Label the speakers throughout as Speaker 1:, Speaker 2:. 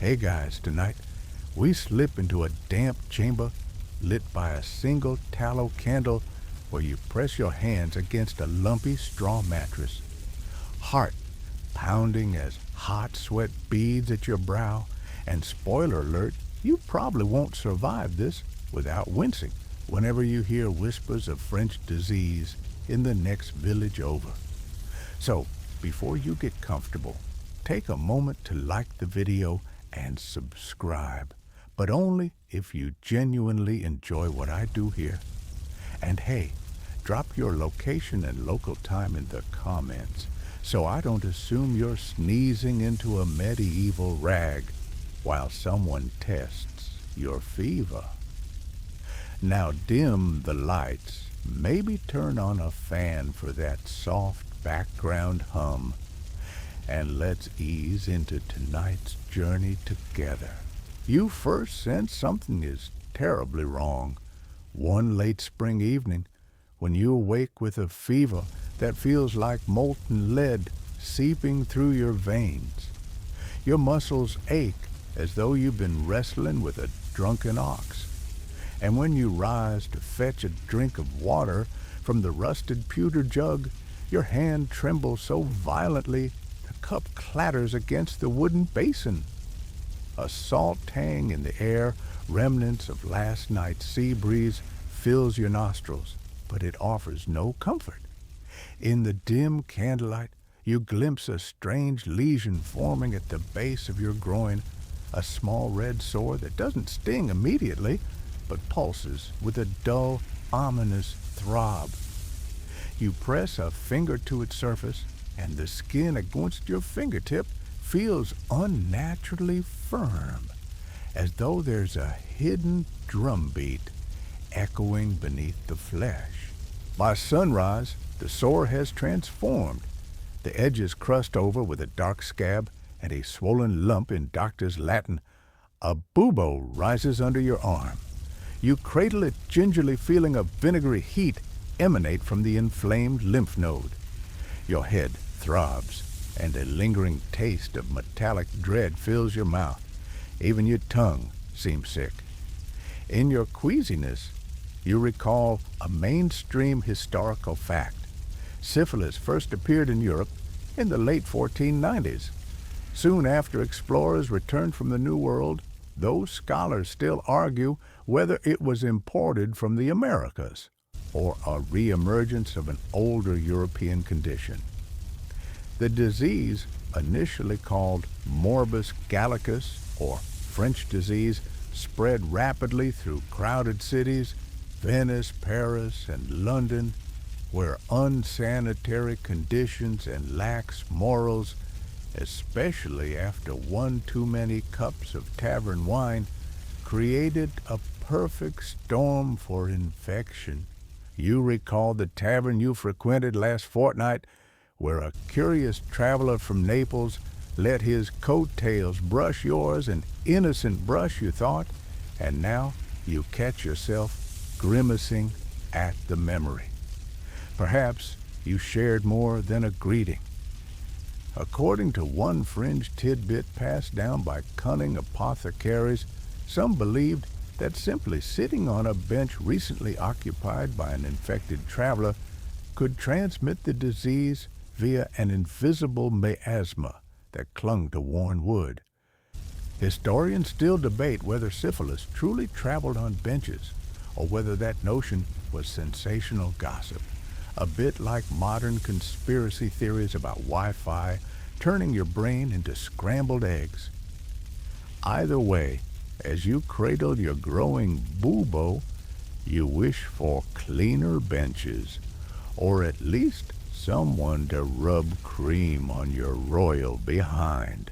Speaker 1: Hey guys, tonight we slip into a damp chamber lit by a single tallow candle where you press your hands against a lumpy straw mattress. Heart pounding as hot sweat beads at your brow, and spoiler alert, you probably won't survive this without wincing whenever you hear whispers of French disease in the next village over. So, before you get comfortable, take a moment to like the video and subscribe, but only if you genuinely enjoy what I do here. And hey, drop your location and local time in the comments so I don't assume you're sneezing into a medieval rag while someone tests your fever. Now dim the lights, maybe turn on a fan for that soft background hum, and let's ease into tonight's journey together. You first sense something is terribly wrong one late spring evening when you awake with a fever that feels like molten lead seeping through your veins. Your muscles ache as though you've been wrestling with a drunken ox. And when you rise to fetch a drink of water from the rusted pewter jug, your hand trembles so violently the cup clatters against the wooden basin. A salt tang in the air, remnants of last night's sea breeze, fills your nostrils, but it offers no comfort. In the dim candlelight, you glimpse a strange lesion forming at the base of your groin, a small red sore that doesn't sting immediately, but pulses with a dull, ominous throb. You press a finger to its surface, and the skin against your fingertip feels unnaturally firm, as though there's a hidden drumbeat echoing beneath the flesh. By sunrise, the sore has transformed. The edges crust over with a dark scab and a swollen lump in doctor's Latin. A bubo rises under your arm. You cradle it gingerly, feeling a vinegary heat emanate from the inflamed lymph node. Your head throbs, and a lingering taste of metallic dread fills your mouth. Even your tongue seems sick. In your queasiness, you recall a mainstream historical fact. Syphilis first appeared in Europe in the late 1490s. Soon after explorers returned from the New World, those scholars still argue whether it was imported from the Americas or a re-emergence of an older European condition. The disease, initially called morbus gallicus, or French disease, spread rapidly through crowded cities, Venice, Paris, and London, where unsanitary conditions and lax morals, especially after one too many cups of tavern wine, created a perfect storm for infection. You recall the tavern you frequented last fortnight, where a curious traveler from Naples let his coattails brush yours, an innocent brush you thought, and now you catch yourself grimacing at the memory. Perhaps you shared more than a greeting. According to one fringe tidbit passed down by cunning apothecaries, some believed that simply sitting on a bench recently occupied by an infected traveler could transmit the disease via an invisible miasma that clung to worn wood. Historians still debate whether syphilis truly traveled on benches, or whether that notion was sensational gossip, a bit like modern conspiracy theories about Wi-Fi turning your brain into scrambled eggs. Either way, as you cradle your growing bubo, you wish for cleaner benches, or at least someone to rub cream on your royal behind.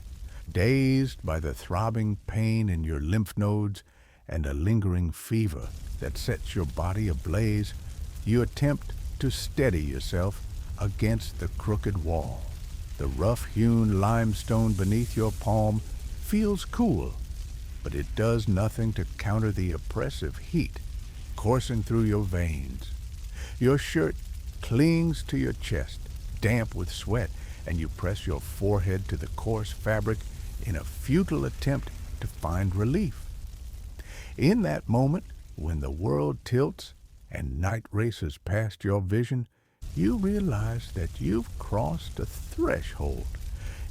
Speaker 1: Dazed by the throbbing pain in your lymph nodes and a lingering fever that sets your body ablaze, you attempt to steady yourself against the crooked wall. The rough-hewn limestone beneath your palm feels cool, but it does nothing to counter the oppressive heat coursing through your veins. Your shirt clings to your chest, damp with sweat, and you press your forehead to the coarse fabric in a futile attempt to find relief. In that moment, when the world tilts and night races past your vision, you realize that you've crossed a threshold.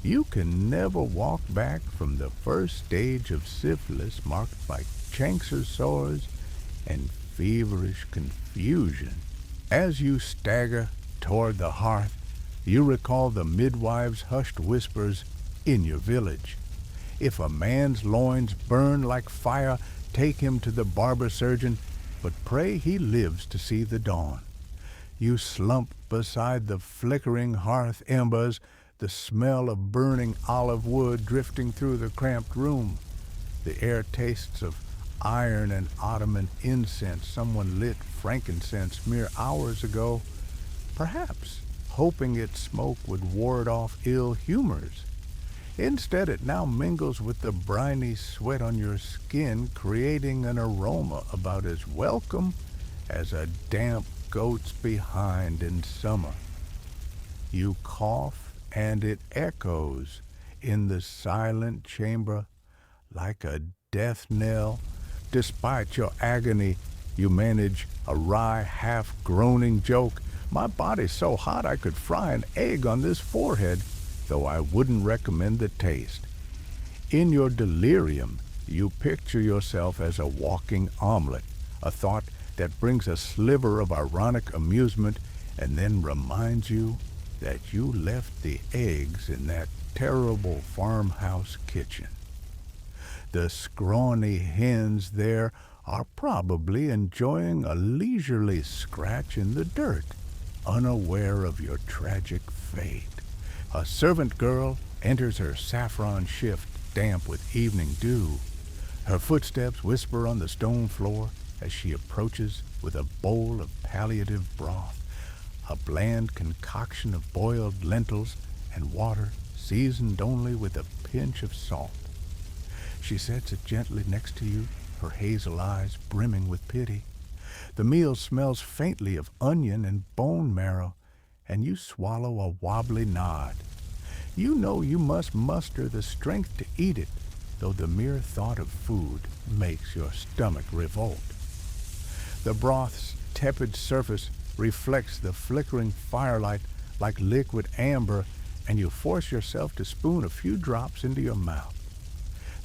Speaker 1: You can never walk back from the first stage of syphilis marked by chancre sores and feverish confusion. As you stagger toward the hearth, you recall the midwife's hushed whispers in your village. If a man's loins burn like fire, take him to the barber surgeon, but pray he lives to see the dawn. You slump beside the flickering hearth embers, the smell of burning olive wood drifting through the cramped room. The air tastes of iron and ottoman incense someone lit frankincense mere hours ago, perhaps hoping its smoke would ward off ill humors. Instead, it now mingles with the briny sweat on your skin, creating an aroma about as welcome as a damp goat's behind in summer. You cough, and it echoes in the silent chamber like a death knell. Despite your agony, you manage a wry, half-groaning joke. My body's so hot I could fry an egg on this forehead, though I wouldn't recommend the taste. In your delirium, you picture yourself as a walking omelet, a thought that brings a sliver of ironic amusement and then reminds you that you left the eggs in that terrible farmhouse kitchen. The scrawny hens there are probably enjoying a leisurely scratch in the dirt, unaware of your tragic fate. A servant girl enters her saffron shift damp with evening dew. Her footsteps whisper on the stone floor as she approaches with a bowl of palliative broth, a bland concoction of boiled lentils and water seasoned only with a pinch of salt. She sets it gently next to you, her hazel eyes brimming with pity. The meal smells faintly of onion and bone marrow, and you swallow a wobbly nod. You know you must muster the strength to eat it, though the mere thought of food makes your stomach revolt. The broth's tepid surface reflects the flickering firelight like liquid amber, and you force yourself to spoon a few drops into your mouth.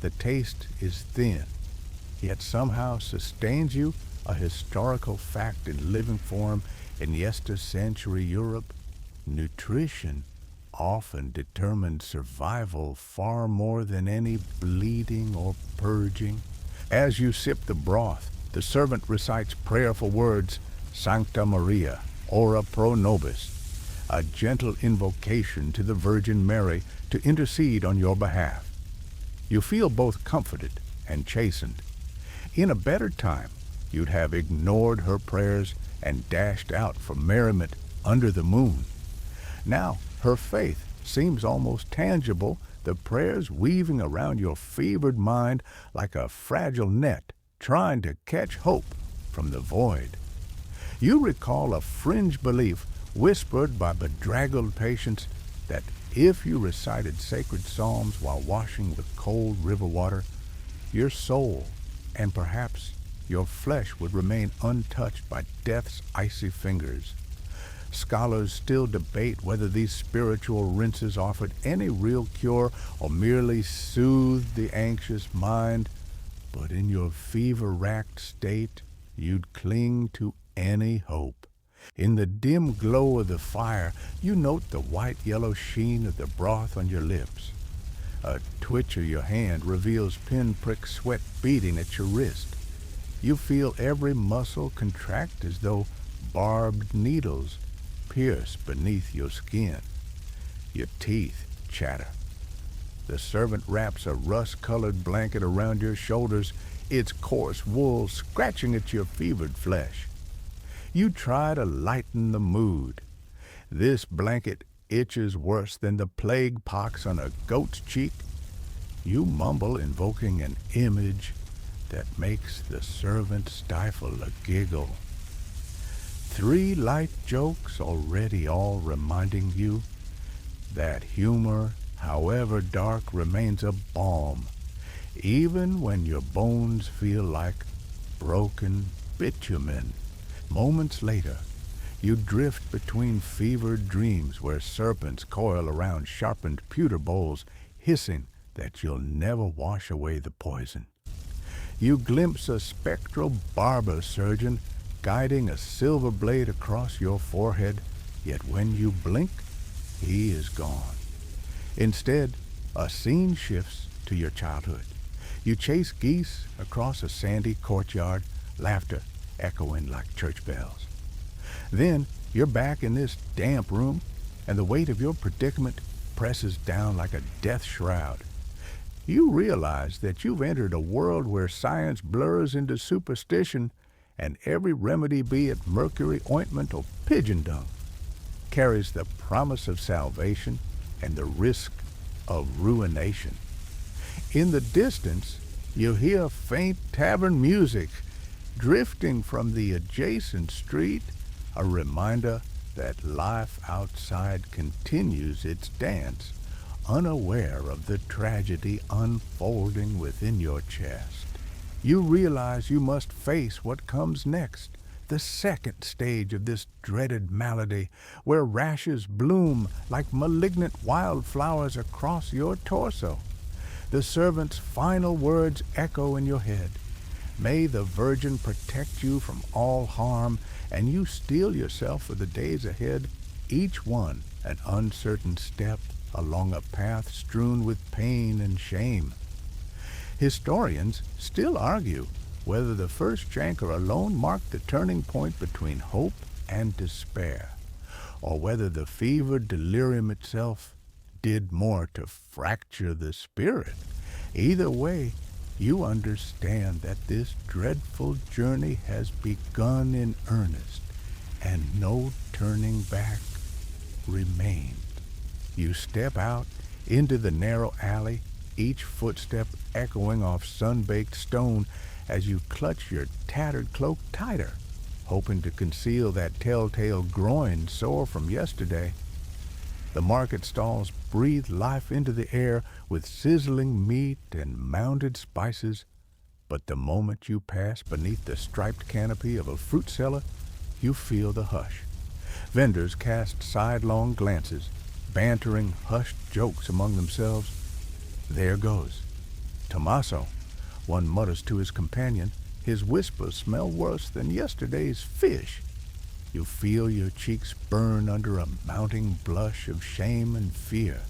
Speaker 1: The taste is thin, yet somehow sustains you, a historical fact in living form in yester-century Europe. Nutrition often determined survival far more than any bleeding or purging. As you sip the broth, the servant recites prayerful words, Sancta Maria, ora pro nobis, a gentle invocation to the Virgin Mary to intercede on your behalf. You feel both comforted and chastened. In a better time, you'd have ignored her prayers and dashed out for merriment under the moon. Now, her faith seems almost tangible, the prayers weaving around your fevered mind like a fragile net trying to catch hope from the void. You recall a fringe belief whispered by bedraggled patients that if you recited sacred psalms while washing with cold river water, your soul and perhaps your flesh would remain untouched by death's icy fingers. Scholars still debate whether these spiritual rinses offered any real cure or merely soothed the anxious mind, but in your fever-racked state, you'd cling to any hope. In the dim glow of the fire, you note the white-yellow sheen of the broth on your lips. A twitch of your hand reveals pinprick sweat beating at your wrist. You feel every muscle contract as though barbed needles pierce beneath your skin. Your teeth chatter. The servant wraps a rust-colored blanket around your shoulders, its coarse wool scratching at your fevered flesh. You try to lighten the mood. This blanket itches worse than the plague pox on a goat's cheek. You mumble, invoking an image that makes the servant stifle a giggle. 3 light jokes already, all reminding you that humor, however dark, remains a balm. even when your bones feel like broken bitumen. Moments later, you drift between fevered dreams where serpents coil around sharpened pewter bowls, hissing that you'll never wash away the poison. You glimpse a spectral barber surgeon guiding a silver blade across your forehead, yet when you blink, he is gone. Instead, a scene shifts to your childhood. You chase geese across a sandy courtyard, laughter echoing like church bells. Then you're back in this damp room, and the weight of your predicament presses down like a death shroud. You realize that you've entered a world where science blurs into superstition, and every remedy, be it mercury ointment or pigeon dung, carries the promise of salvation and the risk of ruination. In the distance, you hear faint tavern music drifting from the adjacent street, a reminder that life outside continues its dance, unaware of the tragedy unfolding within your chest. You realize you must face what comes next, the second stage of this dreaded malady, where rashes bloom like malignant wildflowers across your torso. The servant's final words echo in your head. May the Virgin protect you from all harm, and you steel yourself for the days ahead, each one an uncertain step along a path strewn with pain and shame. Historians still argue whether the first chancre alone marked the turning point between hope and despair, or whether the fevered delirium itself did more to fracture the spirit. Either way, you understand that this dreadful journey has begun in earnest, and no turning back remains. You step out into the narrow alley, each footstep echoing off sun-baked stone as you clutch your tattered cloak tighter, hoping to conceal that telltale groin sore from yesterday. The market stalls breathe life into the air with sizzling meat and mounded spices, but the moment you pass beneath the striped canopy of a fruit seller, you feel the hush. Vendors cast sidelong glances, bantering hushed jokes among themselves. There goes Tommaso, one mutters to his companion. His whispers smell worse than yesterday's fish. You feel your cheeks burn under a mounting blush of shame and fear.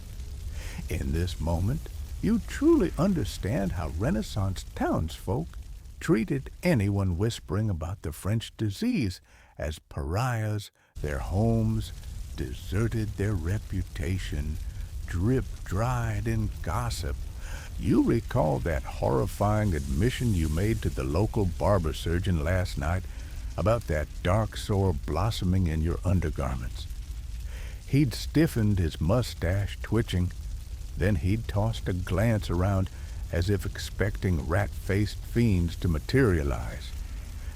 Speaker 1: In this moment, you truly understand how Renaissance townsfolk treated anyone whispering about the French disease as pariahs, their homes deserted, their reputation drip-dried in gossip. You recall that horrifying admission you made to the local barber surgeon last night about that dark sore blossoming in your undergarments. He'd stiffened, his mustache twitching, then he'd tossed a glance around as if expecting rat-faced fiends to materialize.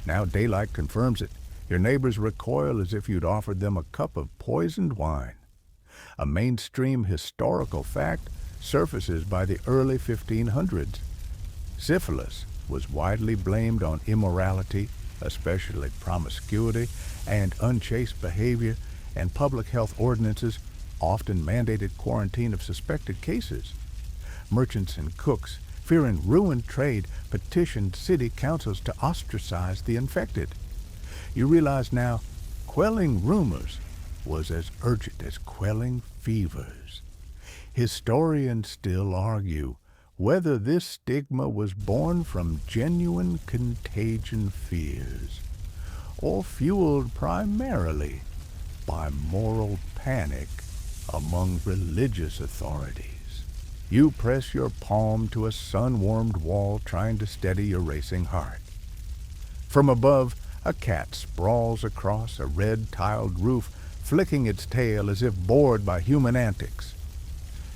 Speaker 1: Now daylight confirms it. Your neighbors recoil as if you'd offered them a cup of poisoned wine. A mainstream historical fact surfaces by the early 1500s. Syphilis was widely blamed on immorality, especially promiscuity and unchaste behavior, and public health ordinances often mandated quarantine of suspected cases. Merchants and cooks, fearing ruined trade, petitioned city councils to ostracize the infected. You realize now, quelling rumors was as urgent as quelling fevers. Historians still argue whether this stigma was born from genuine contagion fears, or fueled primarily by moral panic among religious authorities. You press your palm to a sun-warmed wall, trying to steady your racing heart. From above, a cat sprawls across a red-tiled roof, flicking its tail as if bored by human antics.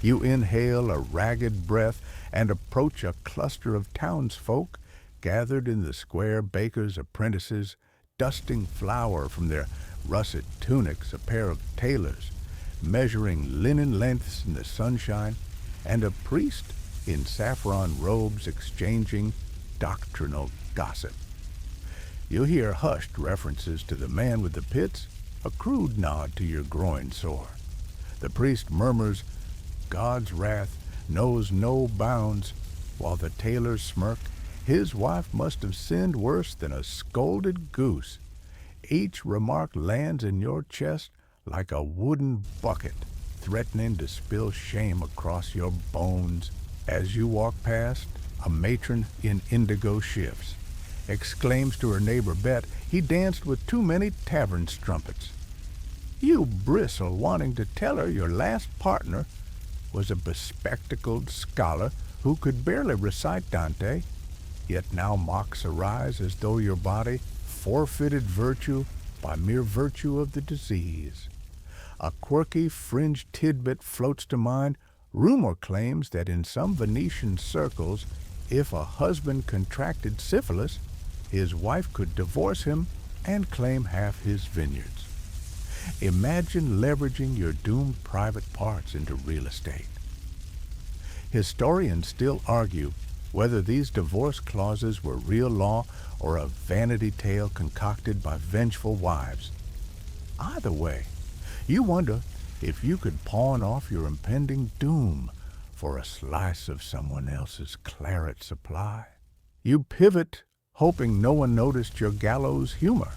Speaker 1: You inhale a ragged breath and approach a cluster of townsfolk gathered in the square baker's apprentices, dusting flour from their russet tunics, a pair of tailors measuring linen lengths in the sunshine, and a priest in saffron robes exchanging doctrinal gossip. You'll hear hushed references to the man with the pits, a crude nod to your groin sore. The priest murmurs, "God's wrath knows no bounds," while the tailors smirk, "His wife must have sinned worse than a scolded goose." Each remark lands in your chest like a wooden bucket, threatening to spill shame across your bones. As you walk past, a matron in indigo shifts exclaims to her neighbor Bet, "He danced with too many tavern strumpets." You bristle, wanting to tell her your last partner was a bespectacled scholar who could barely recite Dante, yet now mocks arise as though your body forfeited virtue by mere virtue of the disease. A quirky fringe tidbit floats to mind. Rumor claims that in some Venetian circles, if a husband contracted syphilis, his wife could divorce him and claim half his vineyards. Imagine leveraging your doomed private parts into real estate. Historians still argue whether these divorce clauses were real law or a vanity tale concocted by vengeful wives. Either way, you wonder if you could pawn off your impending doom for a slice of someone else's claret supply. You pivot, hoping no one noticed your gallows humor.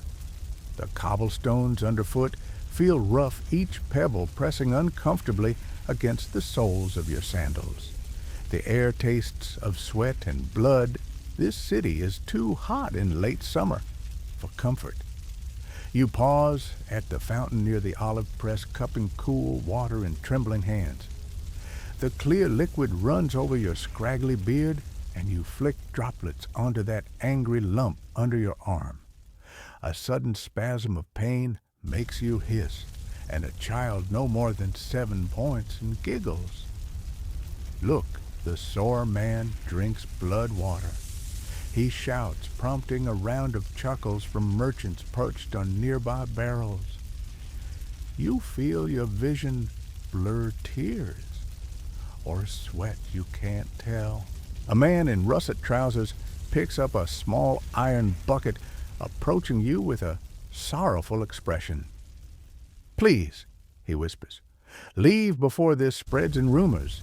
Speaker 1: The cobblestones underfoot feel rough, each pebble pressing uncomfortably against the soles of your sandals. The air tastes of sweat and blood. This city is too hot in late summer for comfort. You pause at the fountain near the olive press, cupping cool water in trembling hands. The clear liquid runs over your scraggly beard, and you flick droplets onto that angry lump under your arm. A sudden spasm of pain makes you hiss, and a child no more than 7 points and giggles. Look, the sore man drinks blood water. He shouts, prompting a round of chuckles from merchants perched on nearby barrels. You feel your vision blur tears, or sweat, you can't tell. A man in russet trousers picks up a small iron bucket, approaching you with a sorrowful expression. "Please," he whispers, "leave before this spreads in rumors."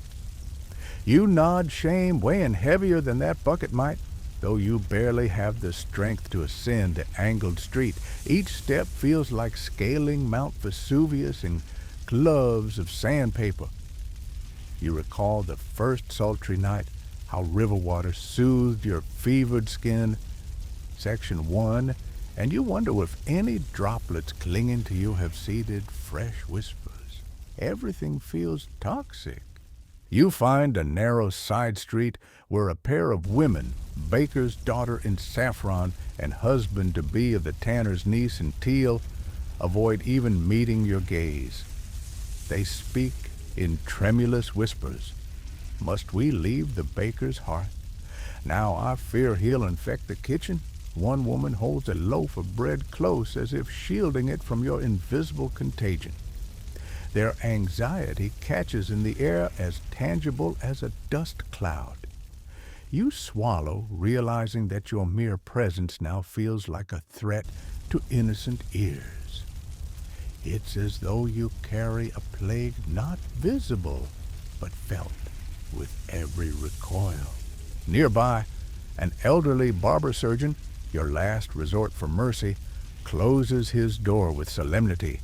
Speaker 1: You nod, shame weighing heavier than that bucket might, though you barely have the strength to ascend the angled street. Each step feels like scaling Mount Vesuvius in gloves of sandpaper. You recall the first sultry night, how river water soothed your fevered skin. Section 1, and you wonder if any droplets clinging to you have seeded fresh whispers. Everything feels toxic. You find a narrow side street where a pair of women, baker's daughter in saffron and husband-to-be of the tanner's niece in teal, avoid even meeting your gaze. They speak in tremulous whispers. "Must we leave the baker's hearth? Now I fear he'll infect the kitchen." One woman holds a loaf of bread close as if shielding it from your invisible contagion. Their anxiety catches in the air as tangible as a dust cloud. You swallow, realizing that your mere presence now feels like a threat to innocent ears. It's as though you carry a plague not visible, but felt with every recoil. Nearby, an elderly barber surgeon, your last resort for mercy, closes his door with solemnity.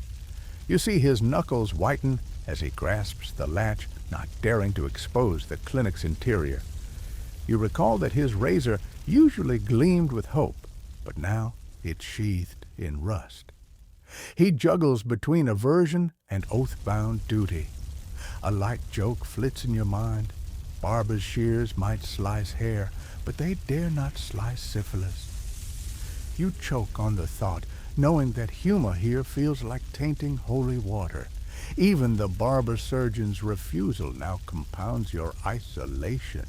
Speaker 1: You see his knuckles whiten as he grasps the latch, not daring to expose the clinic's interior. You recall that his razor usually gleamed with hope, but now it's sheathed in rust. He juggles between aversion and oath-bound duty. A light joke flits in your mind. Barber's shears might slice hair, but they dare not slice syphilis. You choke on the thought, knowing that humor here feels like tainting holy water. Even the barber surgeon's refusal now compounds your isolation.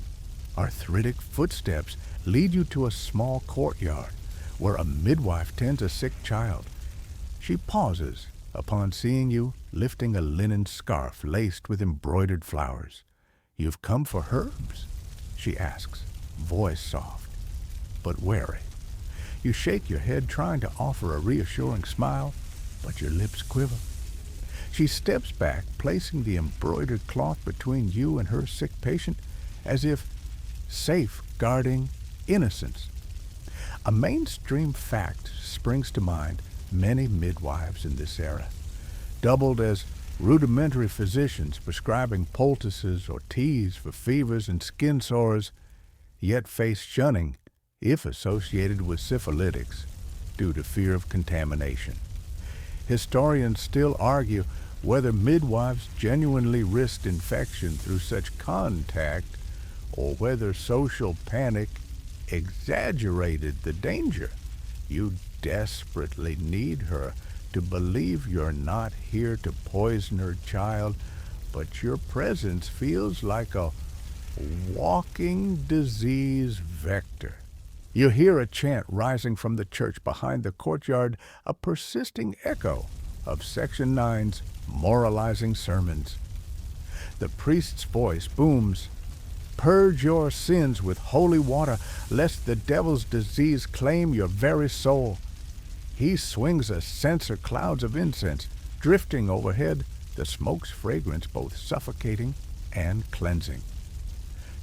Speaker 1: Arthritic footsteps lead you to a small courtyard where a midwife tends a sick child. She pauses upon seeing you, lifting a linen scarf laced with embroidered flowers. You've come for herbs? she asks, voice soft, but wary. You shake your head, trying to offer a reassuring smile, but your lips quiver. She steps back, placing the embroidered cloth between you and her sick patient, as if safeguarding innocence. A mainstream fact springs to mind: many midwives in this era, doubled as rudimentary physicians prescribing poultices or teas for fevers and skin sores, yet face shunning if associated with syphilitics due to fear of contamination. Historians still argue whether midwives genuinely risked infection through such contact or whether social panic exaggerated the danger. You desperately need her to believe you're not here to poison her child, but your presence feels like a walking disease vector. You hear a chant rising from the church behind the courtyard, a persisting echo of Section 9's moralizing sermons. The priest's voice booms, "Purge your sins with holy water, lest the devil's disease claim your very soul." He swings a censer clouds of incense, drifting overhead, the smoke's fragrance both suffocating and cleansing.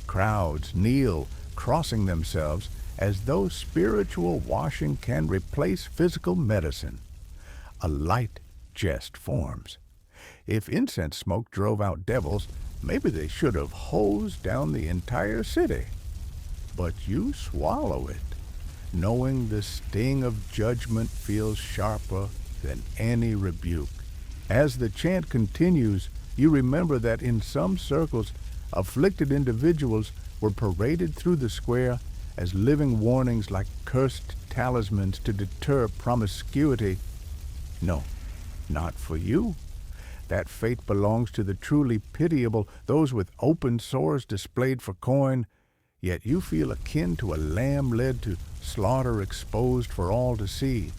Speaker 1: Crowds kneel, crossing themselves, as though spiritual washing can replace physical medicine. A light jest forms. If incense smoke drove out devils, maybe they should have hosed down the entire city. But you swallow it, knowing the sting of judgment feels sharper than any rebuke. As the chant continues, you remember that in some circles, afflicted individuals were paraded through the square as living warnings, like cursed talismans to deter promiscuity. No, not for you. That fate belongs to the truly pitiable, those with open sores displayed for coin, yet you feel akin to a lamb led to slaughter exposed for all to see.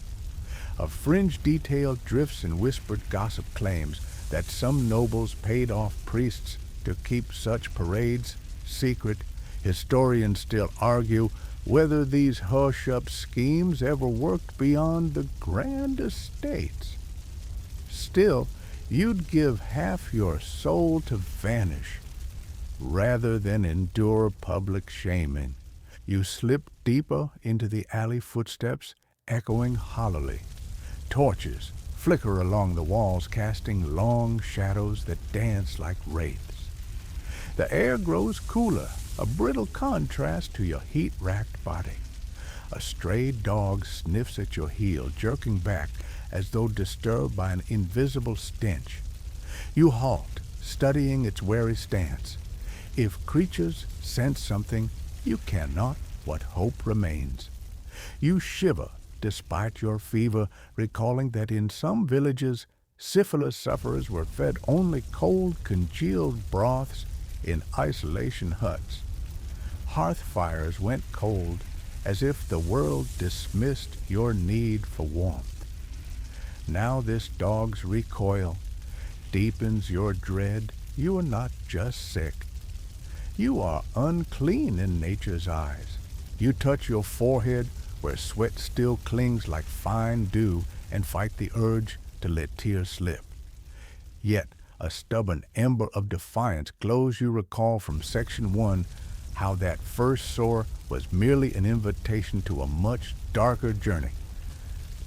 Speaker 1: A fringe detail drifts in whispered gossip claims that some nobles paid off priests to keep such parades secret. Historians still argue whether these hush-up schemes ever worked beyond the grand estates. Still, you'd give half your soul to vanish rather than endure public shaming. You slip deeper into the alley footsteps, echoing hollowly. Torches flicker along the walls, casting long shadows that dance like wraiths. The air grows cooler, a brittle contrast to your heat-racked body. A stray dog sniffs at your heel, jerking back as though disturbed by an invisible stench. You halt, studying its wary stance. If creatures sense something, you cannot, what hope remains? You shiver despite your fever, recalling that in some villages, syphilis sufferers were fed only cold, congealed broths in isolation huts. Hearth fires went cold, as if the world dismissed your need for warmth. Now this dog's recoil deepens your dread. You are not just sick. You are unclean in nature's eyes. You touch your forehead, where sweat still clings like fine dew, and fight the urge to let tears slip. Yet a stubborn ember of defiance glows. You recall from Section 1 how that first sore was merely an invitation to a much darker journey.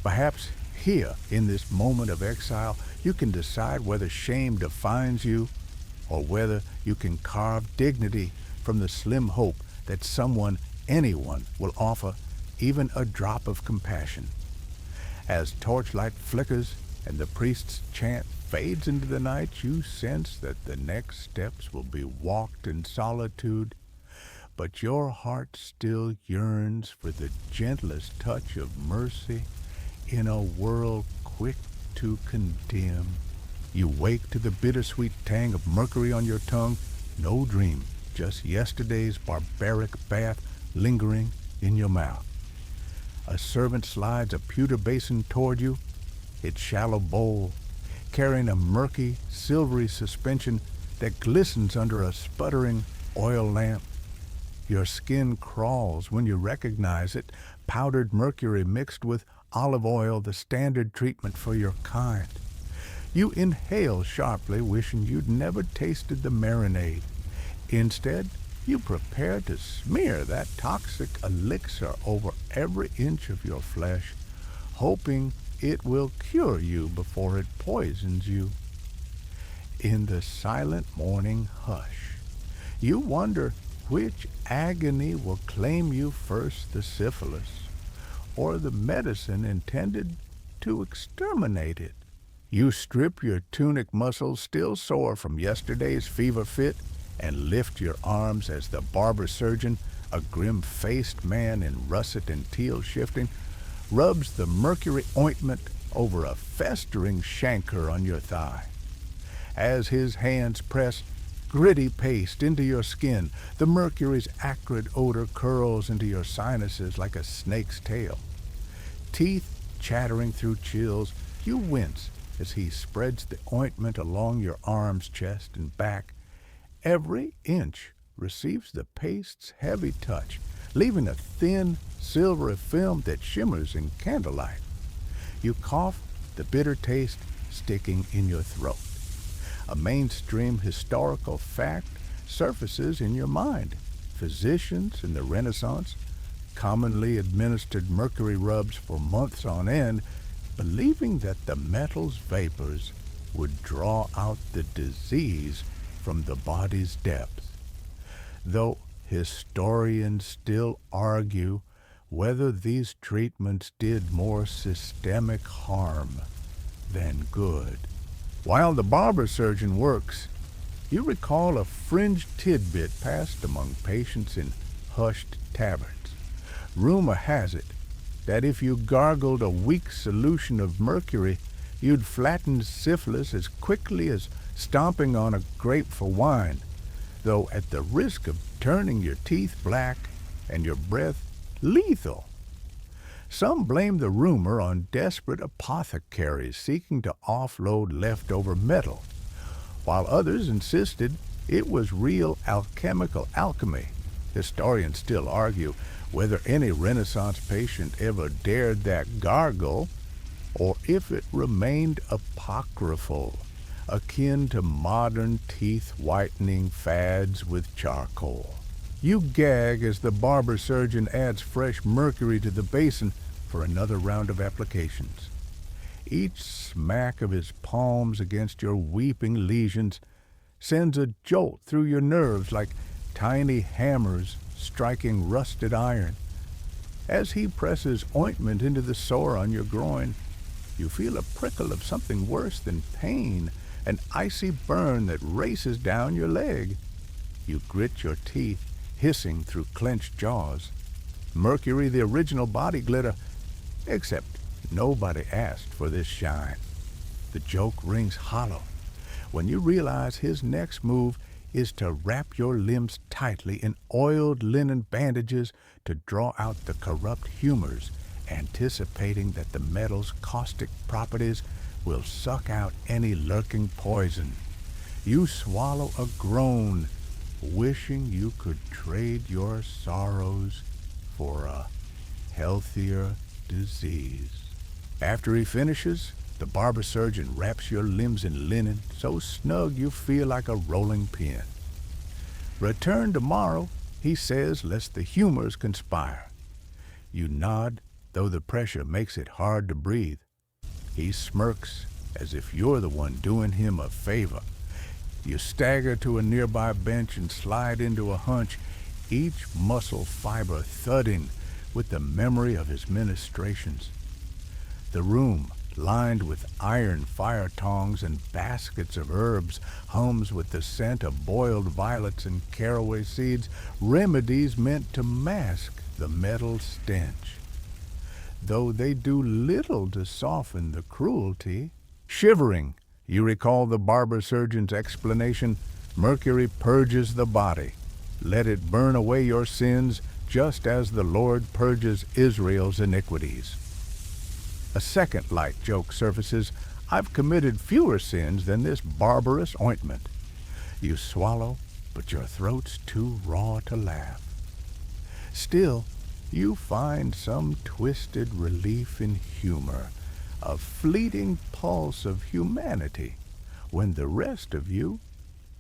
Speaker 1: Perhaps here, in this moment of exile, you can decide whether shame defines you or whether you can carve dignity from the slim hope that someone, anyone, will offer even a drop of compassion. As torchlight flickers and the priest's chant fades into the night, you sense that the next steps will be walked in solitude, but your heart still yearns for the gentlest touch of mercy in a world quick to condemn. You wake to the bittersweet tang of mercury on your tongue. No dream, just yesterday's barbaric bath lingering in your mouth. A servant slides a pewter basin toward you, its shallow bowl carrying a murky, silvery suspension that glistens under a sputtering oil lamp. Your skin crawls when you recognize it, powdered mercury mixed with olive oil, the standard treatment for your kind. You inhale sharply, wishing you'd never tasted the marinade. Instead, you prepare to smear that toxic elixir over every inch of your flesh, hoping it will cure you before it poisons you. In the silent morning hush, you wonder which agony will claim you first, the syphilis or the medicine intended to exterminate it. You strip your tunic muscles still sore from yesterday's fever fit and lift your arms as the barber surgeon, a grim-faced man in russet and teal shifting, rubs the mercury ointment over a festering chancre on your thigh. As his hands press gritty paste into your skin, the mercury's acrid odor curls into your sinuses like a snake's tail. Teeth chattering through chills, you wince as he spreads the ointment along your arms, chest, and back. Every inch receives the paste's heavy touch, leaving a thin, silvery film that shimmers in candlelight. You cough, the bitter taste sticking in your throat. A mainstream historical fact surfaces in your mind. Physicians in the Renaissance commonly administered mercury rubs for months on end, believing that the metal's vapors would draw out the disease from the body's depths. Though historians still argue whether these treatments did more systemic harm than good. While the barber surgeon works, you recall a fringe tidbit passed among patients in hushed taverns. Rumor has it that if you gargled a weak solution of mercury, you'd flatten syphilis as quickly as stomping on a grape for wine, though at the risk of turning your teeth black and your breath lethal. Some blame the rumor on desperate apothecaries seeking to offload leftover metal, while others insisted it was real alchemical alchemy. Historians still argue whether any Renaissance patient ever dared that gargle, or if it remained apocryphal, akin to modern teeth-whitening fads with charcoal. You gag as the barber surgeon adds fresh mercury to the basin for another round of applications. Each smack of his palms against your weeping lesions sends a jolt through your nerves like tiny hammers striking rusted iron. As he presses ointment into the sore on your groin, you feel a prickle of something worse than pain, an icy burn that races down your leg. You grit your teeth, hissing through clenched jaws. Mercury, the original body glitter, except nobody asked for this shine. The joke rings hollow when you realize his next move is to wrap your limbs tightly in oiled linen bandages to draw out the corrupt humors, anticipating that the metal's caustic properties will suck out any lurking poison. You swallow a groan, wishing you could trade your sorrows for a healthier disease. After he finishes, the barber surgeon wraps your limbs in linen so snug you feel like a rolling pin. Return tomorrow, he says, lest the humors conspire. You nod, though the pressure makes it hard to breathe. He smirks as if you're the one doing him a favor. You stagger to a nearby bench and slide into a hunch, each muscle fiber thudding with the memory of his ministrations. The room, lined with iron fire tongs and baskets of herbs, hums with the scent of boiled violets and caraway seeds, remedies meant to mask the metal stench. Though they do little to soften the cruelty. Shivering, you recall the barber surgeon's explanation, mercury purges the body. Let it burn away your sins, just as the Lord purges Israel's iniquities. A second light joke surfaces, I've committed fewer sins than this barbarous ointment. You swallow, but your throat's too raw to laugh. Still, you find some twisted relief in humor, a fleeting pulse of humanity, when the rest of you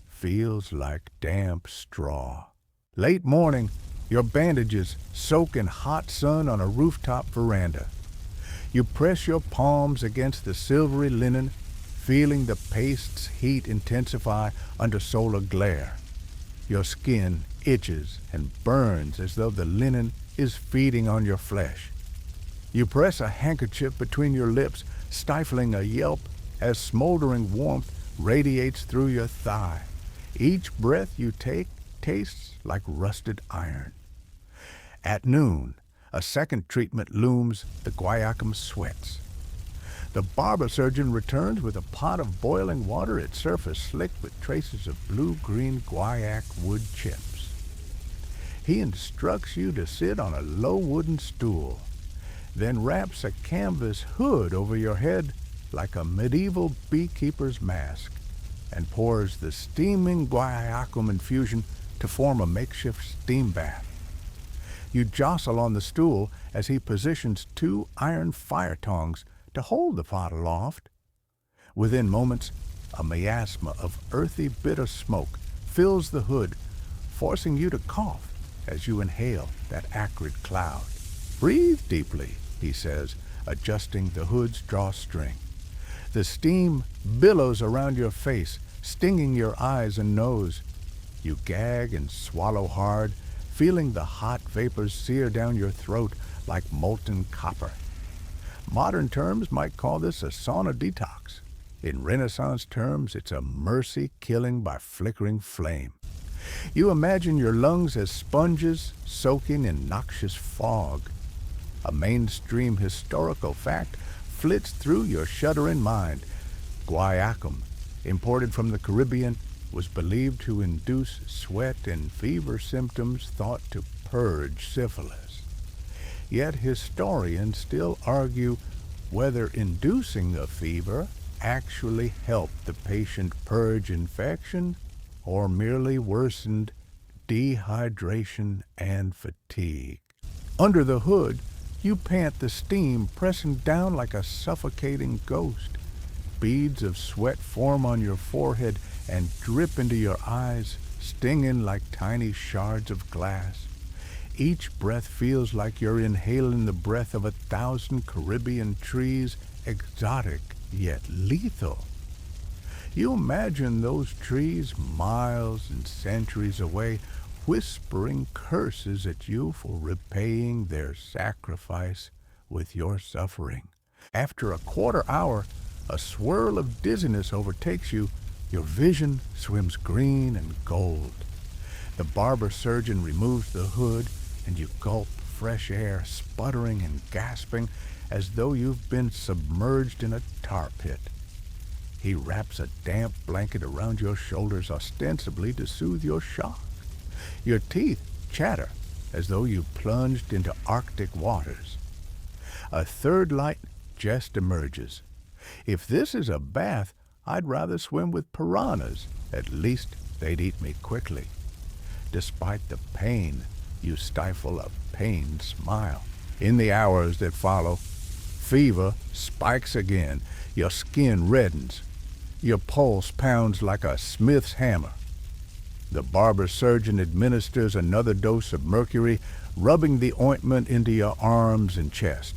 Speaker 1: feels like damp straw. Late morning, your bandages soak in hot sun on a rooftop veranda. You press your palms against the silvery linen, feeling the paste's heat intensify under solar glare. Your skin itches and burns as though the linen is feeding on your flesh. You press a handkerchief between your lips, stifling a yelp as smoldering warmth radiates through your thigh. Each breath you take tastes like rusted iron. At noon, a second treatment looms, the guaiacum sweats. The barber surgeon returns with a pot of boiling water, its surface slick with traces of blue-green guaiac wood chips. He instructs you to sit on a low wooden stool, then wraps a canvas hood over your head like a medieval beekeeper's mask, and pours the steaming guaiacum infusion to form a makeshift steam bath. You jostle on the stool as he positions two iron fire tongs to hold the pot aloft. Within moments, a miasma of earthy, bitter smoke fills the hood, forcing you to cough as you inhale that acrid cloud. Breathe deeply, he says, adjusting the hood's drawstring. The steam billows around your face, stinging your eyes and nose. You gag and swallow hard, feeling the hot vapors sear down your throat like molten copper. Modern terms might call this a sauna detox. In Renaissance terms, it's a mercy killing by flickering flame. You imagine your lungs as sponges soaking in noxious fog. A mainstream historical fact flits through your shuddering mind. Guaiacum, imported from the Caribbean, was believed to induce sweat and fever symptoms thought to purge syphilis. Yet historians still argue whether inducing a fever actually helped the patient purge infection or merely worsened dehydration and fatigue. Under the hood, you pant the steam pressing down like a suffocating ghost. Beads of sweat form on your forehead and drip into your eyes, stinging like tiny shards of glass. Each breath feels like you're inhaling the breath of 1,000 Caribbean trees, exotic yet lethal. You imagine those trees miles and centuries away, whispering curses at you for repaying their sacrifice with your suffering. After a quarter hour, a swirl of dizziness overtakes you. Your vision swims green and gold. The barber surgeon removes the hood, and you gulp fresh air, sputtering and gasping as though you've been submerged in a tar pit. He wraps a damp blanket around your shoulders, ostensibly to soothe your shock. Your teeth chatter as though you plunged into Arctic waters. A third light just emerges. If this is a bath, I'd rather swim with piranhas. At least they'd eat me quickly. Despite the pain, you stifle a pained smile. In the hours that follow, fever spikes again. Your skin reddens. Your pulse pounds like a smith's hammer. The barber surgeon administers another dose of mercury, rubbing the ointment into your arms and chest.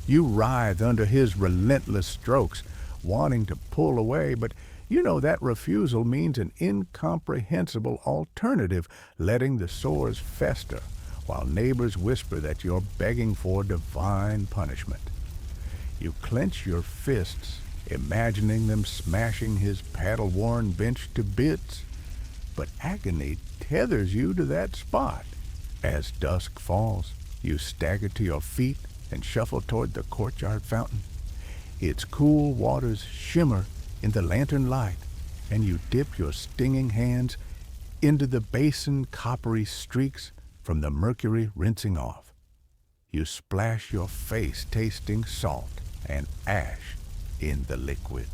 Speaker 1: You writhe under his relentless strokes, wanting to pull away, but you know that refusal means an incomprehensible alternative, letting the sores fester, while neighbors whisper that you're begging for divine punishment. You clench your fists, imagining them smashing his paddle-worn bench to bits, but agony tethers you to that spot. As dusk falls, you stagger to your feet and shuffle toward the courtyard fountain. Its cool waters shimmer in the lantern light, and you dip your stinging hands into the basin coppery streaks from the mercury rinsing off. You splash your face tasting salt and ash in the liquid.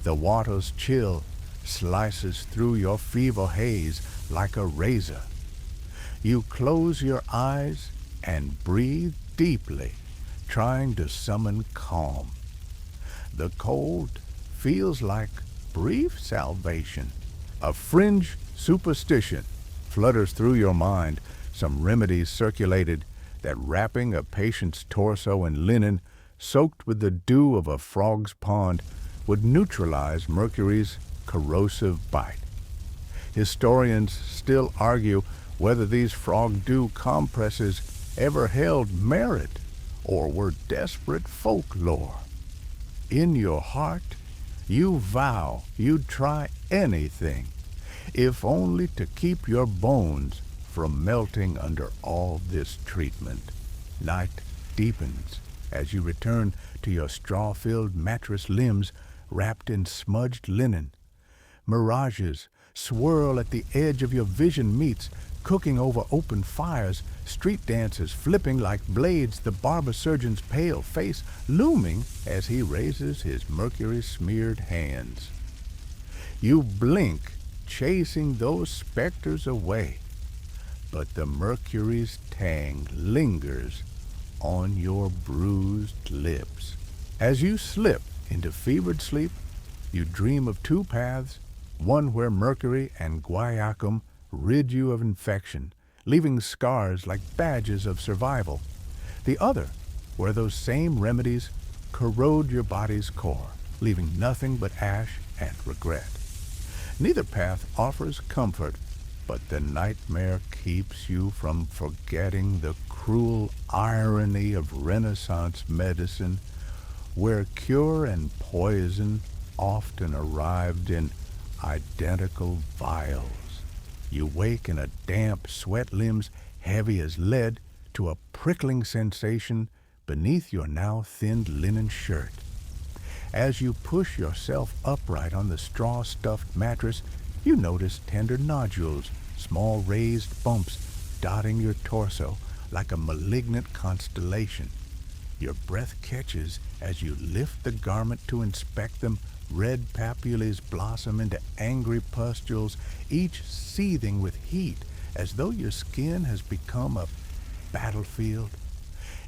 Speaker 1: The water's chill slices through your fever haze like a razor. You close your eyes and breathe deeply, trying to summon calm. The cold feels like brief salvation. A fringe superstition flutters through your mind, some remedies circulated that wrapping a patient's torso in linen soaked with the dew of a frog's pond would neutralize mercury's corrosive bite. Historians still argue whether these frog dew compresses ever held merit or were desperate folklore. In your heart, you vow you'd try anything, if only to keep your bones from melting under all this treatment. Night deepens as you return to your straw-filled mattress limbs wrapped in smudged linen. Mirages swirl at the edge of your vision meets, cooking over open fires, street dancers flipping like blades, the barber surgeon's pale face looming as he raises his mercury-smeared hands. You blink, chasing those specters away, but the mercury's tang lingers on your bruised lips. As you slip into fevered sleep, you dream of two paths, one where mercury and guaiacum rid you of infection, leaving scars like badges of survival. The other, where those same remedies corrode your body's core, leaving nothing but ash and regret. Neither path offers comfort, but the nightmare keeps you from forgetting the cruel irony of Renaissance medicine, where cure and poison often arrived in identical vials. You wake in a damp sweat, limbs heavy as lead, to a prickling sensation beneath your now thinned linen shirt. As you push yourself upright on the straw-stuffed mattress, you notice tender nodules, small raised bumps dotting your torso like a malignant constellation. Your breath catches as you lift the garment to inspect them. Red papules blossom into angry pustules, each seething with heat, as though your skin has become a battlefield.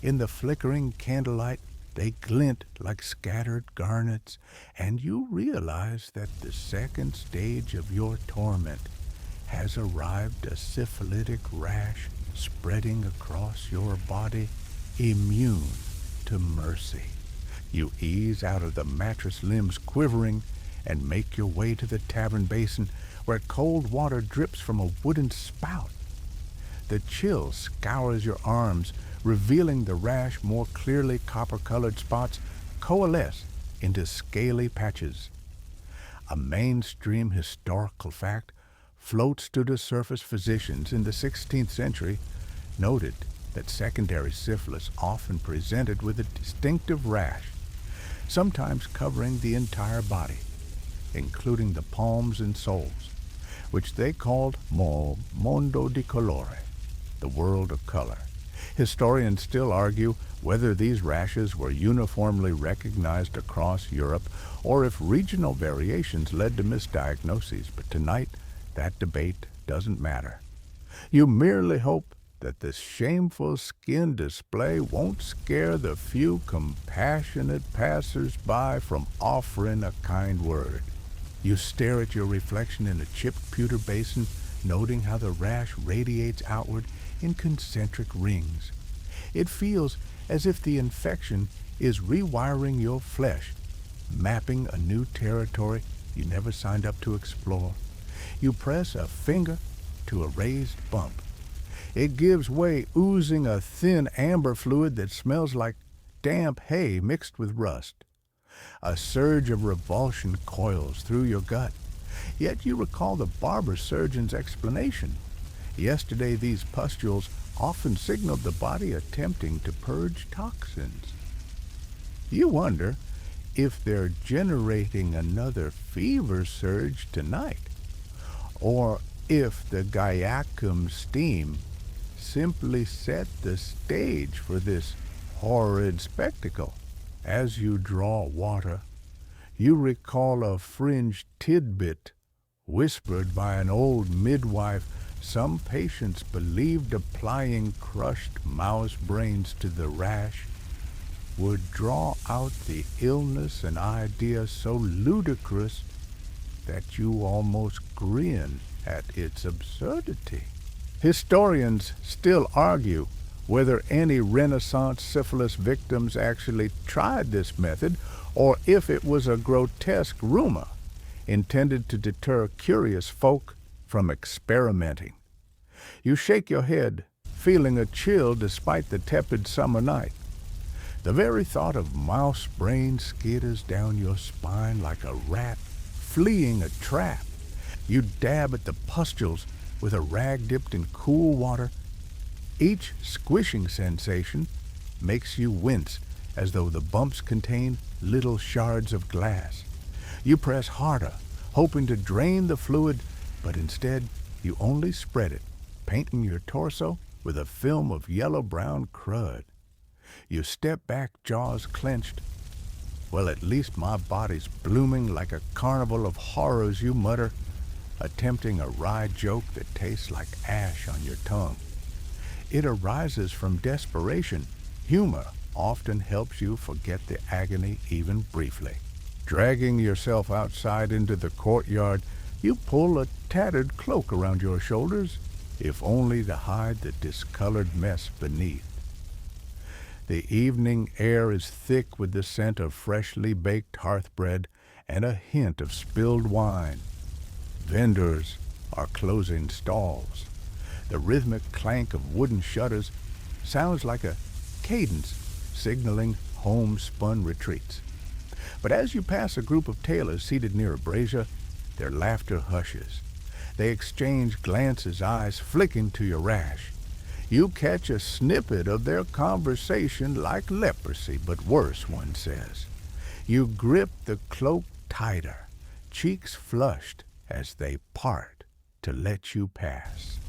Speaker 1: In the flickering candlelight, they glint like scattered garnets, and you realize that the second stage of your torment has arrived, a syphilitic rash spreading across your body, immune to mercy. You ease out of the mattress, limbs quivering, and make your way to the tavern basin, where cold water drips from a wooden spout. The chill scours your arms, revealing the rash. More clearly copper-colored spots coalesce into scaly patches. A mainstream historical fact floats to the surface. Physicians in the 16th century noted that secondary syphilis often presented with a distinctive rash, sometimes covering the entire body, including the palms and soles, which they called mondo di colore, the world of color. Historians still argue whether these rashes were uniformly recognized across Europe or if regional variations led to misdiagnoses, but tonight that debate doesn't matter. You merely hope that this shameful skin display won't scare the few compassionate passers-by from offering a kind word. You stare at your reflection in a chipped pewter basin, noting how the rash radiates outward in concentric rings. It feels as if the infection is rewiring your flesh, mapping a new territory you never signed up to explore. You press a finger to a raised bump. It gives way, oozing a thin amber fluid that smells like damp hay mixed with rust. A surge of revulsion coils through your gut, yet you recall the barber surgeon's explanation. Yesterday, these pustules often signaled the body attempting to purge toxins. You wonder if they're generating another fever surge tonight, or if the guaiacum steam simply set the stage for this horrid spectacle. As you draw water, you recall a fringe tidbit whispered by an old midwife Some patients believed applying crushed mouse brains to the rash would draw out the illness, an idea so ludicrous that you almost grin at its absurdity. Historians still argue whether any Renaissance syphilis victims actually tried this method or if it was a grotesque rumor intended to deter curious folk from experimenting. You shake your head, feeling a chill despite the tepid summer night. The very thought of mouse brain skitters down your spine like a rat fleeing a trap. You dab at the pustules with a rag dipped in cool water. Each squishing sensation makes you wince as though the bumps contain little shards of glass. You press harder, hoping to drain the fluid, but instead you only spread it, painting your torso with a film of yellow-brown crud. You step back, jaws clenched. Well, at least my body's blooming like a carnival of horrors, you mutter, attempting a wry joke that tastes like ash on your tongue. It arises from desperation. Humor often helps you forget the agony even briefly. Dragging yourself outside into the courtyard, you pull a tattered cloak around your shoulders, if only to hide the discolored mess beneath. The evening air is thick with the scent of freshly baked hearth bread and a hint of spilled wine. Vendors are closing stalls. The rhythmic clank of wooden shutters sounds like a cadence signaling homespun retreats. But as you pass a group of tailors seated near a brazier, their laughter hushes. They exchange glances, eyes flicking to your rash. You catch a snippet of their conversation like leprosy, but worse, one says. You grip the cloak tighter, cheeks flushed as they part to let you pass.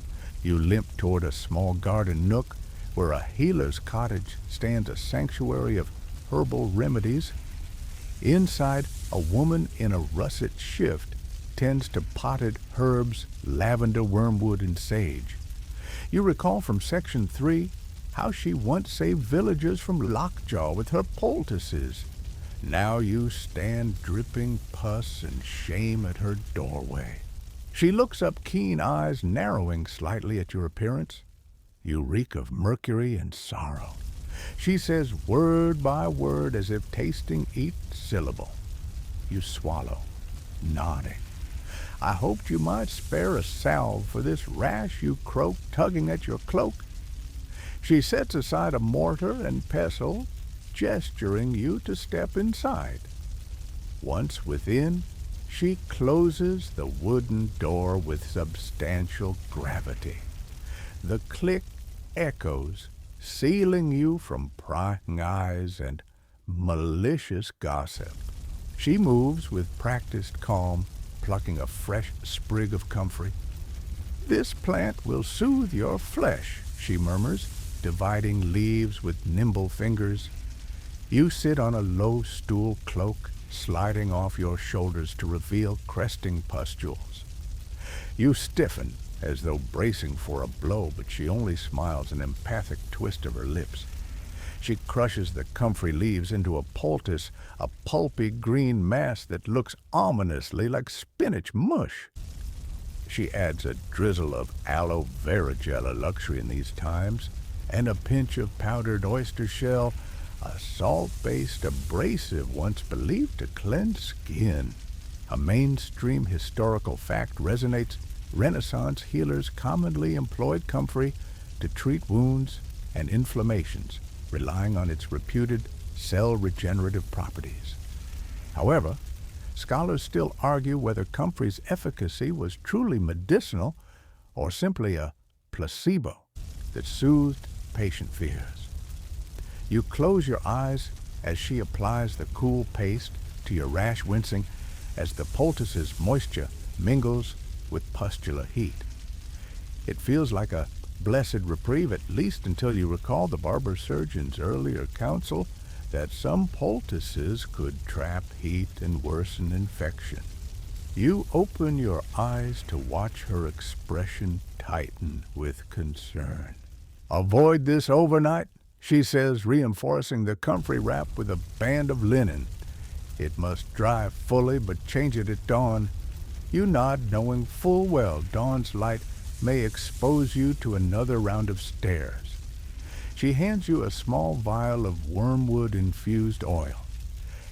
Speaker 1: You limp toward a small garden nook where a healer's cottage stands, a sanctuary of herbal remedies. Inside, a woman in a russet shift tends to potted herbs, lavender, wormwood, and sage. You recall from Section 3 how she once saved villagers from lockjaw with her poultices. Now you stand dripping pus and shame at her doorway. She looks up, keen eyes narrowing slightly at your appearance. You reek of mercury and sorrow. She says word by word as if tasting each syllable. You swallow, nodding. I hoped you might spare a salve for this rash, you croak, tugging at your cloak. She sets aside a mortar and pestle, gesturing you to step inside. Once within, she closes the wooden door with substantial gravity. The click echoes, sealing you from prying eyes and malicious gossip. She moves with practiced calm, plucking a fresh sprig of comfrey. "This plant will soothe your flesh," she murmurs, dividing leaves with nimble fingers. You sit on a low stool cloak, sliding off your shoulders to reveal cresting pustules. You stiffen, as though bracing for a blow, but she only smiles an emphatic twist of her lips. She crushes the comfrey leaves into a poultice, a pulpy green mass that looks ominously like spinach mush. She adds a drizzle of aloe vera gel, a luxury in these times, and a pinch of powdered oyster shell, a salt-based abrasive once believed to cleanse skin. A mainstream historical fact resonates. Renaissance healers commonly employed comfrey to treat wounds and inflammations, relying on its reputed cell-regenerative properties. However, scholars still argue whether comfrey's efficacy was truly medicinal or simply a placebo that soothed patient fears. You close your eyes as she applies the cool paste to your rash, wincing as the poultice's moisture mingles with pustular heat. It feels like a blessed reprieve, at least until you recall the barber surgeon's earlier counsel that some poultices could trap heat and worsen infection. You open your eyes to watch her expression tighten with concern. Avoid this overnight, she says, reinforcing the comfrey wrap with a band of linen. It must dry fully, but change it at dawn. You nod, knowing full well dawn's light may expose you to another round of stares. She hands you a small vial of wormwood-infused oil,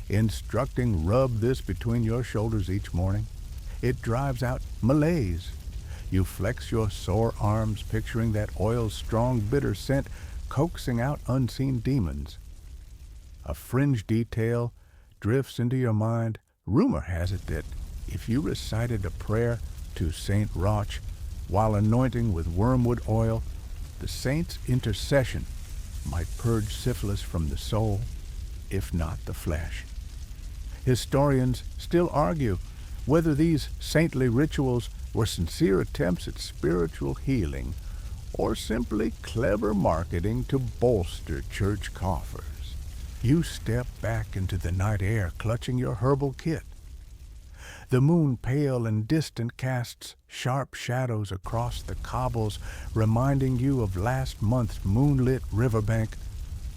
Speaker 1: instructing rub this between your shoulders each morning. It drives out malaise. You flex your sore arms, picturing that oil's strong, bitter scent coaxing out unseen demons. A fringe detail drifts into your mind. Rumor has it that if you recited a prayer to Saint Roch while anointing with wormwood oil, the saint's intercession might purge syphilis from the soul, if not the flesh. Historians still argue whether these saintly rituals were sincere attempts at spiritual healing or simply clever marketing to bolster church coffers. You step back into the night air, clutching your herbal kit. The moon, pale and distant, casts sharp shadows across the cobbles, reminding you of last month's moonlit riverbank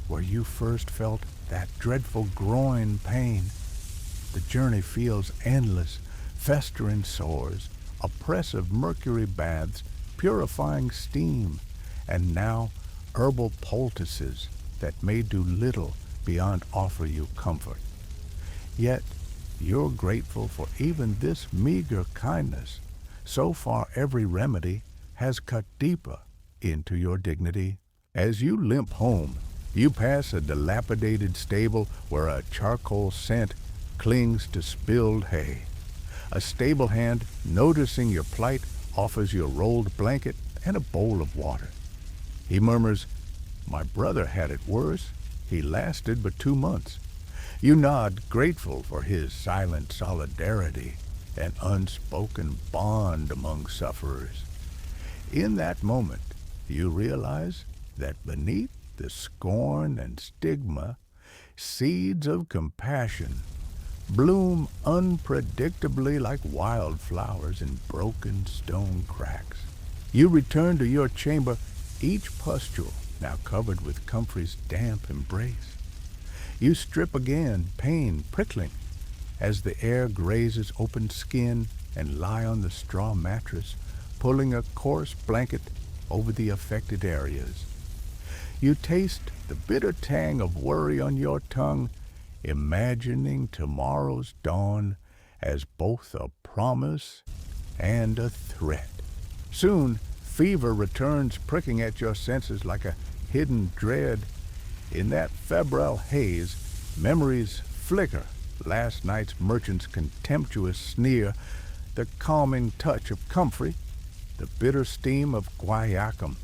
Speaker 1: where you first felt that dreadful groin pain. The journey feels endless, festering sores, oppressive mercury baths, purifying steam, and now herbal poultices that may do little beyond offer you comfort. Yet you're grateful for even this meager kindness. So far, every remedy has cut deeper into your dignity. As you limp home, you pass a dilapidated stable where a charcoal scent clings to spilled hay. A stable hand, noticing your plight, offers you a rolled blanket and a bowl of water. He murmurs, "My brother had it worse. He lasted but 2 months." You nod, grateful for his silent solidarity, an unspoken bond among sufferers. In that moment, you realize that beneath the scorn and stigma, seeds of compassion bloom unpredictably like wildflowers in broken stone cracks. You return to your chamber, each pustule now covered with comfrey's damp embrace. You strip again, pain prickling, as the air grazes open skin, and lie on the straw mattress, pulling a coarse blanket over the affected areas. You taste the bitter tang of worry on your tongue, imagining tomorrow's dawn as both a promise and a threat. Soon, fever returns, pricking at your senses like a hidden dread. In that febrile haze, memories flicker. Last night's merchant's contemptuous sneer, the calming touch of comfrey, the bitter steam of guaiacum.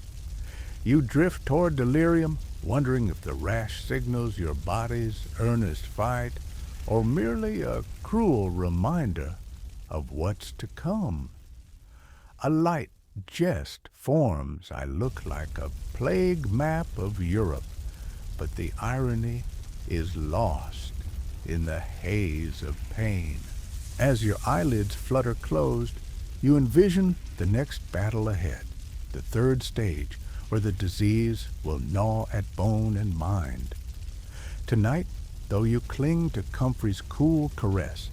Speaker 1: You drift toward delirium, wondering if the rash signals your body's earnest fight, or merely a cruel reminder of what's to come. A light jest forms. I look like a plague map of Europe, but the irony is lost in the haze of pain. As your eyelids flutter closed, you envision the next battle ahead, the third stage, where the disease will gnaw at bone and mind. Tonight, though you cling to comfrey's cool caress,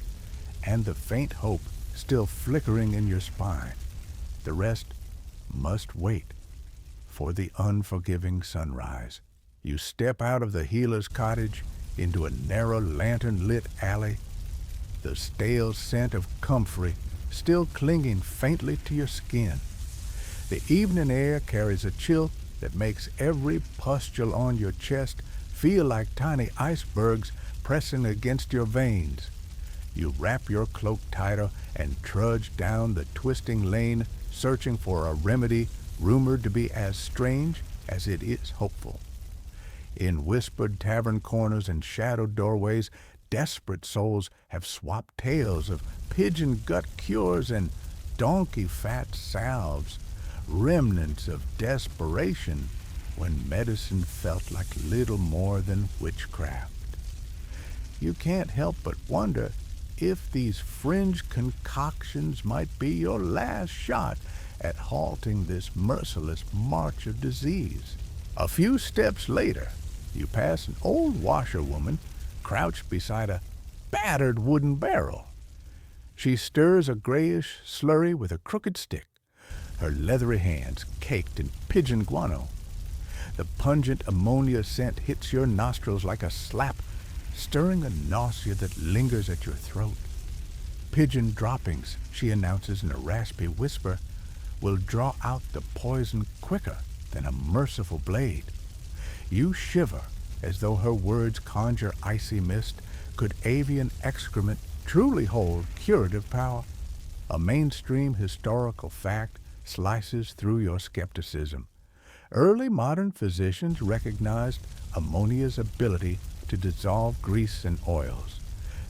Speaker 1: and the faint hope still flickering in your spine, the rest must wait for the unforgiving sunrise. You step out of the healer's cottage into a narrow lantern-lit alley, the stale scent of comfrey still clinging faintly to your skin. The evening air carries a chill that makes every pustule on your chest feel like tiny icebergs pressing against your veins. You wrap your cloak tighter and trudge down the twisting lane, searching for a remedy rumored to be as strange as it is hopeful. In whispered tavern corners and shadowed doorways, desperate souls have swapped tales of pigeon gut cures and donkey fat salves, remnants of desperation when medicine felt like little more than witchcraft. You can't help but wonder if these fringe concoctions might be your last shot at halting this merciless march of disease. A few steps later, you pass an old washerwoman crouched beside a battered wooden barrel. She stirs a grayish slurry with a crooked stick, her leathery hands caked in pigeon guano. The pungent ammonia scent hits your nostrils like a slap, stirring a nausea that lingers at your throat. Pigeon droppings, she announces in a raspy whisper, will draw out the poison quicker than a merciful blade. You shiver as though her words conjure icy mist. Could avian excrement truly hold curative power? A mainstream historical fact slices through your skepticism. Early modern physicians recognized ammonia's ability to dissolve grease and oils.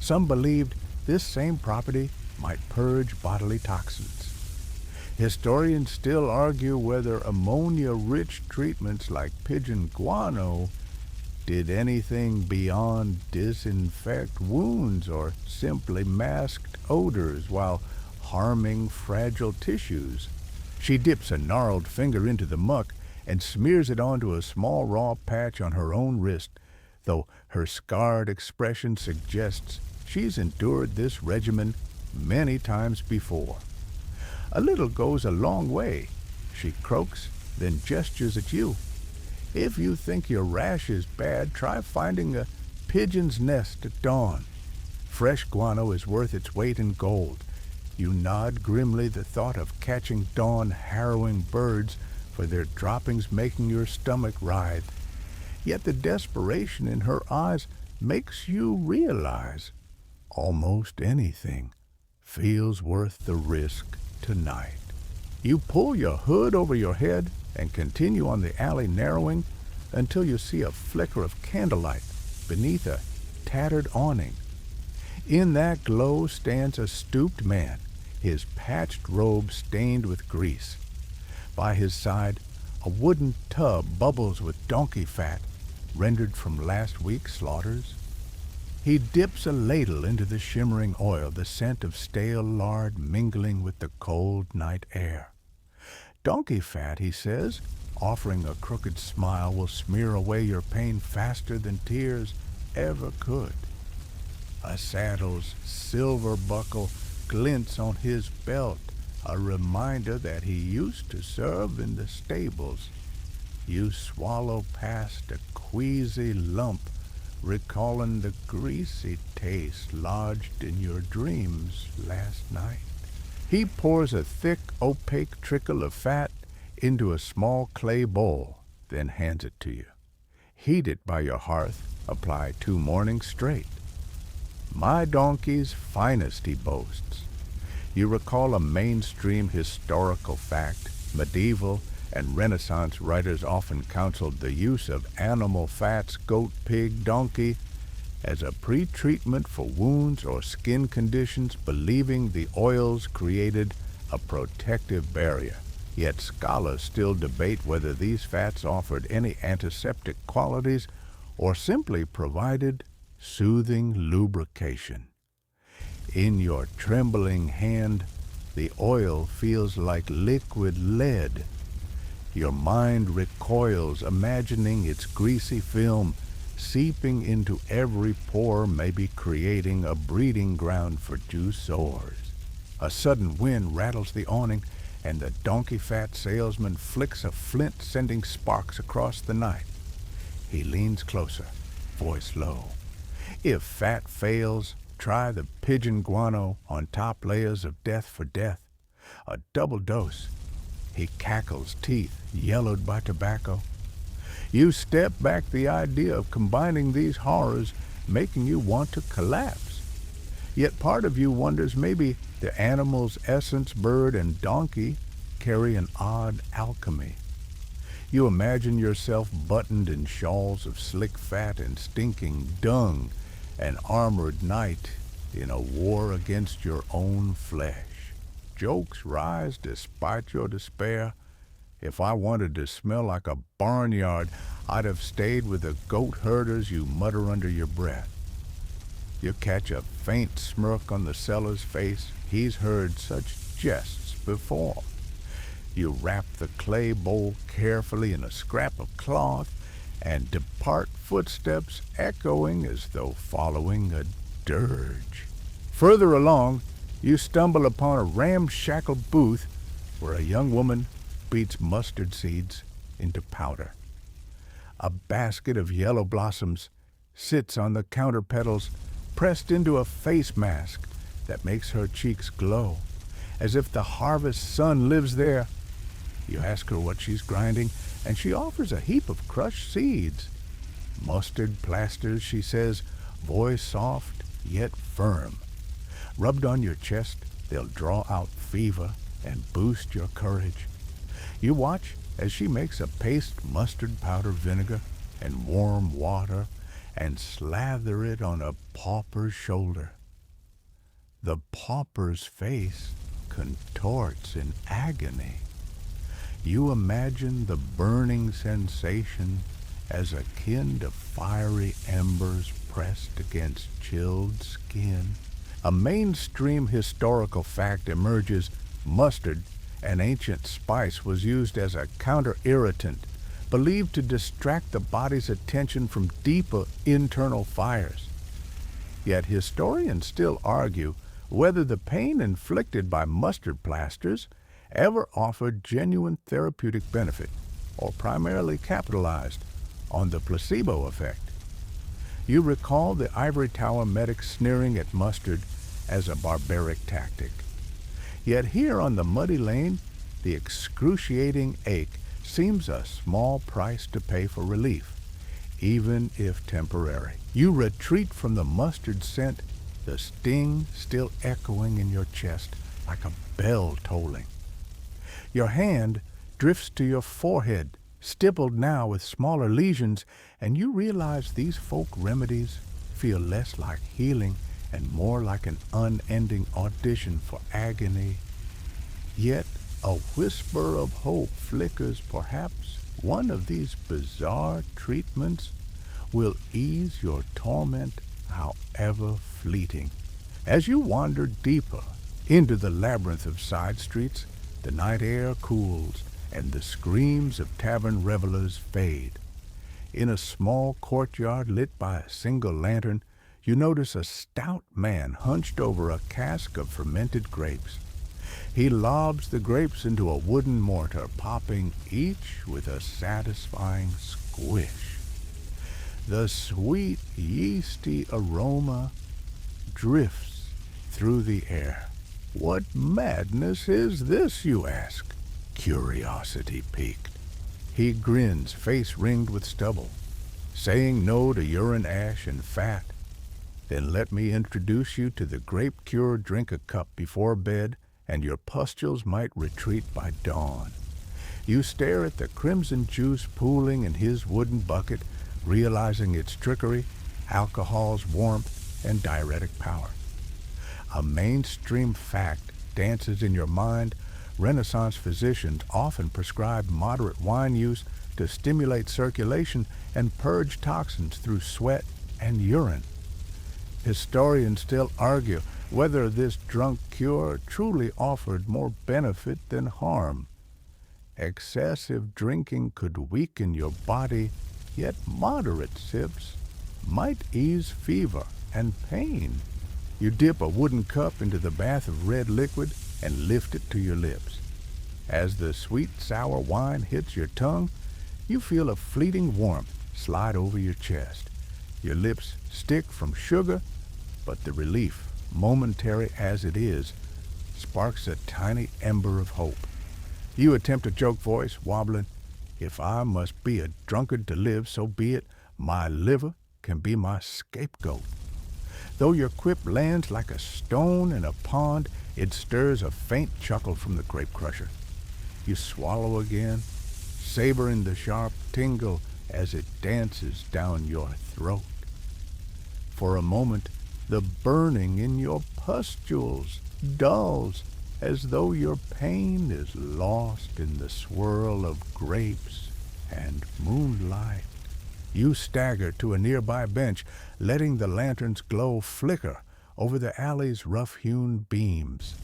Speaker 1: Some believed this same property might purge bodily toxins. Historians still argue whether ammonia-rich treatments like pigeon guano did anything beyond disinfect wounds or simply masked odors while harming fragile tissues. She dips a gnarled finger into the muck and smears it onto a small raw patch on her own wrist, though her scarred expression suggests she's endured this regimen many times before. A little goes a long way, she croaks, then gestures at you. If you think your rash is bad, try finding a pigeon's nest at dawn. Fresh guano is worth its weight in gold. You nod grimly, the thought of catching dawn-harrowing birds for their droppings making your stomach writhe. Yet the desperation in her eyes makes you realize almost anything feels worth the risk tonight. You pull your hood over your head and continue on the alley narrowing until you see a flicker of candlelight beneath a tattered awning. In that glow stands a stooped man, his patched robe stained with grease. By his side, a wooden tub bubbles with donkey fat, rendered from last week's slaughters. He dips a ladle into the shimmering oil, the scent of stale lard mingling with the cold night air. Donkey fat, he says, offering a crooked smile, will smear away your pain faster than tears ever could. A saddle's silver buckle glints on his belt, a reminder that he used to serve in the stables. You swallow past a queasy lump, recalling the greasy taste lodged in your dreams last night. He pours a thick, opaque trickle of fat into a small clay bowl, then hands it to you. Heat it by your hearth, apply 2 mornings straight. My donkey's finest, he boasts. You recall a mainstream historical fact. Medieval and Renaissance writers often counseled the use of animal fats, goat, pig, donkey, as a pre-treatment for wounds or skin conditions, believing the oils created a protective barrier. Yet scholars still debate whether these fats offered any antiseptic qualities or simply provided soothing lubrication. In your trembling hand, the oil feels like liquid lead. Your mind recoils, imagining its greasy film seeping into every pore, maybe creating a breeding ground for juice sores. A sudden wind rattles the awning, and the donkey-fat salesman flicks a flint, sending sparks across the night. He leans closer, voice low. If fat fails, try the pigeon guano on top layers of death for death. A double dose. He cackles, teeth yellowed by tobacco. You step back, the idea of combining these horrors making you want to collapse. Yet part of you wonders, maybe the animal's essence, bird and donkey, carry an odd alchemy. You imagine yourself buttoned in shawls of slick fat and stinking dung, an armored knight in a war against your own flesh. Jokes rise despite your despair. If I wanted to smell like a barnyard, I'd have stayed with the goat herders, you mutter under your breath. You catch a faint smirk on the seller's face. He's heard such jests before. You wrap the clay bowl carefully in a scrap of cloth and depart, footsteps echoing as though following a dirge. Further along, you stumble upon a ramshackle booth where a young woman beats mustard seeds into powder. A basket of yellow blossoms sits on the counter pedals, pressed into a face mask that makes her cheeks glow, as if the harvest sun lives there. You ask her what she's grinding, and she offers a heap of crushed seeds. Mustard plasters, she says, voice soft yet firm. Rubbed on your chest, they'll draw out fever and boost your courage. You watch as she makes a paste mustard powder vinegar and warm water and slather it on a pauper's shoulder. The pauper's face contorts in agony. You imagine the burning sensation as akin to fiery embers pressed against chilled skin. A mainstream historical fact emerges. Mustard, an ancient spice, was used as a counter-irritant, believed to distract the body's attention from deeper internal fires. Yet historians still argue whether the pain inflicted by mustard plasters ever offered genuine therapeutic benefit, or primarily capitalized on the placebo effect. You recall the ivory tower medics sneering at mustard as a barbaric tactic. Yet here on the muddy lane, the excruciating ache seems a small price to pay for relief, even if temporary. You retreat from the mustard scent, the sting still echoing in your chest like a bell tolling. Your hand drifts to your forehead, stippled now with smaller lesions, and you realize these folk remedies feel less like healing and more like an unending audition for agony. Yet a whisper of hope flickers. Perhaps one of these bizarre treatments will ease your torment, however fleeting. As you wander deeper into the labyrinth of side streets, the night air cools and the screams of tavern revelers fade. In a small courtyard lit by a single lantern, you notice a stout man hunched over a cask of fermented grapes. He lobs the grapes into a wooden mortar, popping each with a satisfying squish. The sweet, yeasty aroma drifts through the air. What madness is this, you ask, curiosity piqued. He grins, face ringed with stubble, saying no to urine ash and fat. Then let me introduce you to the grape cure. Drink a cup before bed, and your pustules might retreat by dawn. You stare at the crimson juice pooling in his wooden bucket, realizing its trickery, alcohol's warmth, and diuretic power. A mainstream fact dances in your mind. Renaissance physicians often prescribed moderate wine use to stimulate circulation and purge toxins through sweat and urine. Historians still argue whether this drunk cure truly offered more benefit than harm. Excessive drinking could weaken your body, yet moderate sips might ease fever and pain. You dip a wooden cup into the bath of red liquid and lift it to your lips. As the sweet, sour wine hits your tongue, you feel a fleeting warmth slide over your chest. Your lips stick from sugar, but the relief, momentary as it is, sparks a tiny ember of hope. You attempt a joke voice, wobbling, "If I must be a drunkard to live, so be it. My liver can be my scapegoat." Though your quip lands like a stone in a pond, it stirs a faint chuckle from the grape crusher. You swallow again, savoring the sharp tingle as it dances down your throat. For a moment, the burning in your pustules dulls, as though your pain is lost in the swirl of grapes and moonlight. You stagger to a nearby bench, letting the lantern's glow flicker over the alley's rough-hewn beams.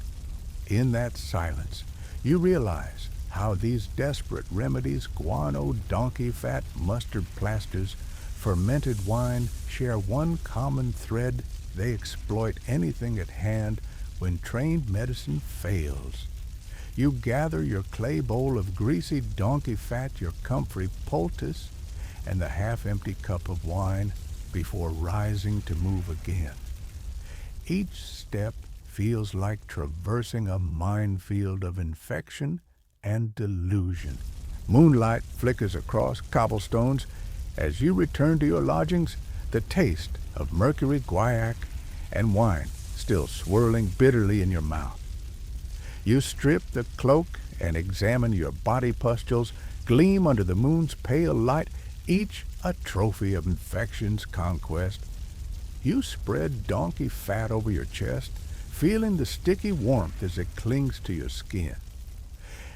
Speaker 1: In that silence, you realize how these desperate remedies, guano, donkey fat, mustard plasters, fermented wine, share one common thread. They exploit anything at hand when trained medicine fails. You gather your clay bowl of greasy donkey fat, your comfrey poultice, and the half-empty cup of wine before rising to move again. Each step feels like traversing a minefield of infection and delusion. Moonlight flickers across cobblestones as you return to your lodgings, the taste of mercury, guaiac, and wine still swirling bitterly in your mouth. You strip the cloak and examine your body pustules gleam under the moon's pale light, each a trophy of infection's conquest. You spread donkey fat over your chest, feeling the sticky warmth as it clings to your skin.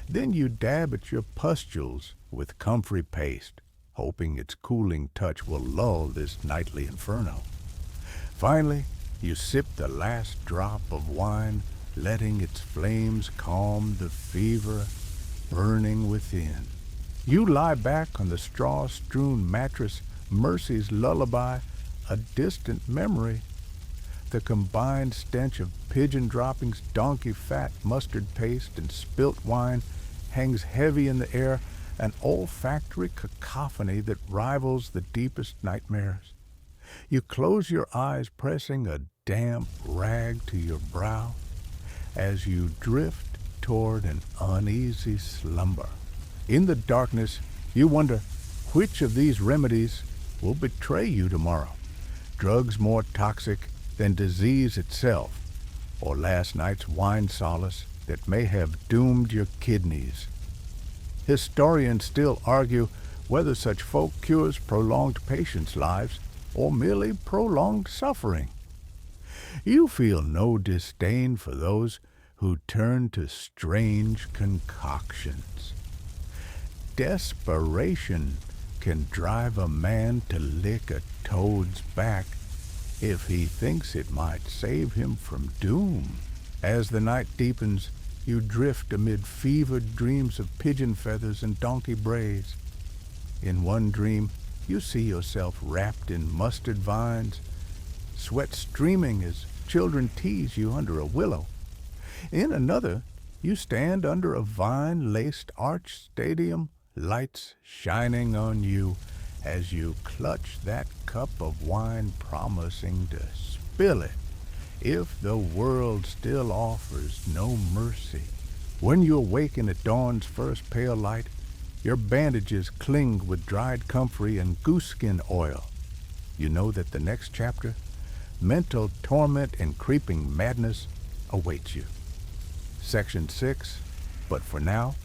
Speaker 1: Then you dab at your pustules with comfrey paste, hoping its cooling touch will lull this nightly inferno. Finally, you sip the last drop of wine, letting its flames calm the fever burning within. You lie back on the straw-strewn mattress, mercy's lullaby, a distant memory. The combined stench of pigeon droppings, donkey fat, mustard paste, and spilt wine hangs heavy in the air, an olfactory cacophony that rivals the deepest nightmares. You close your eyes, pressing a damp rag to your brow, as you drift toward an uneasy slumber. In the darkness, you wonder which of these remedies will betray you tomorrow. Drugs more toxic than disease itself, or last night's wine solace that may have doomed your kidneys. Historians still argue whether such folk cures prolonged patients' lives or merely prolonged suffering. You feel no disdain for those who turn to strange concoctions. Desperation can drive a man to lick a toad's back if he thinks it might save him from doom. As the night deepens, you drift amid fevered dreams of pigeon feathers and donkey brays. In one dream, you see yourself wrapped in mustard vines, sweat streaming as children tease you under a willow. In another, you stand under a vine-laced arch stadium, lights shining on you as you clutch that cup of wine, promising to spill it if the world still offers no mercy. When you awaken at dawn's first pale light, your bandages cling with dried comfrey and gooseskin oil. You know that the next chapter, mental torment and creeping madness, awaits you. Section 6, but for now,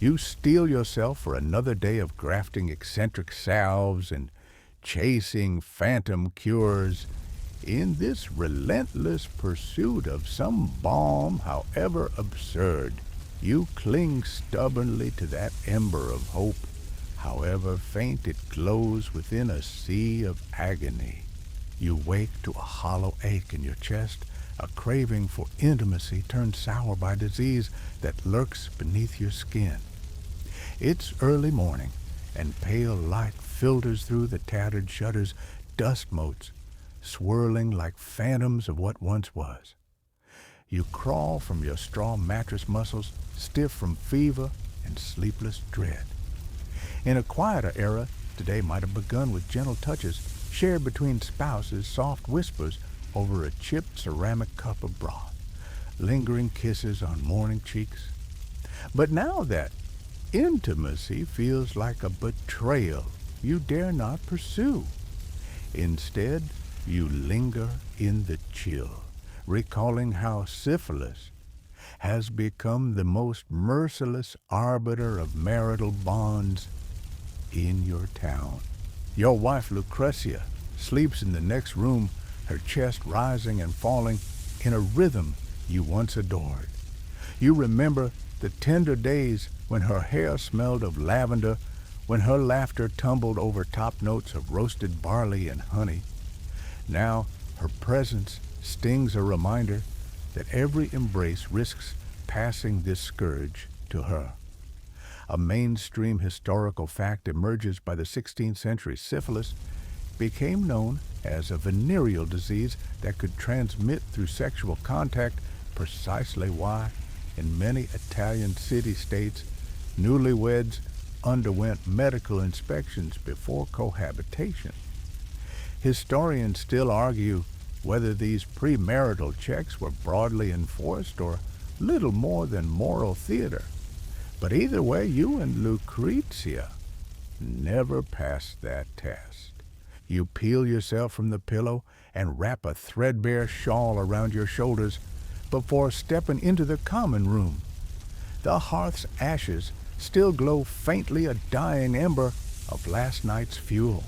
Speaker 1: you steel yourself for another day of grafting eccentric salves and chasing phantom cures in this relentless pursuit of some balm, however absurd. You cling stubbornly to that ember of hope, however faint it glows within a sea of agony. You wake to a hollow ache in your chest, a craving for intimacy turned sour by disease that lurks beneath your skin. It's early morning, and pale light filters through the tattered shutters, dust motes swirling like phantoms of what once was. You crawl from your straw mattress muscles, stiff from fever and sleepless dread. In a quieter era, today might have begun with gentle touches shared between spouses, soft whispers over a chipped ceramic cup of broth, lingering kisses on morning cheeks. But now that intimacy feels like a betrayal you dare not pursue. Instead, you linger in the chill, recalling how syphilis has become the most merciless arbiter of marital bonds in your town. Your wife Lucretia sleeps in the next room, her chest rising and falling in a rhythm you once adored. You remember the tender days when her hair smelled of lavender, when her laughter tumbled over top notes of roasted barley and honey. Now her presence stings a reminder that every embrace risks passing this scourge to her. A mainstream historical fact emerges by the 16th century. Syphilis became known as a venereal disease that could transmit through sexual contact, precisely why, in many Italian city-states, newlyweds underwent medical inspections before cohabitation. Historians still argue whether these premarital checks were broadly enforced or little more than moral theater. But either way, you and Lucrezia never passed that test. You peel yourself from the pillow and wrap a threadbare shawl around your shoulders before stepping into the common room. The hearth's ashes still glow faintly, a dying ember of last night's fuel.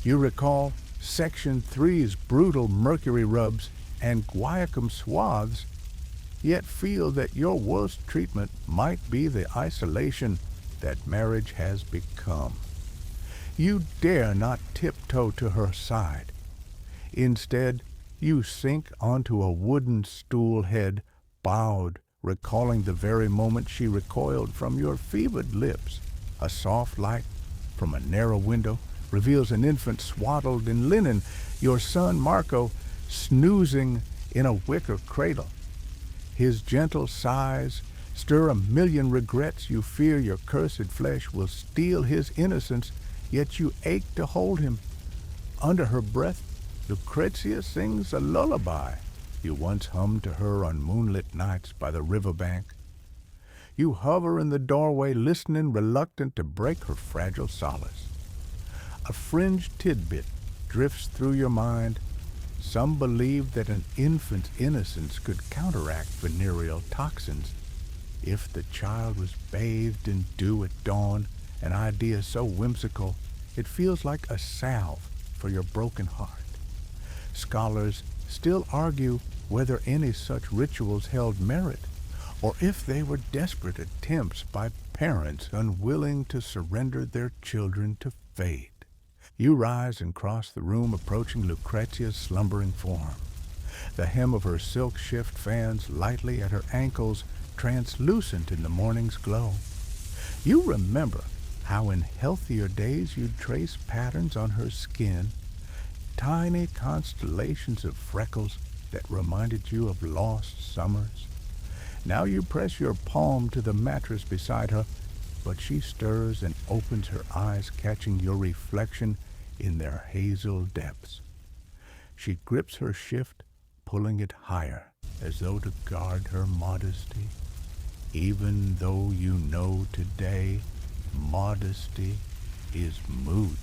Speaker 1: You recall Section 3's brutal mercury rubs and guaiacum swathes, yet feel that your worst treatment might be the isolation that marriage has become. You dare not tiptoe to her side. Instead, you sink onto a wooden stool head, bowed, recalling the very moment she recoiled from your fevered lips. A soft light from a narrow window reveals an infant swaddled in linen, your son Marco snoozing in a wicker cradle. His gentle sighs stir a million regrets. You fear your cursed flesh will steal his innocence, yet you ache to hold him. Under her breath, Lucrezia sings a lullaby you once hummed to her on moonlit nights by the riverbank. You hover in the doorway, listening, reluctant to break her fragile solace. A fringed tidbit drifts through your mind. Some believe that an infant's innocence could counteract venereal toxins. If the child was bathed in dew at dawn, an idea so whimsical it feels like a salve for your broken heart. Scholars still argue whether any such rituals held merit, or if they were desperate attempts by parents unwilling to surrender their children to fate. You rise and cross the room, approaching Lucrezia's slumbering form. The hem of her silk shift fans lightly at her ankles, translucent in the morning's glow. You remember how in healthier days you'd trace patterns on her skin, tiny constellations of freckles that reminded you of lost summers. Now you press your palm to the mattress beside her, but she stirs and opens her eyes, catching your reflection in their hazel depths. She grips her shift, pulling it higher, as though to guard her modesty. Even though you know today modesty is moot.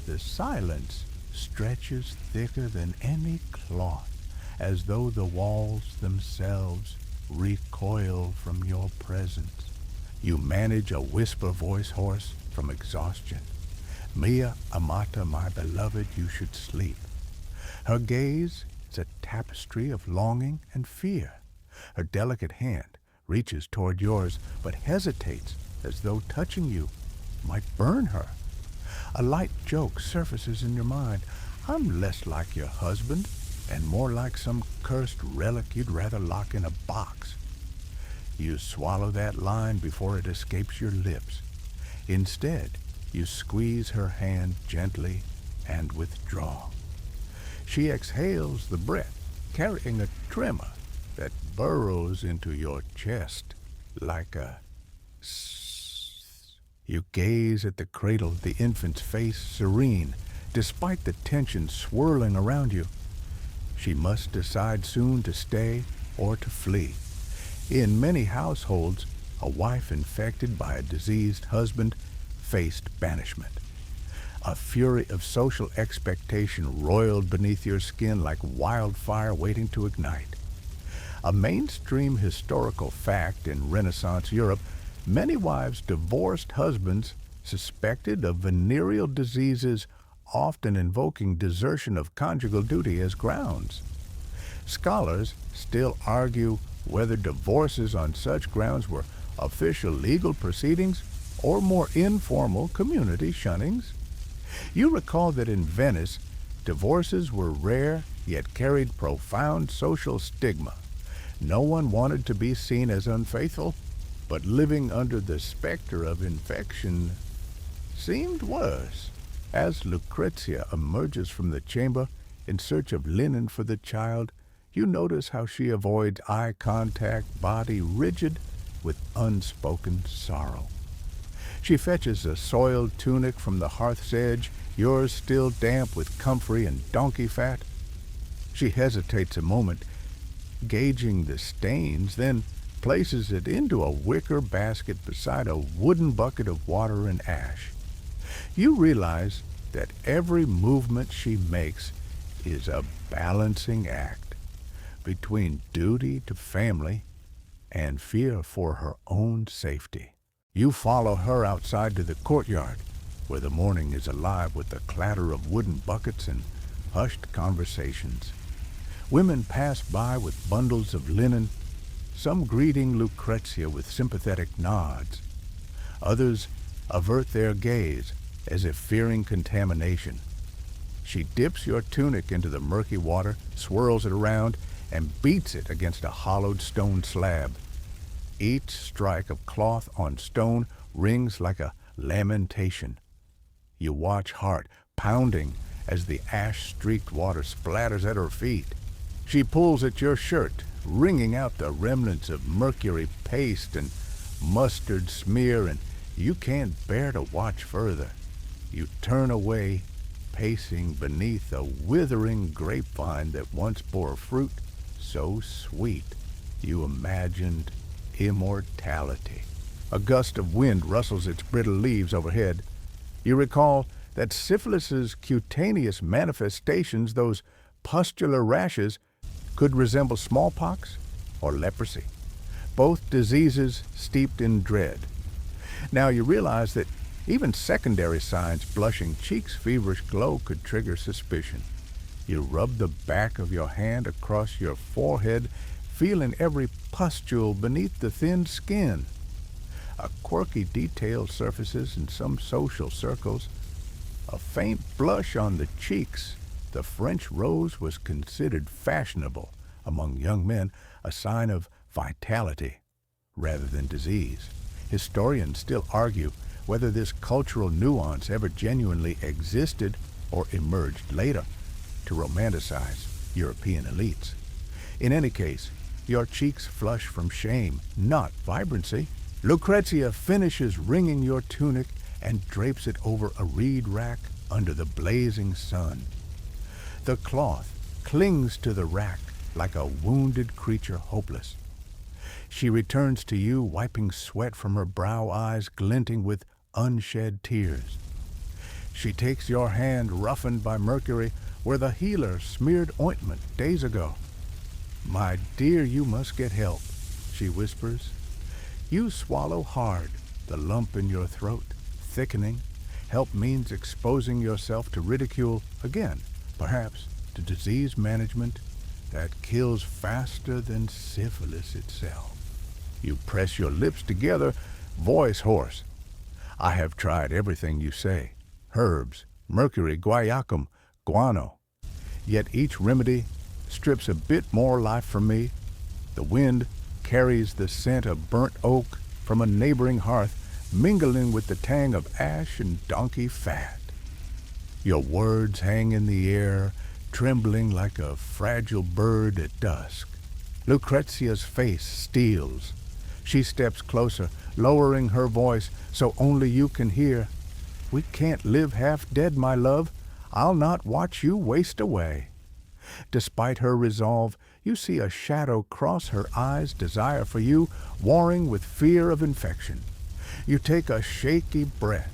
Speaker 1: The silence stretches thicker than any cloth, as though the walls themselves recoil from your presence. You manage a whisper voice hoarse from exhaustion. Mia amata, my beloved, you should sleep. Her gaze is a tapestry of longing and fear. Her delicate hand reaches toward yours, but hesitates as though touching you might burn her. A light joke surfaces in your mind. I'm less like your husband and more like some cursed relic you'd rather lock in a box. You swallow that line before it escapes your lips. Instead, you squeeze her hand gently and withdraw. She exhales the breath, carrying a tremor that burrows into your chest like a You gaze at the cradle, the infant's face serene, despite the tension swirling around you. She must decide soon to stay or to flee. In many households, a wife infected by a diseased husband faced banishment. A fury of social expectation roiled beneath your skin like wildfire waiting to ignite. A mainstream historical fact in Renaissance Europe, many wives divorced husbands suspected of venereal diseases, often invoking desertion of conjugal duty as grounds. Scholars still argue whether divorces on such grounds were official legal proceedings or more informal community shunnings. You recall that in Venice, divorces were rare yet carried profound social stigma. No one wanted to be seen as unfaithful, but living under the specter of infection seemed worse. As Lucrezia emerges from the chamber in search of linen for the child, you notice how she avoids eye contact, body rigid with unspoken sorrow. She fetches a soiled tunic from the hearth's edge, yours still damp with comfrey and donkey fat. She hesitates a moment, gauging the stains, then places it into a wicker basket beside a wooden bucket of water and ash. You realize that every movement she makes is a balancing act between duty to family and fear for her own safety. You follow her outside to the courtyard, where the morning is alive with the clatter of wooden buckets and hushed conversations. Women pass by with bundles of linen, some greeting Lucrezia with sympathetic nods. Others avert their gaze as if fearing contamination. She dips your tunic into the murky water, swirls it around, and beats it against a hollowed stone slab. Each strike of cloth on stone rings like a lamentation. You watch heart pounding as the ash-streaked water splatters at her feet. She pulls at your shirt, wringing out the remnants of mercury paste and mustard smear, and you can't bear to watch further. You turn away, pacing beneath a withering grapevine that once bore fruit so sweet you imagined immortality. A gust of wind rustles its brittle leaves overhead. You recall that syphilis's cutaneous manifestations, those pustular rashes, could resemble smallpox or leprosy, both diseases steeped in dread. Now you realize that even secondary signs, blushing cheeks, feverish glow, could trigger suspicion. You rub the back of your hand across your forehead, feeling every pustule beneath the thin skin. A quirky detail surfaces in some social circles. A faint blush on the cheeks. The French rose was considered fashionable among young men, a sign of vitality rather than disease. Historians still argue whether this cultural nuance ever genuinely existed or emerged later to romanticize European elites. In any case, your cheeks flush from shame, not vibrancy. Lucrezia finishes wringing your tunic and drapes it over a reed rack under the blazing sun. The cloth clings to the rack like a wounded creature hopeless. She returns to you, wiping sweat from her brow, eyes glinting with unshed tears. She takes your hand, roughened by mercury, where the healer smeared ointment days ago. "My dear, you must get help," she whispers. You swallow hard, the lump in your throat thickening. Help means exposing yourself to ridicule again, perhaps to disease management that kills faster than syphilis itself. You press your lips together, voice hoarse. "I have tried everything you say. Herbs, mercury, guaiacum, guano. Yet each remedy strips a bit more life from me. The wind carries the scent of burnt oak from a neighboring hearth, mingling with the tang of ash and donkey fat. Your words hang in the air, trembling like a fragile bird at dusk." Lucrezia's face steels. She steps closer, lowering her voice so only you can hear. "We can't live half dead, my love. I'll not watch you waste away." Despite her resolve, you see a shadow cross her eyes, desire for you warring with fear of infection. You take a shaky breath.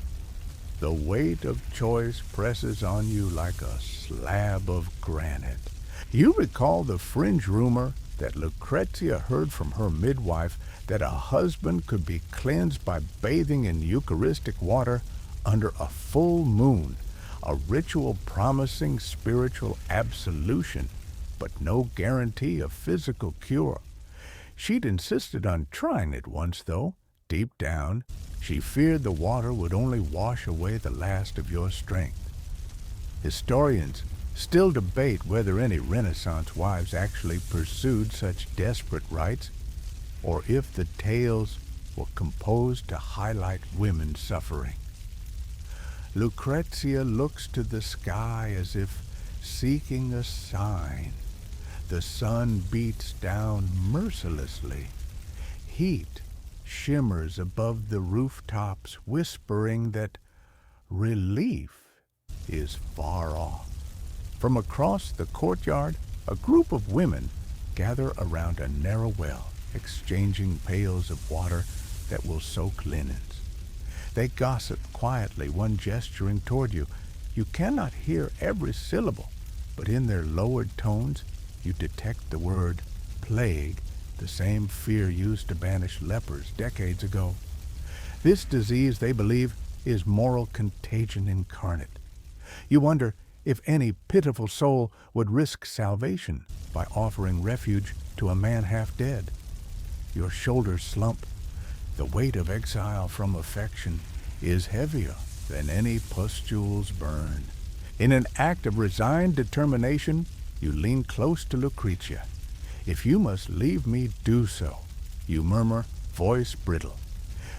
Speaker 1: The weight of choice presses on you like a slab of granite. You recall the fringe rumor that Lucrezia heard from her midwife that a husband could be cleansed by bathing in Eucharistic water under a full moon, a ritual promising spiritual absolution, but no guarantee of physical cure. She'd insisted on trying it once, though, Deep down, she feared the water would only wash away the last of your strength. Historians still debate whether any Renaissance wives actually pursued such desperate rites, or if the tales were composed to highlight women's suffering. Lucrezia looks to the sky as if seeking a sign. The sun beats down mercilessly. Heat shimmers above the rooftops, whispering that relief is far off. From across the courtyard, a group of women gather around a narrow well, exchanging pails of water that will soak linens. They gossip quietly, one gesturing toward you. You cannot hear every syllable, but in their lowered tones you detect the word plague, the same fear used to banish lepers decades ago. This disease, they believe, is moral contagion incarnate. You wonder if any pitiful soul would risk salvation by offering refuge to a man half dead. Your shoulders slump. The weight of exile from affection is heavier than any pustules burn. In an act of resigned determination, you lean close to Lucrezia. "If you must leave me, do so," you murmur, voice brittle.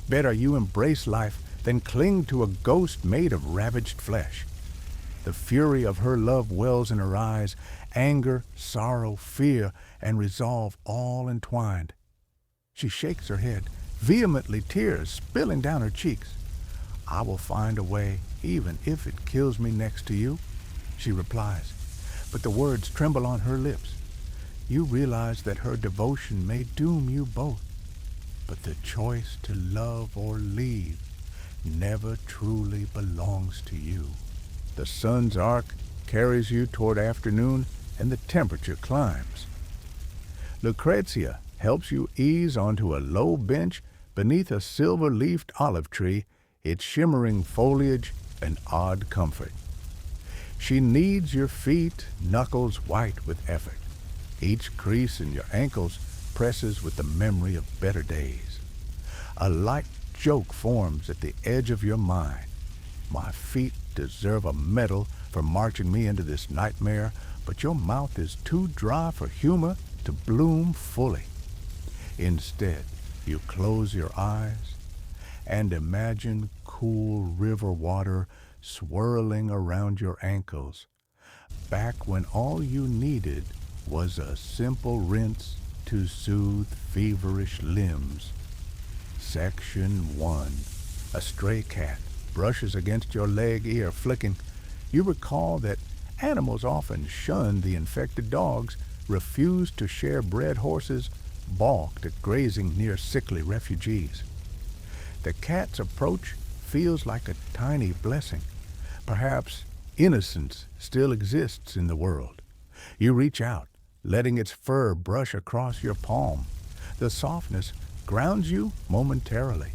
Speaker 1: "Better you embrace life than cling to a ghost made of ravaged flesh." The fury of her love wells in her eyes, anger, sorrow, fear, and resolve all entwined. She shakes her head, vehemently, tears spilling down her cheeks. "I will find a way, even if it kills me next to you," she replies. But the words tremble on her lips. You realize that her devotion may doom you both, but the choice to love or leave never truly belongs to you. The sun's arc carries you toward afternoon, and the temperature climbs. Lucrezia helps you ease onto a low bench beneath a silver-leafed olive tree, its shimmering foliage an odd comfort. She kneads your feet, knuckles white with effort. Each crease in your ankles presses with the memory of better days. A light joke forms at the edge of your mind. My feet deserve a medal for marching me into this nightmare, but your mouth is too dry for humor to bloom fully. Instead, you close your eyes and imagine cool river water swirling around your ankles, back when all you needed was a simple rinse to soothe feverish limbs. Section 1. A stray cat brushes against your leg, ear flicking. You recall that animals often shun the infected dogs, refused to share bred horses, balked at grazing near sickly refugees. The cat's approach feels like a tiny blessing. Perhaps innocence still exists in the world. You reach out, letting its fur brush across your palm. The softness grounds you momentarily.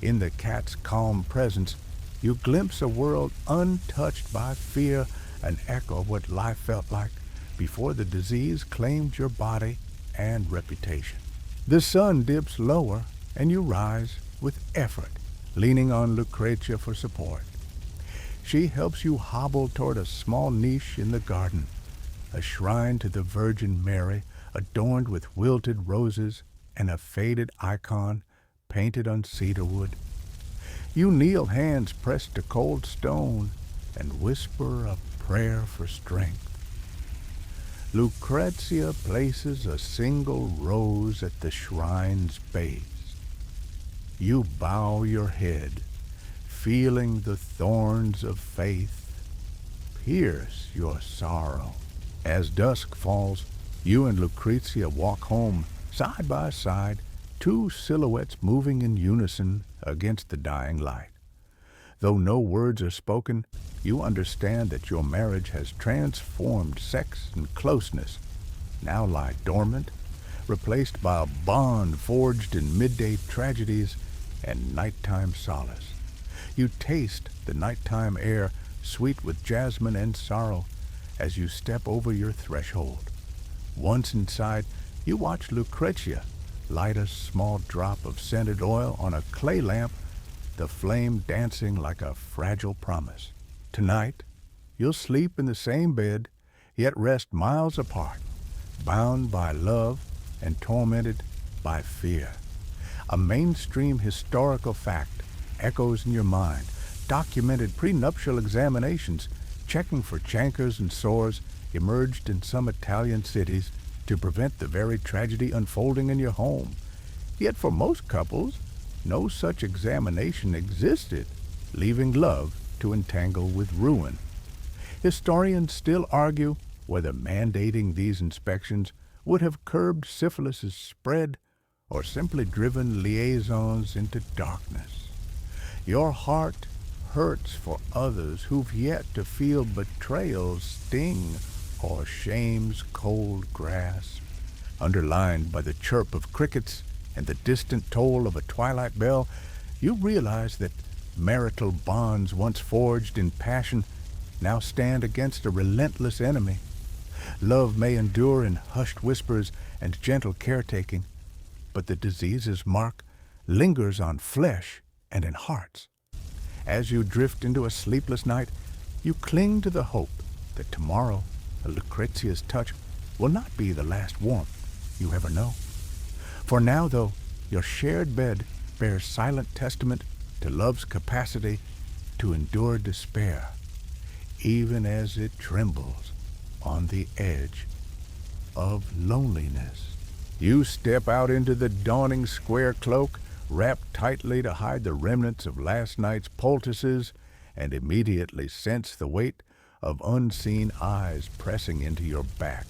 Speaker 1: In the cat's calm presence, you glimpse a world untouched by fear, an echo of what life felt like before the disease claimed your body and reputation. The sun dips lower, and you rise with effort, leaning on Lucrezia for support. She helps you hobble toward a small niche in the garden, a shrine to the Virgin Mary adorned with wilted roses and a faded icon painted on cedarwood. You kneel, hands pressed to cold stone, and whisper a prayer for strength. Lucrezia places a single rose at the shrine's base. You bow your head, feeling the thorns of faith pierce your sorrow. As dusk falls, you and Lucrezia walk home, side by side, two silhouettes moving in unison against the dying light. Though no words are spoken, you understand that your marriage has transformed sex and closeness, now lie dormant, replaced by a bond forged in midday tragedies and nighttime solace. You taste the nighttime air, sweet with jasmine and sorrow, as you step over your threshold. Once inside, you watch Lucrezia light a small drop of scented oil on a clay lamp, the flame dancing like a fragile promise. Tonight, you'll sleep in the same bed, yet rest miles apart, bound by love and tormented by fear. A mainstream historical fact echoes in your mind, documented prenuptial examinations, checking for chancres and sores, emerged in some Italian cities to prevent the very tragedy unfolding in your home. Yet for most couples, no such examination existed, leaving love to entangle with ruin. Historians still argue whether mandating these inspections would have curbed syphilis's spread or simply driven liaisons into darkness. Your heart hurts for others who've yet to feel betrayal's sting or shame's cold grasp. Underlined by the chirp of crickets and the distant toll of a twilight bell, you realize that marital bonds once forged in passion now stand against a relentless enemy. Love may endure in hushed whispers and gentle caretaking, but the disease's mark lingers on flesh and in hearts. As you drift into a sleepless night, you cling to the hope that tomorrow a Lucrezia's touch will not be the last warmth you ever know. For now, though, your shared bed bears silent testament to love's capacity to endure despair, even as it trembles on the edge of loneliness. You step out into the dawning square cloak, wrapped tightly to hide the remnants of last night's poultices, and immediately sense the weight of unseen eyes pressing into your back.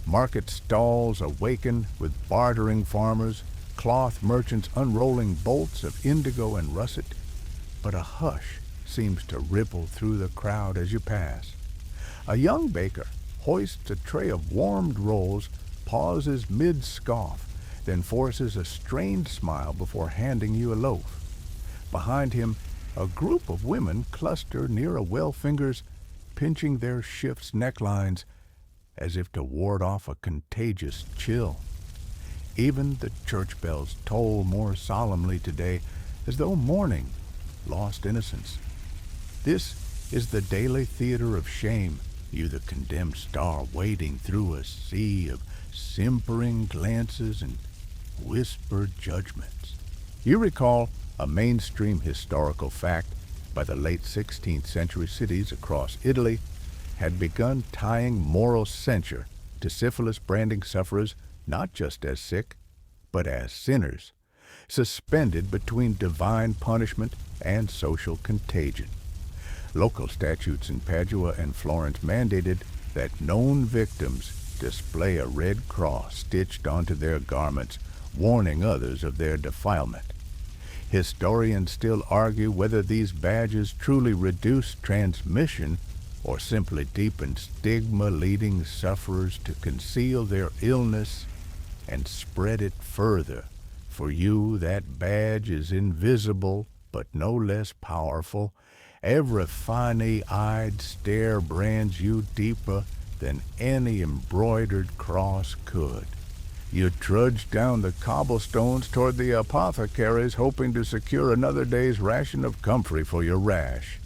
Speaker 1: Market stalls awaken with bartering farmers, cloth merchants unrolling bolts of indigo and russet, but a hush seems to ripple through the crowd as you pass. A young baker hoists a tray of warmed rolls, pauses mid-scoff, then forces a strained smile before handing you a loaf. Behind him, a group of women cluster near a well-fingers, pinching their shifts' necklines as if to ward off a contagious chill. Even the church bells toll more solemnly today, as though mourning lost innocence. This is the daily theater of shame, you the condemned star wading through a sea of simpering glances and whispered judgments. You recall a mainstream historical fact by the late 16th century cities across Italy had begun tying moral censure to syphilis branding sufferers not just as sick, but as sinners, suspended between divine punishment and social contagion. Local statutes in Padua and Florence mandated that known victims display a red cross stitched onto their garments, warning others of their defilement. Historians still argue whether these badges truly reduce transmission or simply deepen stigma, leading sufferers to conceal their illness and spread it further. For you, that badge is invisible, but no less powerful. Every finny-eyed stare brands you deeper than any embroidered cross could. You trudge down the cobblestones toward the apothecaries, hoping to secure another day's ration of comfrey for your rash.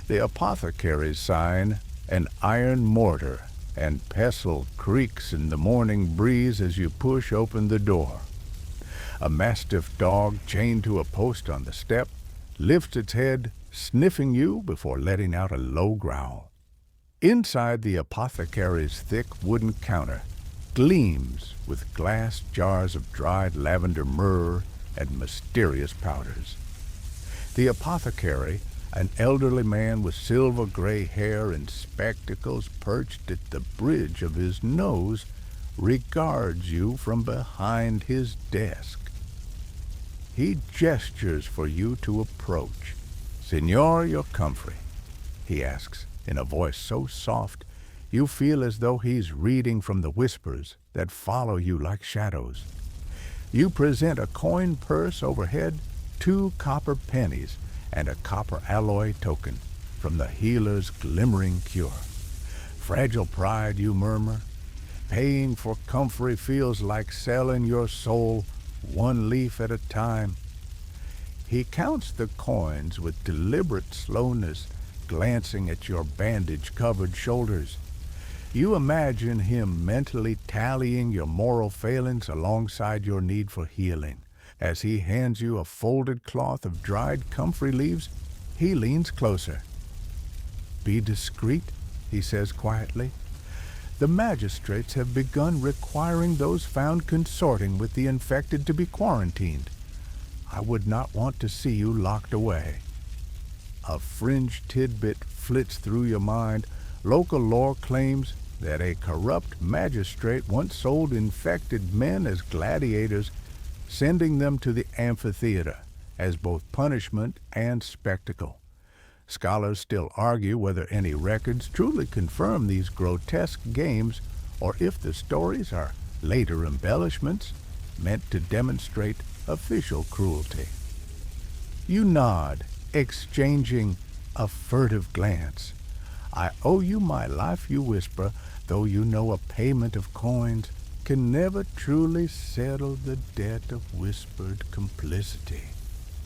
Speaker 1: The apothecary's sign, an iron mortar and pestle, creaks in the morning breeze as you push open the door. A mastiff dog, chained to a post on the step, lifts its head, sniffing you before letting out a low growl. Inside the apothecary's thick wooden counter gleams with glass jars of dried lavender myrrh and mysterious powders. The apothecary, an elderly man with silver-gray hair and spectacles perched at the bridge of his nose, regards you from behind his desk. He gestures for you to approach. "Signor, your comfrey," he asks in a voice so soft you feel as though he's reading from the whispers that follow you like shadows. You present a coin purse overhead, 2 copper pennies, and a copper alloy token from the healer's glimmering cure. "Fragile pride," you murmur. Paying for comfort feels like selling your soul one leaf at a time. He counts the coins with deliberate slowness, glancing at your bandage-covered shoulders. You imagine him mentally tallying your moral failings alongside your need for healing. As he hands you a folded cloth of dried comfrey leaves, he leans closer. "Be discreet," he says quietly. "The magistrates have begun requiring those found consorting with the infected to be quarantined. I would not want to see you locked away." A fringe tidbit flits through your mind. Local lore claims that a corrupt magistrate once sold infected men as gladiators, sending them to the amphitheater as both punishment and spectacle. Scholars still argue whether any records truly confirm these grotesque games or if the stories are later embellishments meant to demonstrate official cruelty. You nod, exchanging a furtive glance. "I owe you my life," you whisper, though you know a payment of coins can never truly settle the debt of whispered complicity.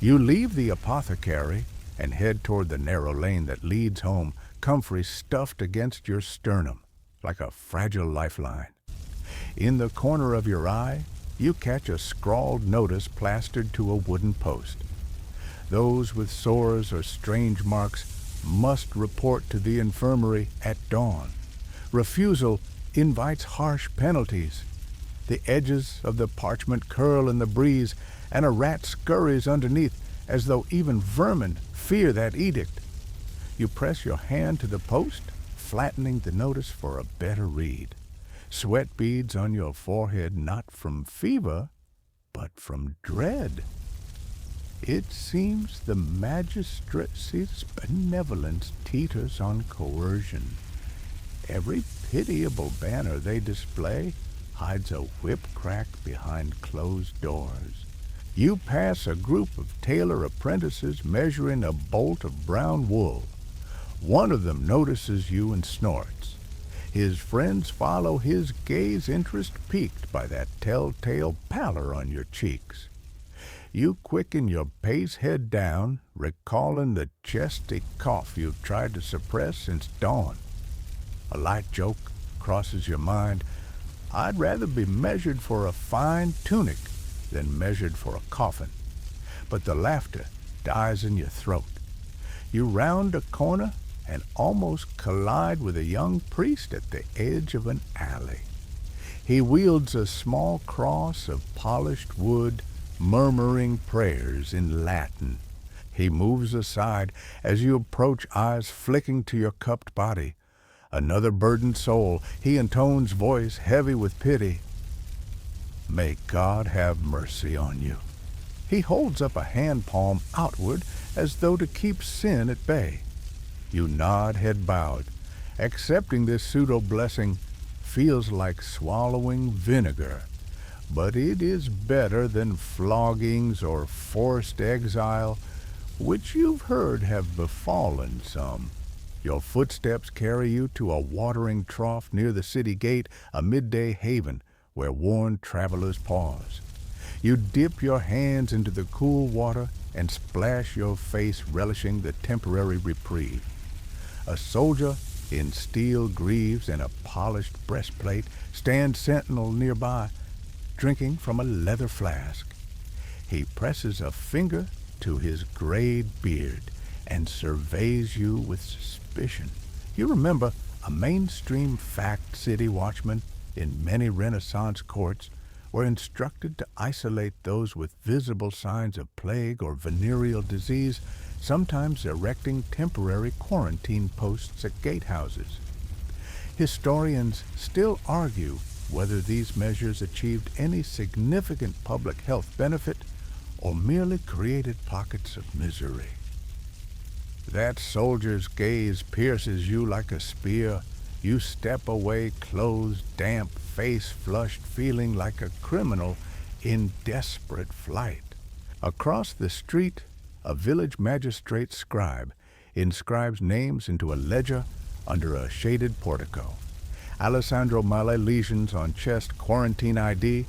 Speaker 1: You leave the apothecary and head toward the narrow lane that leads home, comfrey stuffed against your sternum like a fragile lifeline. In the corner of your eye, you catch a scrawled notice plastered to a wooden post. Those with sores or strange marks must report to the infirmary at dawn. Refusal invites harsh penalties. The edges of the parchment curl in the breeze, and a rat scurries underneath as though even vermin fear that edict. You press your hand to the post, flattening the notice for a better read. Sweat beads on your forehead, not from fever, but from dread. It seems the magistracy's benevolence teeters on coercion. Every pitiable banner they display hides a whip crack behind closed doors. You pass a group of tailor apprentices measuring a bolt of brown wool. One of them notices you and snorts. His friends follow his gaze, interest piqued by that telltale pallor on your cheeks. You quicken your pace, head down, recalling the chesty cough you've tried to suppress since dawn. A light joke crosses your mind. I'd rather be measured for a fine tunic than measured for a coffin. But the laughter dies in your throat. You round a corner and almost collide with a young priest at the edge of an alley. He wields a small cross of polished wood, murmuring prayers in Latin. He moves aside as you approach, eyes flicking to your cupped body. Another burdened soul, he intones, voice heavy with pity. "May God have mercy on you." He holds up a hand palm outward as though to keep sin at bay. You nod, head bowed. Accepting this pseudo-blessing feels like swallowing vinegar, but it is better than floggings or forced exile, which you've heard have befallen some. Your footsteps carry you to a watering trough near the city gate, a midday haven where worn travelers pause. You dip your hands into the cool water and splash your face, relishing the temporary reprieve. A soldier in steel greaves and a polished breastplate stands sentinel nearby, drinking from a leather flask. He presses a finger to his grayed beard and surveys you with suspicion. You remember a mainstream fact city watchman in many Renaissance courts were instructed to isolate those with visible signs of plague or venereal disease, sometimes erecting temporary quarantine posts at gatehouses. Historians still argue whether these measures achieved any significant public health benefit or merely created pockets of misery. That soldier's gaze pierces you like a spear. You step away, clothes damp, face flushed, feeling like a criminal in desperate flight. Across the street, a village magistrate's scribe inscribes names into a ledger under a shaded portico. Alessandro Male lesions on chest quarantine ID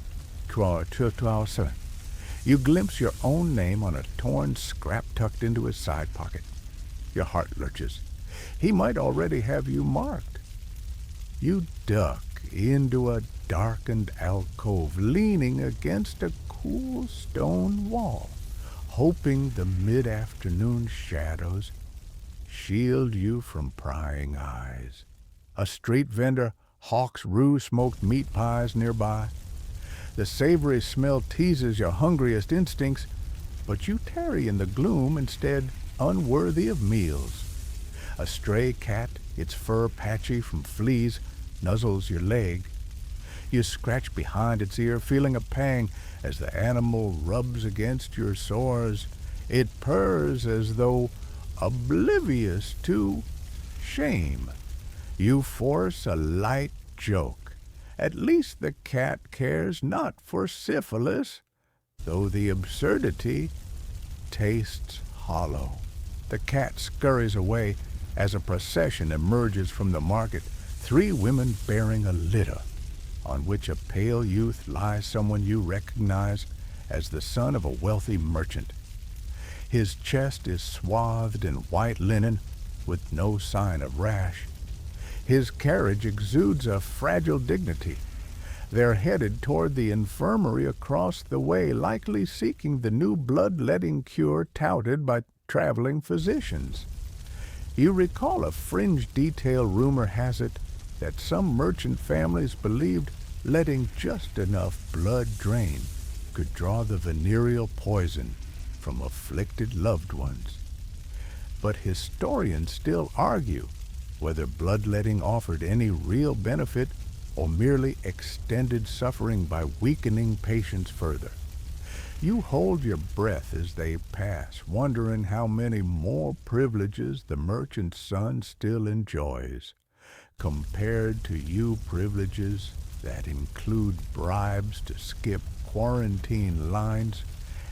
Speaker 1: 227. You glimpse your own name on a torn scrap tucked into his side pocket. Your heart lurches. He might already have you marked. You duck into a darkened alcove, leaning against a cool stone wall, hoping the mid-afternoon shadows shield you from prying eyes. A street vendor hawks roux smoked meat pies nearby. The savory smell teases your hungriest instincts, but you tarry in the gloom instead, unworthy of meals. A stray cat, its fur patchy from fleas, nuzzles your leg. You scratch behind its ear, feeling a pang as the animal rubs against your sores. It purrs as though oblivious to shame. You force a light joke. At least the cat cares not for syphilis, though the absurdity tastes hollow. The cat scurries away as a procession emerges from the market, 3 women bearing a litter, on which a pale youth lies, someone you recognize as the son of a wealthy merchant. His chest is swathed in white linen with no sign of rash. His carriage exudes a fragile dignity. They're headed toward the infirmary across the way, likely seeking the new bloodletting cure touted by traveling physicians. You recall a fringe detail rumor has it that some merchant families believed letting just enough blood drain could draw the venereal poison from afflicted loved ones. But historians still argue whether bloodletting offered any real benefit or merely extended suffering by weakening patients further. You hold your breath as they pass, wondering how many more privileges the merchant's son still enjoys, compared to you privileges that include bribes to skip quarantine lines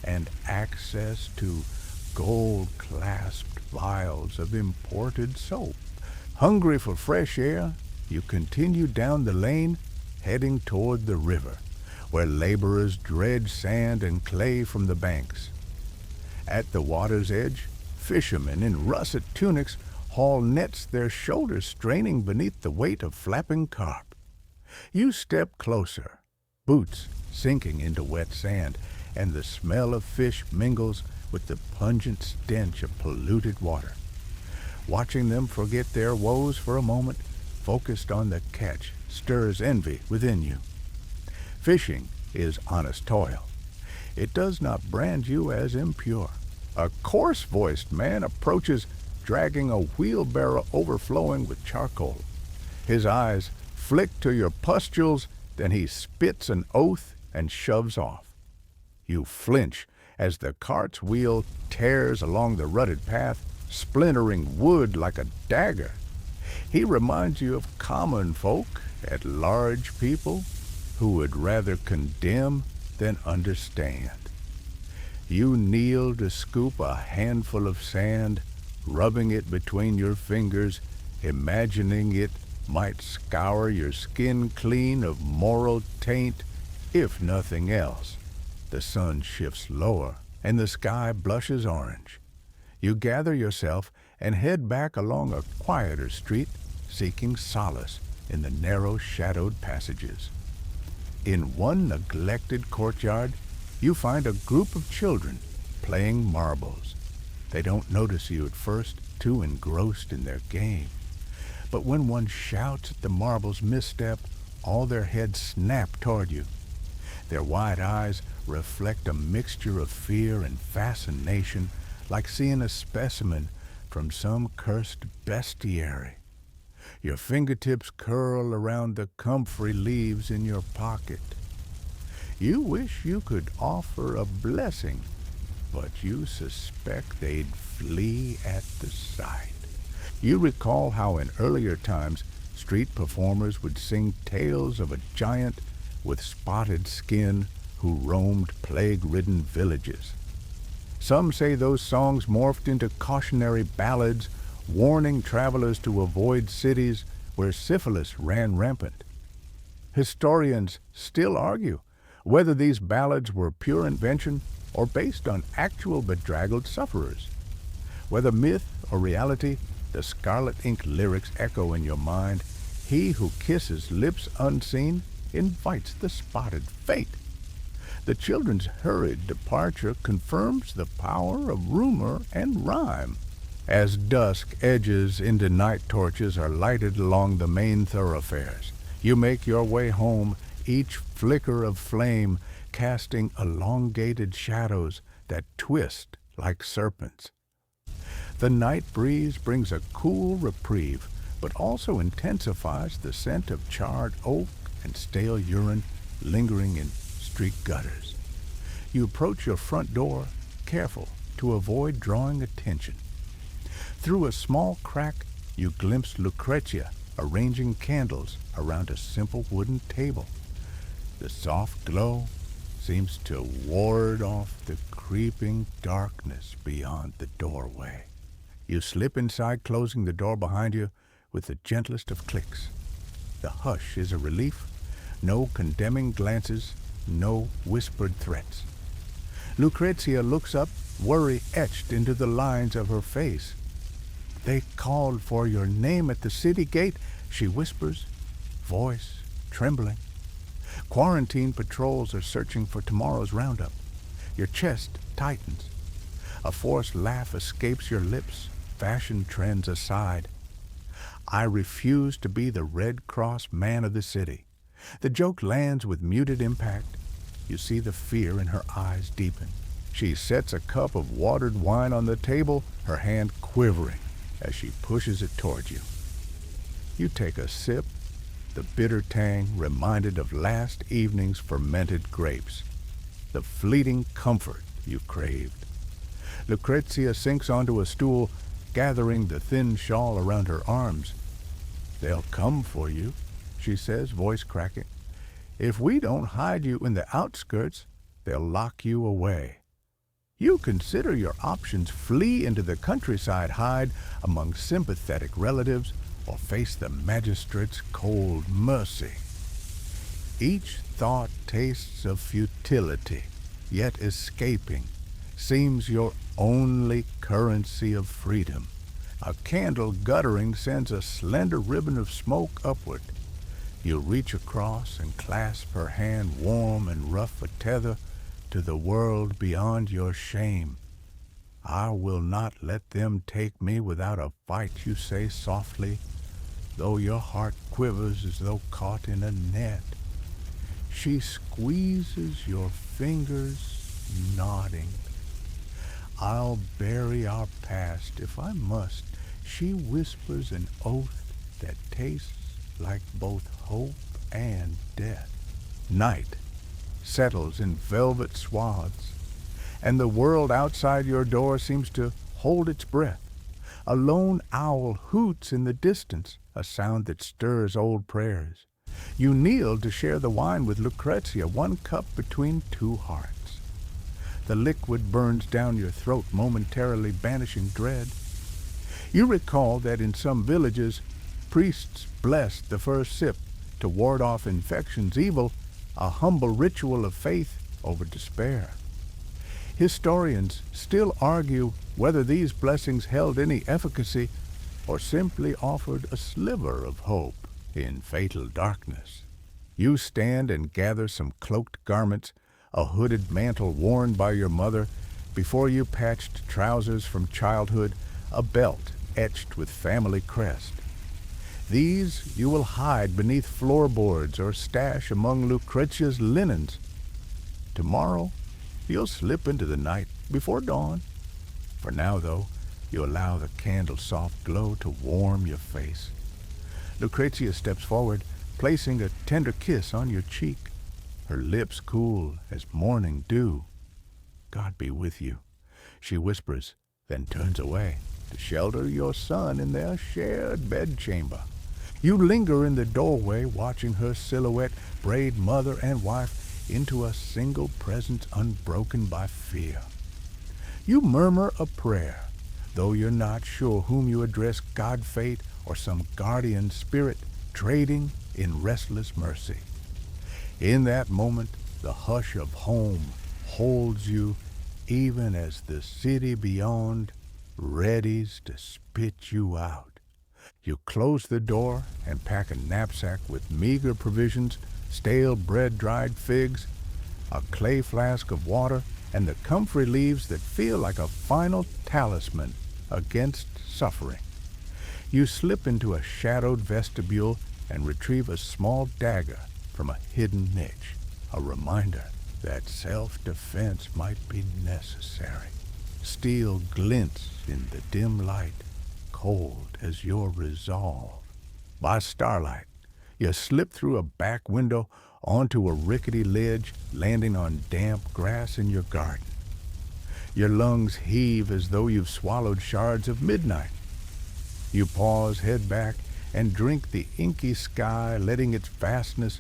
Speaker 1: and access to gold-clasped vials of imported soap. Hungry for fresh air, you continue down the lane, heading toward the river, where laborers dredge sand and clay from the banks. At the water's edge, fishermen in russet tunics haul nets, their shoulders straining beneath the weight of flapping carp. You step closer, boots sinking into wet sand, and the smell of fish mingles with the pungent stench of polluted water. Watching them forget their woes for a moment, focused on the catch, stirs envy within you. Fishing is honest toil. It does not brand you as impure. A coarse-voiced man approaches, dragging a wheelbarrow overflowing with charcoal. His eyes flick to your pustules, then he spits an oath and shoves off. You flinch as the cart's wheel tears along the rutted path, splintering wood like a dagger. He reminds you of common folk, at-large people, who would rather condemn than understand. You kneel to scoop a handful of sand, rubbing it between your fingers, imagining it might scour your skin clean of moral taint, if nothing else. The sun shifts lower, and the sky blushes orange. You gather yourself and head back along a quieter street, seeking solace in the narrow, shadowed passages. In one neglected courtyard, you find a group of children playing marbles. They don't notice you at first, too engrossed in their game. But when one shouts at the marble's misstep, all their heads snap toward you. Their wide eyes reflect a mixture of fear and fascination, like seeing a specimen from some cursed bestiary. Your fingertips curl around the comfrey leaves in your pocket. You wish you could offer a blessing, but you suspect they'd flee at the sight. You recall how in earlier times street performers would sing tales of a giant with spotted skin who roamed plague-ridden villages. Some say those songs morphed into cautionary ballads, warning travelers to avoid cities where syphilis ran rampant. Historians still argue whether these ballads were pure invention or based on actual bedraggled sufferers. Whether myth or reality, the scarlet ink lyrics echo in your mind. He who kisses lips unseen invites the spotted fate. The children's hurried departure confirms the power of rumor and rhyme. As dusk edges into night, torches are lighted along the main thoroughfares. You make your way home, each flicker of flame casting elongated shadows that twist like serpents. The night breeze brings a cool reprieve, but also intensifies the scent of charred oak and stale urine lingering in street gutters. You approach your front door, careful to avoid drawing attention. Through a small crack, you glimpse Lucrezia arranging candles around a simple wooden table. The soft glow seems to ward off the creeping darkness beyond the doorway. You slip inside, closing the door behind you with the gentlest of clicks. The hush is a relief. No condemning glances, no whispered threats. Lucrezia looks up, worry etched into the lines of her face. "They called for your name at the city gate," she whispers, voice trembling. "Quarantine patrols are searching for tomorrow's roundup." Your chest tightens. A forced laugh escapes your lips, fashion trends aside. "I refuse to be the Red Cross man of the city." The joke lands with muted impact. You see the fear in her eyes deepen. She sets a cup of watered wine on the table, her hand quivering as she pushes it toward you. You take a sip, the bitter tang reminded of last evening's fermented grapes, the fleeting comfort you craved. Lucrezia sinks onto a stool, gathering the thin shawl around her arms. "They'll come for you," she says, voice cracking. "If we don't hide you in the outskirts, they'll lock you away. You consider your options: flee into the countryside, hide among sympathetic relatives, or face the magistrate's cold mercy. Each thought tastes of futility, yet escaping seems your only currency of freedom. A candle guttering sends a slender ribbon of smoke upward. You reach across and clasp her hand, warm and rough, a tether to the world beyond your shame. "I will not let them take me without a fight," you say softly, though your heart quivers as though caught in a net. She squeezes your fingers, nodding. "I'll bury our past if I must," she whispers, an oath that tastes like both hope and death. Night settles in velvet swaths, and the world outside your door seems to hold its breath. A lone owl hoots in the distance, a sound that stirs old prayers. You kneel to share the wine with Lucrezia, one cup between two hearts. The liquid burns down your throat, momentarily banishing dread. You recall that in some villages, priests blessed the first sip to ward off infection's evil, a humble ritual of faith over despair. Historians still argue whether these blessings held any efficacy or simply offered a sliver of hope in fatal darkness. You stand and gather some cloaked garments, a hooded mantle worn by your mother, before you patched trousers from childhood, a belt etched with family crest. These you will hide beneath floorboards or stash among Lucrezia's linens. Tomorrow, you'll slip into the night before dawn. For now, though, you allow the candle's soft glow to warm your face. Lucrezia steps forward, placing a tender kiss on your cheek, her lips cool as morning dew. "God be with you," she whispers, then turns away to shelter your son in their shared bedchamber. You linger in the doorway, watching her silhouette braid mother and wife into a single presence unbroken by fear. You murmur a prayer, though you're not sure whom you address, God, fate, or some guardian spirit trading in restless mercy. In that moment, the hush of home holds you even as the city beyond readies to spit you out. You close the door and pack a knapsack with meager provisions, stale bread, dried figs, a clay flask of water, and the comfrey leaves that feel like a final talisman against suffering. You slip into a shadowed vestibule and retrieve a small dagger from a hidden niche, a reminder that self-defense might be necessary. Steel glints in the dim light, cold as your resolve. By starlight, you slip through a back window onto a rickety ledge, landing on damp grass in your garden. Your lungs heave as though you've swallowed shards of midnight. You pause, head back, and drink the inky sky, letting its vastness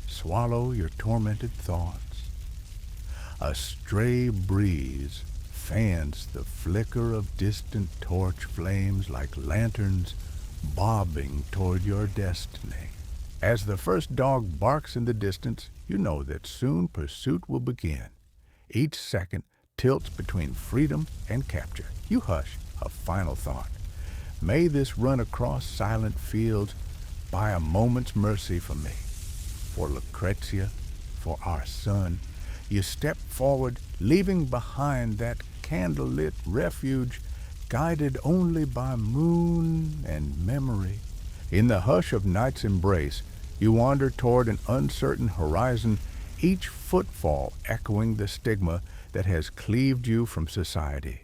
Speaker 1: swallow your tormented thoughts. A stray breeze fans the flicker of distant torch flames like lanterns bobbing toward your destiny. As the first dog barks in the distance, you know that soon pursuit will begin. Each second tilts between freedom and capture. You hush, a final thought. May this run across silent fields by a moment's mercy for me. For Lucrezia, for our son, you step forward, leaving behind that candlelit refuge, guided only by moon and memory. In the hush of night's embrace, you wander toward an uncertain horizon, each footfall echoing the stigma that has cleaved you from society.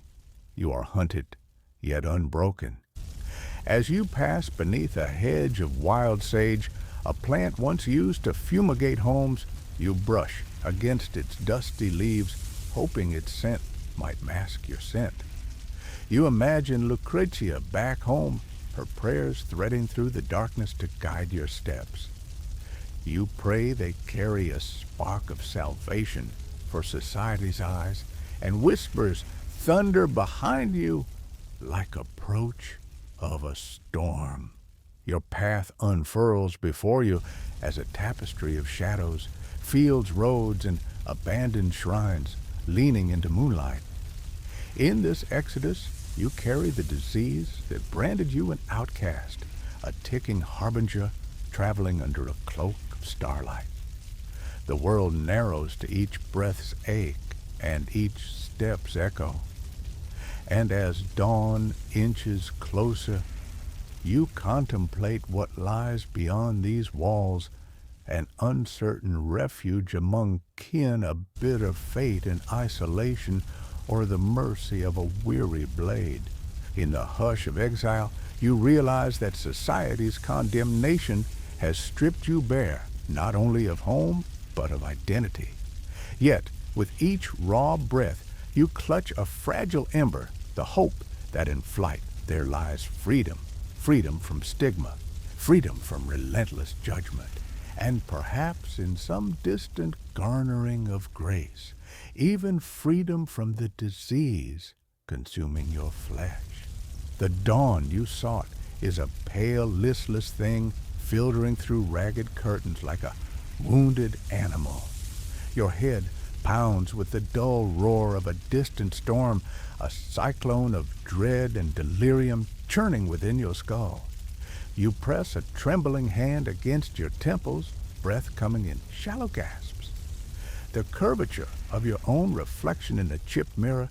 Speaker 1: You are hunted, yet unbroken. As you pass beneath a hedge of wild sage, a plant once used to fumigate homes, you brush against its dusty leaves, hoping its scent might mask your scent. You imagine Lucrezia back home, her prayers threading through the darkness to guide your steps. You pray they carry a spark of salvation for society's eyes, and whispers thunder behind you like approach of a storm. Your path unfurls before you as a tapestry of shadows, fields, roads, and abandoned shrines leaning into moonlight. In this exodus, you carry the disease that branded you an outcast, a ticking harbinger traveling under a cloak of starlight. The world narrows to each breath's ache and each step's echo. And as dawn inches closer, you contemplate what lies beyond these walls, an uncertain refuge among kin, a bitter fate in isolation, or the mercy of a weary blade. In the hush of exile, you realize that society's condemnation has stripped you bare, not only of home, but of identity. Yet, with each raw breath, you clutch a fragile ember, the hope that in flight there lies freedom, freedom from stigma, freedom from relentless judgment, and perhaps in some distant garnering of grace, even freedom from the disease consuming your flesh. The dawn you sought is a pale, listless thing filtering through ragged curtains like a wounded animal. Your head pounds with the dull roar of a distant storm, a cyclone of dread and delirium churning within your skull. You press a trembling hand against your temples, breath coming in shallow gasps. The curvature of your own reflection in the chipped mirror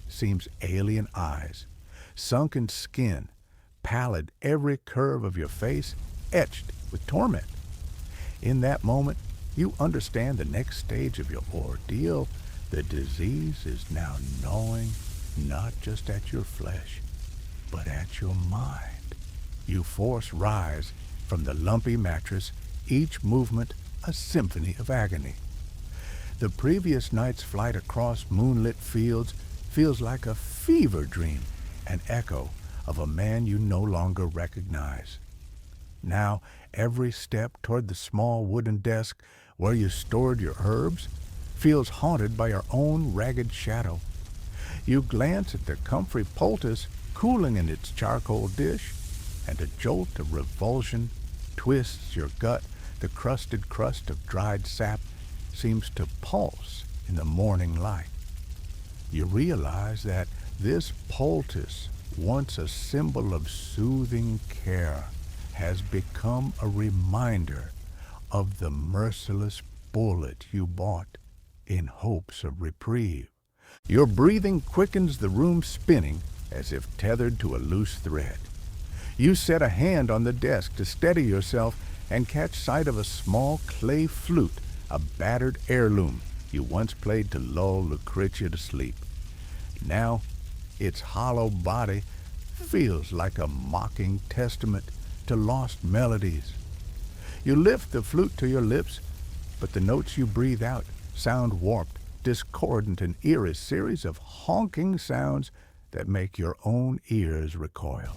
Speaker 1: seems alien eyes, sunken skin, pallid every curve of your face etched with torment. In that moment, you understand the next stage of your ordeal. The disease is now gnawing not just at your flesh, but at your mind. You force rise from the lumpy mattress, each movement a symphony of agony. The previous night's flight across moonlit fields feels like a fever dream, an echo of a man you no longer recognize. Now, every step toward the small wooden desk where you stored your herbs feels haunted by your own ragged shadow. You glance at the comfrey poultice, cooling in its charcoal dish, and a jolt of revulsion twists your gut. The crusted crust of dried sap seems to pulse in the morning light. You realize that this poultice, once a symbol of soothing care, has become a reminder of the merciless bullet you bought in hopes of reprieve. Your breathing quickens, the room spinning as if tethered to a loose thread. You set a hand on the desk to steady yourself and catch sight of a small clay flute, a battered heirloom you once played to lull Lucretia to sleep. Now, its hollow body feels like a mocking testament to lost melodies. You lift the flute to your lips, but the notes you breathe out sound warped, discordant, and eerie, series of honking sounds that make your own ears recoil.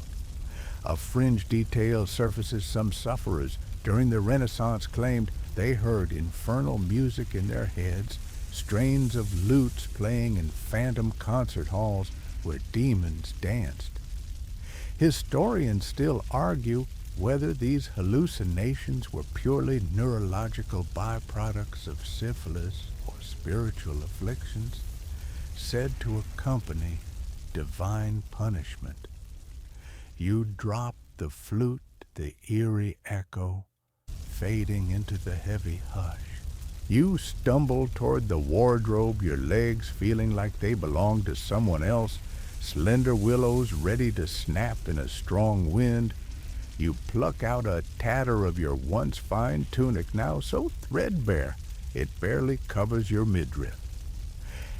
Speaker 1: A fringe detail surfaces. Some sufferers during the Renaissance claimed they heard infernal music in their heads, strains of lutes playing in phantom concert halls where demons danced. Historians still argue whether these hallucinations were purely neurological byproducts of syphilis or spiritual afflictions said to accompany divine punishment. You drop the flute, the eerie echo, fading into the heavy hush. You stumble toward the wardrobe, your legs feeling like they belong to someone else, slender willows ready to snap in a strong wind. You pluck out a tatter of your once fine tunic, now so threadbare it barely covers your midriff.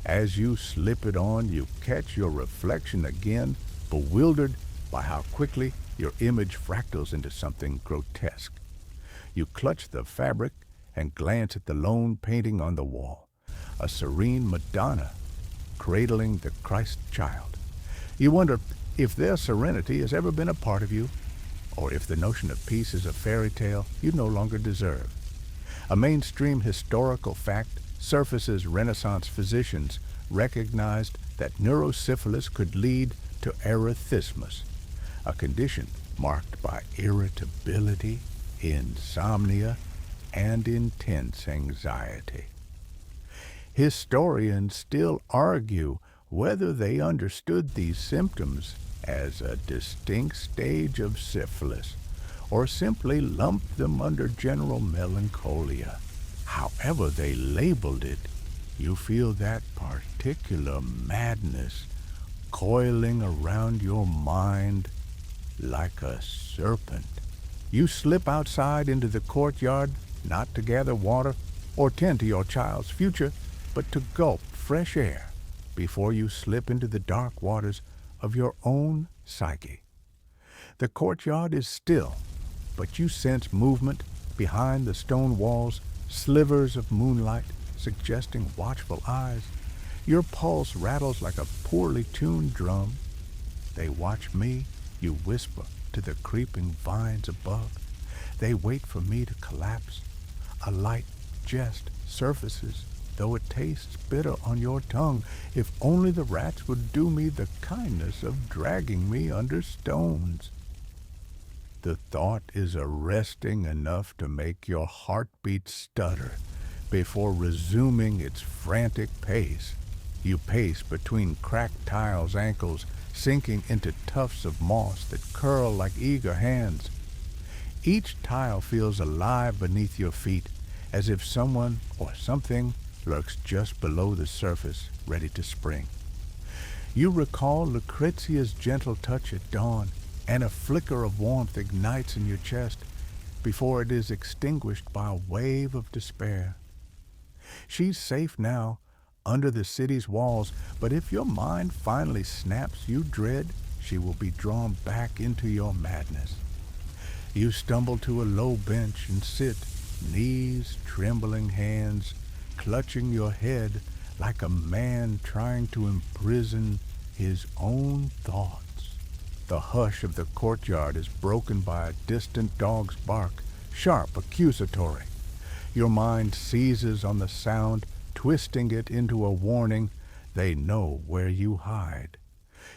Speaker 1: As you slip it on, you catch your reflection again, bewildered by how quickly your image fractals into something grotesque. You clutch the fabric and glance at the lone painting on the wall, a serene Madonna cradling the Christ child. You wonder if their serenity has ever been a part of you, or if the notion of peace is a fairy tale you no longer deserve. A mainstream historical fact surfaces. Renaissance physicians recognized that neurosyphilis could lead to erythemismus, a condition marked by irritability, insomnia, and intense anxiety. Historians still argue whether they understood these symptoms as a distinct stage of syphilis, or simply lumped them under general melancholia. However they labeled it, you feel that particular madness coiling around your mind like a serpent. You slip outside into the courtyard, not to gather water or tend to your child's future, but to gulp fresh air before you slip into the dark waters of your own psyche. The courtyard is still, but you sense movement behind the stone walls, slivers of moonlight suggesting watchful eyes. Your pulse rattles like a poorly tuned drum. They watch me, you whisper to the creeping vines above. They wait for me to collapse. A light jest surfaces, though it tastes bitter on your tongue. If only the rats would do me the kindness of dragging me under stones. The thought is arresting enough to make your heartbeat stutter before resuming its frantic pace. You pace between cracked tiles' ankles, sinking into tufts of moss that curl like eager hands. Each tile feels alive beneath your feet, as if someone or something lurks just below the surface, ready to spring. You recall Lucretia's gentle touch at dawn, and a flicker of warmth ignites in your chest before it is extinguished by a wave of despair. She's safe now, under the city's walls, but if your mind finally snaps, you dread she will be drawn back into your madness. You stumble to a low bench and sit, knees trembling, hands clutching your head like a man trying to imprison his own thoughts. The hush of the courtyard is broken by a distant dog's bark, sharp, accusatory. Your mind seizes on the sound, twisting it into a warning. They know where you hide.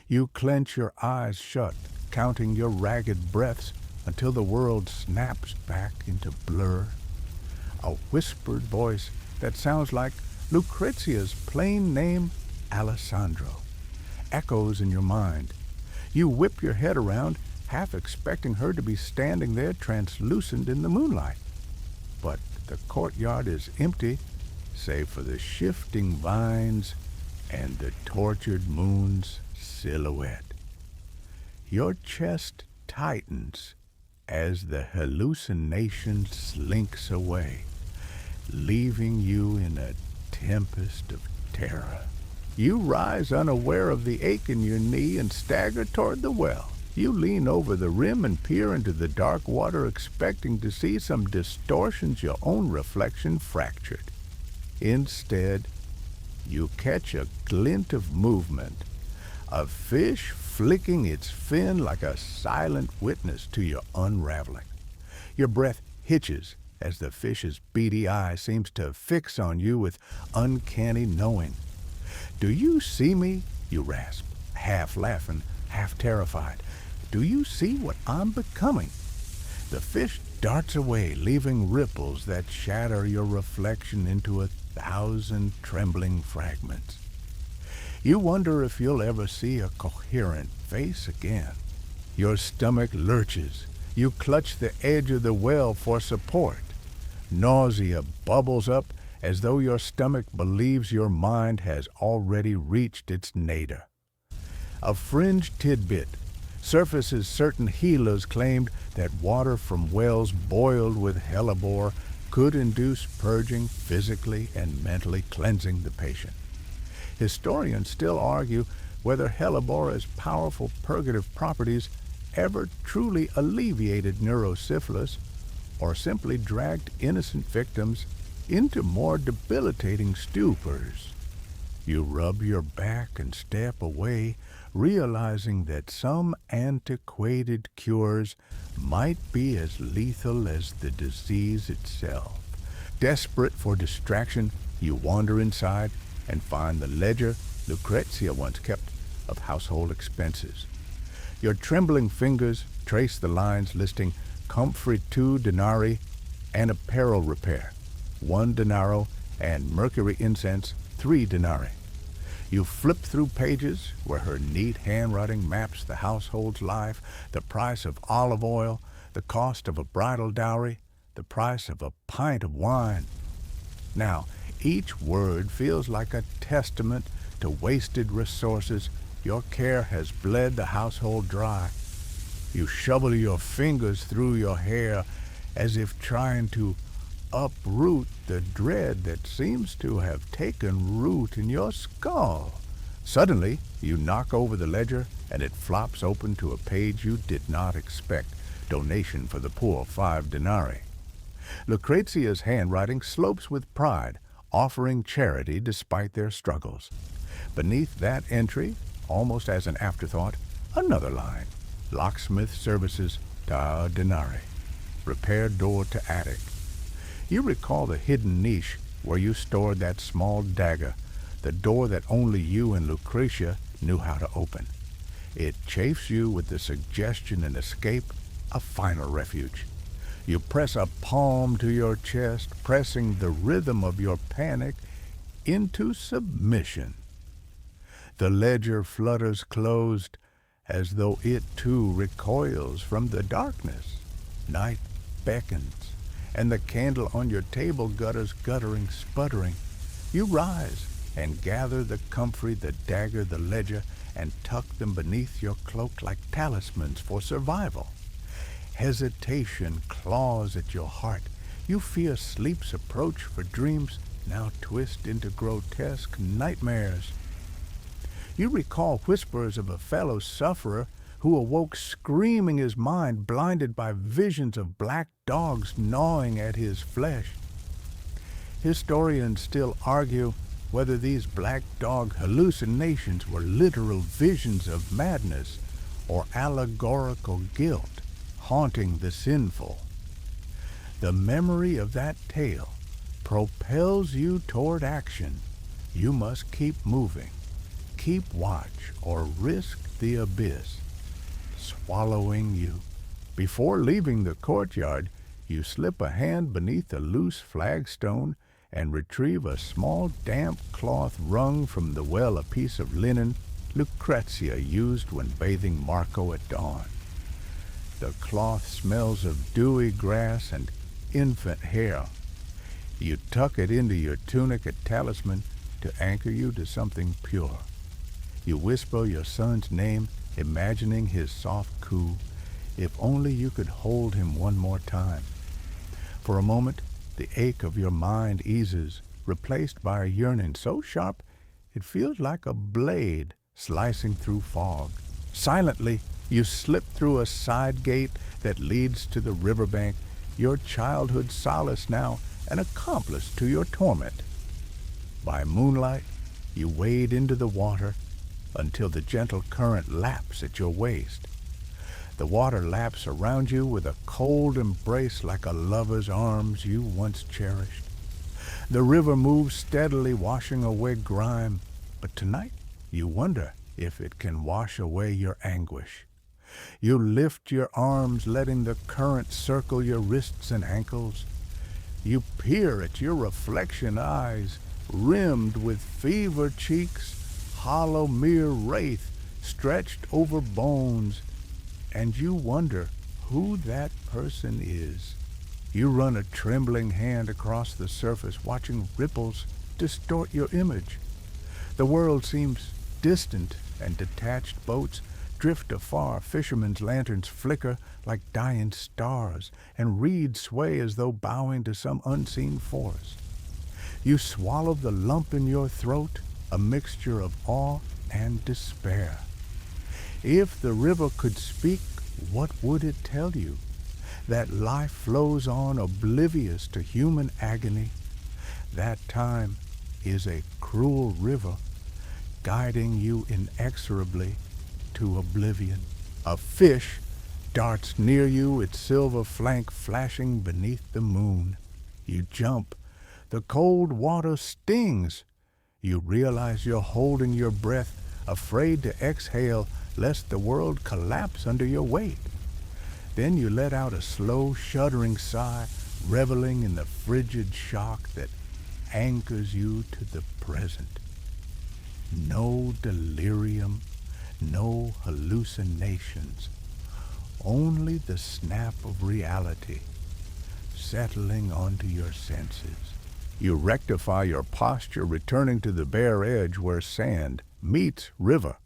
Speaker 1: You clench your eyes shut, counting your ragged breaths until the world snaps back into blur. A whispered voice that sounds like Lucrezia's plain name, Alessandro, echoes in your mind. You whip your head around, half expecting her to be standing there translucent in the moonlight. But the courtyard is empty, save for the shifting vines and the tortured moon's silhouette. Your chest tightens as the hallucination slinks away, leaving you in a tempest of terror. You rise unaware of the ache in your knee and stagger toward the well. You lean over the rim and peer into the dark water, expecting to see some distortions your own reflection fractured. Instead, you catch a glint of movement, a fish flicking its fin like a silent witness to your unraveling. Your breath hitches as the fish's beady eye seems to fix on you with uncanny knowing. "Do you see me?" you rasp, half laughing, half terrified. "Do you see what I'm becoming?" The fish darts away, leaving ripples that shatter your reflection into 1,000 trembling fragments. You wonder if you'll ever see a coherent face again. Your stomach lurches. You clutch the edge of the well for support. Nausea bubbles up as though your stomach believes your mind has already reached its nadir. A fringe tidbit surfaces certain healers claimed that water from wells boiled with hellebore could induce purging, physically and mentally cleansing the patient. Historians still argue whether hellebore's powerful purgative properties ever truly alleviated neurosyphilis or simply dragged innocent victims into more debilitating stupors. You rub your back and step away, realizing that some antiquated cures might be as lethal as the disease itself. Desperate for distraction, you wander inside and find the ledger Lucrezia once kept of household expenses. Your trembling fingers trace the lines listing comfrey 2 denarii and apparel repair 1 denaro and mercury incense 3 denarii. You flip through pages where her neat handwriting maps the household's life, the price of olive oil, the cost of a bridal dowry, the price of a pint of wine. Now, each word feels like a testament to wasted resources. Your care has bled the household dry. You shovel your fingers through your hair as if trying to uproot the dread that seems to have taken root in your skull. Suddenly, you knock over the ledger and it flops open to a page you did not expect. Donation for the poor 5 denarii. Lucrezia's handwriting slopes with pride, offering charity despite their struggles. Beneath that entry, almost as an afterthought, another line. Locksmith services, ta denarii. Repair door to attic. You recall the hidden niche where you stored that small dagger, the door that only you and Lucretia knew how to open. It chafes you with the suggestion and escape, a final refuge. You press a palm to your chest, pressing the rhythm of your panic into submission. The ledger flutters closed as though it too recoils from the darkness. Night beckons, and the candle on your table gutters guttering, sputtering. You rise and gather the comfrey, the dagger, the ledger, and tuck them beneath your cloak like talismans for survival. Hesitation claws at your heart. You fear sleep's approach, for dreams now twist into grotesque nightmares. You recall whispers of a fellow sufferer who awoke screaming, his mind blinded by visions of black dogs gnawing at his flesh. Historians still argue whether these black dog hallucinations were literal visions of madness or allegorical guilt haunting the sinful. The memory of that tale propels you toward action. You must keep moving, keep watch, or risk the abyss, swallowing you. Before leaving the courtyard, you slip a hand beneath a loose flagstone and retrieve a small damp cloth wrung from the well, a piece of linen Lucrezia used when bathing Marco at dawn. The cloth smells of dewy grass and infant hair. You tuck it into your tunic at talisman to anchor you to something pure. You whisper your son's name, imagining his soft coo. If only you could hold him one more time. For a moment, the ache of your mind eases, replaced by a yearning so sharp it feels like a blade slicing through fog. Silently, you slip through a side gate that leads to the riverbank, your childhood solace now an accomplice to your torment. By moonlight, you wade into the water until the gentle current laps at your waist. The water laps around you with a cold embrace like a lover's arms you once cherished. The river moves steadily, washing away grime, but tonight you wonder if it can wash away your anguish. You lift your arms, letting the current circle your wrists and ankles. You peer at your reflection eyes, rimmed with fever cheeks, hollow mere wraith stretched over bones, and you wonder who that person is. You run a trembling hand across the surface, watching ripples distort your image. The world seems distant, and detached boats drift afar. Fishermen's lanterns flicker like dying stars, and reeds sway as though bowing to some unseen force. You swallow the lump in your throat, a mixture of awe and despair. If the river could speak, what would it tell you? That life flows on, oblivious to human agony. That time is a cruel river, guiding you inexorably to oblivion. A fish darts near you, its silver flank flashing beneath the moon. You jump. The cold water stings. You realize you're holding your breath, afraid to exhale lest the world collapse under your weight. Then you let out a slow, shuddering sigh, reveling in the frigid shock that anchors you to the present. No delirium, no hallucinations, only the snap of reality settling onto your senses. You rectify your posture, returning to the bare edge where sand meets river.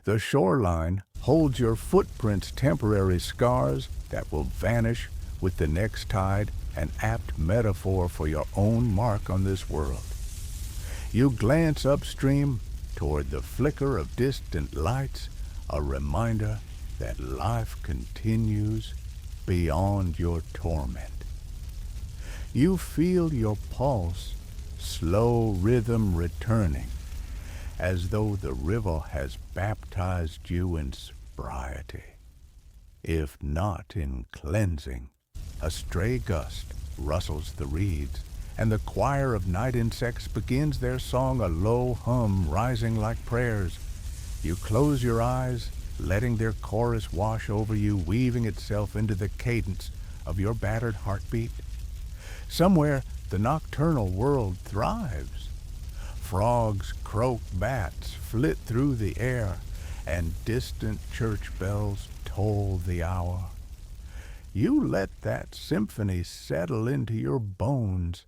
Speaker 1: The shoreline holds your footprints, temporary scars that will vanish with the next tide, an apt metaphor for your own mark on this world. You glance upstream toward the flicker of distant lights, a reminder that life continues beyond your torment. You feel your pulse, slow rhythm returning, as though the river has baptized you in sobriety, if not in cleansing. A stray gust rustles the reeds, and the choir of night insects begins their song, a low hum rising like prayers. You close your eyes, letting their chorus wash over you, weaving itself into the cadence of your battered heartbeat. Somewhere the nocturnal world thrives. Frogs croak, bats flit through the air, and distant church bells toll the hour. You let that symphony settle into your bones,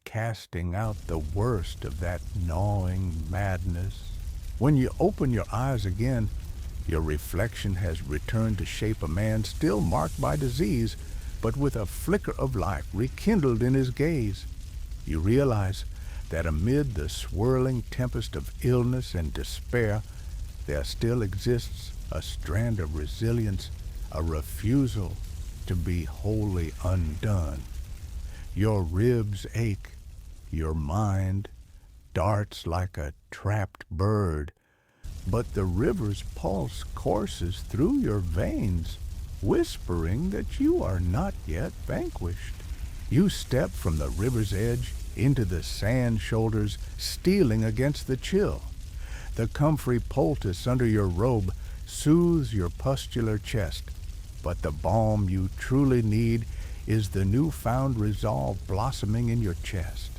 Speaker 1: casting out the worst of that gnawing madness. When you open your eyes again, your reflection has returned to shape, a man still marked by disease, but with a flicker of life rekindled in his gaze. You realize that amid the swirling tempest of illness and despair, there still exists a strand of resilience, a refusal to be wholly undone. Your ribs ache, your mind darts like a trapped bird, but the river's pulse courses through your veins, whispering that you are not yet vanquished. You step from the river's edge into the sand shoulders, stealing against the chill. The comfrey poultice under your robe soothes your pustular chest, but the balm you truly need is the newfound resolve blossoming in your chest.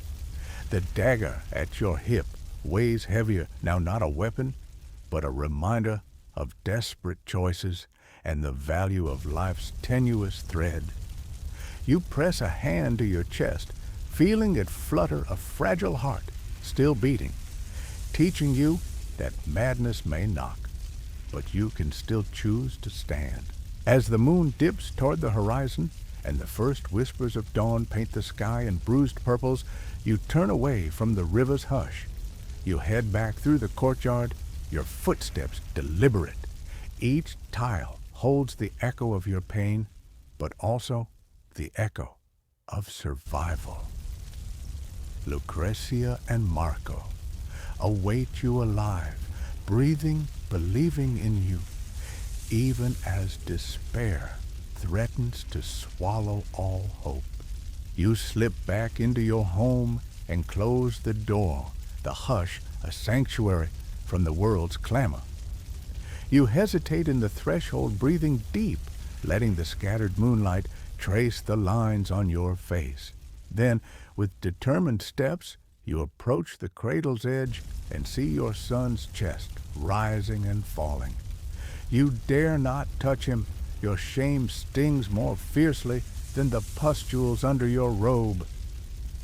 Speaker 1: The dagger at your hip weighs heavier, now not a weapon, but a reminder of desperate choices and the value of life's tenuous thread. You press a hand to your chest, feeling it flutter a fragile heart, still beating, teaching you that madness may knock, but you can still choose to stand. As the moon dips toward the horizon and the first whispers of dawn paint the sky in bruised purples, you turn away from the river's hush. You head back through the courtyard, your footsteps deliberate. Each tile holds the echo of your pain, but also the echo of survival. Lucrezia and Marco await you alive, breathing, believing in you, even as despair threatens to swallow all hope. You slip back into your home and close the door, the hush a sanctuary from the world's clamor. You hesitate in the threshold, breathing deep, letting the scattered moonlight trace the lines on your face. Then, with determined steps, you approach the cradle's edge and see your son's chest rising and falling. You dare not touch him. Your shame stings more fiercely than the pustules under your robe.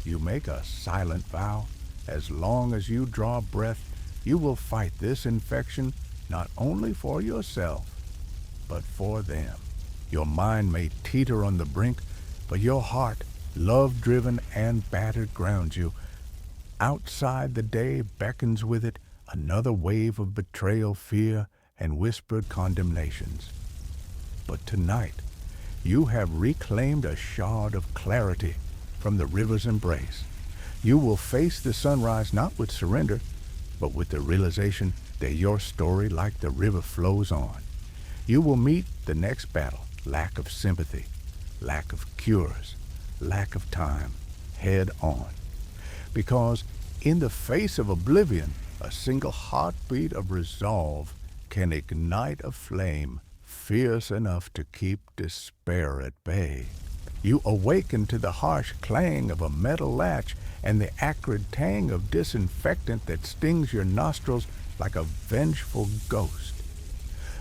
Speaker 1: You make a silent vow. As long as you draw breath, you will fight this infection not only for yourself, but for them. Your mind may teeter on the brink, but your heart, love-driven and battered, grounds you. Outside, the day beckons with it another wave of betrayal, fear, and whispered condemnations. But tonight, you have reclaimed a shard of clarity from the river's embrace. You will face the sunrise not with surrender, but with the realization that your story, like the river, flows on. You will meet the next battle, lack of sympathy, lack of cures, lack of time, head on. Because in the face of oblivion, a single heartbeat of resolve can ignite a flame fierce enough to keep despair at bay. You awaken to the harsh clang of a metal latch and the acrid tang of disinfectant that stings your nostrils like a vengeful ghost.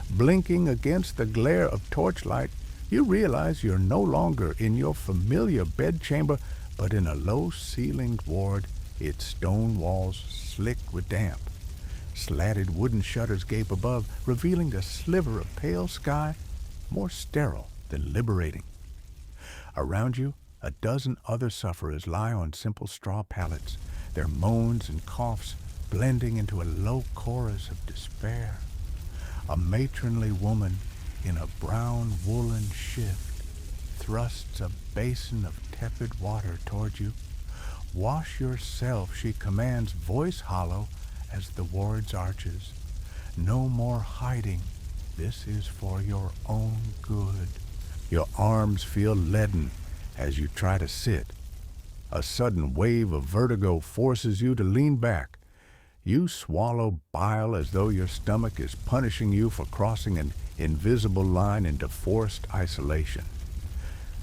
Speaker 1: Blinking against the glare of torchlight, you realize you're no longer in your familiar bedchamber, but in a low-ceilinged ward, its stone walls slick with damp. Slatted wooden shutters gape above, revealing a sliver of pale sky, more sterile than liberating. Around you, a dozen other sufferers lie on simple straw pallets, their moans and coughs blending into a low chorus of despair. A matronly woman in a brown woolen shift thrusts a basin of tepid water toward you. Wash yourself, she commands, voice hollow as the ward's arches. No more hiding. This is for your own good. Your arms feel leaden as you try to sit. A sudden wave of vertigo forces you to lean back. You swallow bile as though your stomach is punishing you for crossing an invisible line into forced isolation.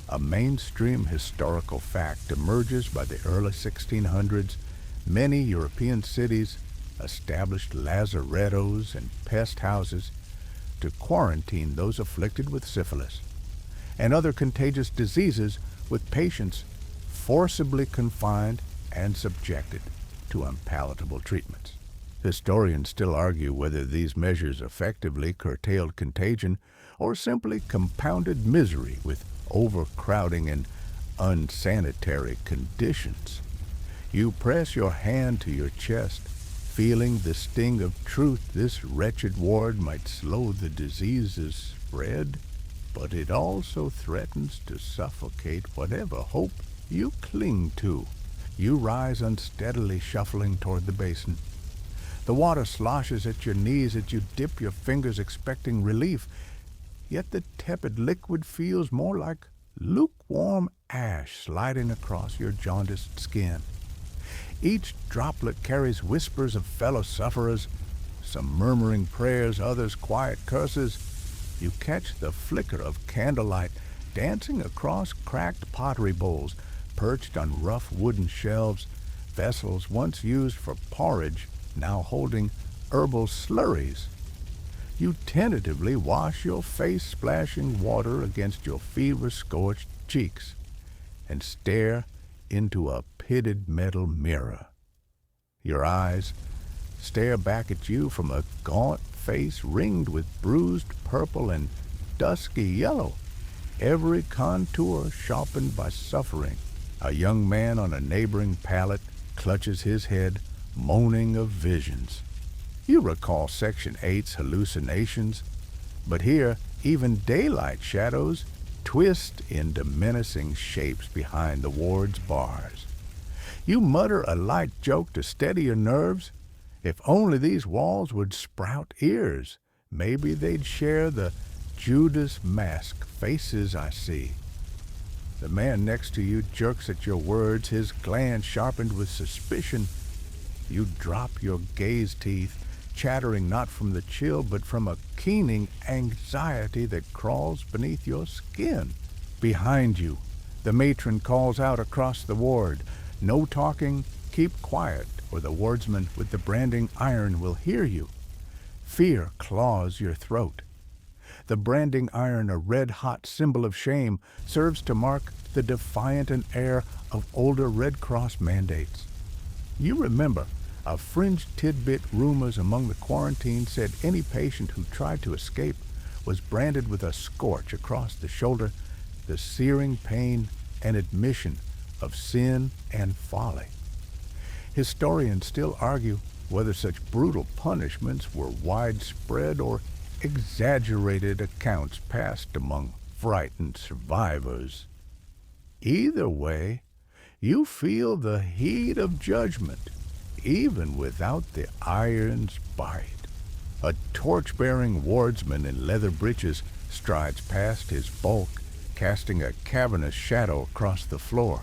Speaker 1: A mainstream historical fact emerges by the early 1600s. Many European cities established lazarettos and pest houses to quarantine those afflicted with syphilis and other contagious diseases, with patients forcibly confined and subjected to unpalatable treatments. Historians still argue whether these measures effectively curtailed contagion or simply compounded misery with overcrowding and unsanitary conditions. You press your hand to your chest, feeling the sting of truth. This wretched ward might slow the disease's spread, but it also threatens to suffocate whatever hope you cling to. You rise unsteadily, shuffling toward the basin. The water sloshes at your knees as you dip your fingers, expecting relief. Yet the tepid liquid feels more like lukewarm ash sliding across your jaundiced skin. Each droplet carries whispers of fellow sufferers, some murmuring prayers, others quiet curses, you catch the flicker of candlelight dancing across cracked pottery bowls perched on rough wooden shelves, vessels once used for porridge now holding herbal slurries. You tentatively wash your face splashing water against your fever-scorched cheeks and stare into a pitted metal mirror. Your eyes stare back at you from a gaunt face ringed with bruised purple and dusky yellow, every contour sharpened by suffering. A young man on a neighboring pallet clutches his head, moaning of visions. You recall Section 8's hallucinations, but here even daylight shadows twist into menacing shapes behind the ward's bars. You mutter a light joke to steady your nerves. If only these walls would sprout ears, maybe they'd share the Judas mask faces I see. The man next to you jerks at your words, his glance sharpened with suspicion. You drop your gaze teeth, chattering not from the chill, but from a keening anxiety that crawls beneath your skin. Behind you, the matron calls out across the ward, "No talking, keep quiet, or the wardsman with the branding iron will hear you." Fear claws your throat. The branding iron, a red-hot symbol of shame, serves to mark the defiant and air of older Red Cross mandates. You remember, a fringe tidbit rumors among the quarantine said any patient who tried to escape was branded with a scorch across the shoulder, the searing pain and admission of sin and folly. Historians still argue whether such brutal punishments were widespread or exaggerated accounts passed among frightened survivors. Either way, you feel the heat of judgment, even without the iron's bite. A torch-bearing wardsman in leather breeches strides past his bulk, casting a cavernous shadow across the floor.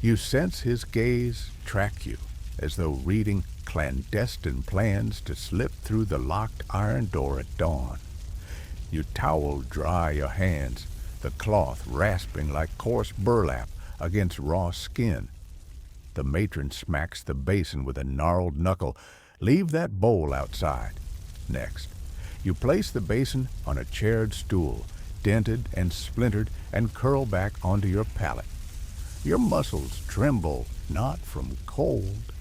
Speaker 1: You sense his gaze track you, as though reading clandestine plans to slip through the locked iron door at dawn. You towel dry your hands, the cloth rasping like coarse burlap against raw skin. The matron smacks the basin with a gnarled knuckle. "Leave that bowl outside." Next, you place the basin on a chaired stool, dented and splintered, and curl back onto your pallet. Your muscles tremble, not from cold,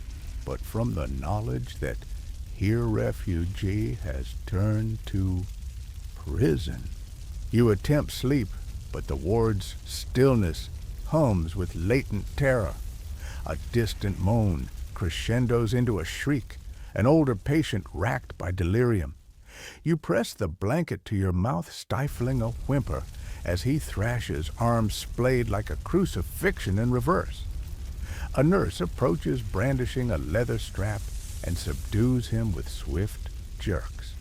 Speaker 1: but from the knowledge that here refugee has turned to prison. You attempt sleep, but the ward's stillness hums with latent terror. A distant moan crescendos into a shriek, an older patient racked by delirium. You press the blanket to your mouth, stifling a whimper as he thrashes, arms splayed like a crucifixion in reverse. A nurse approaches brandishing a leather strap and subdues him with swift jerks.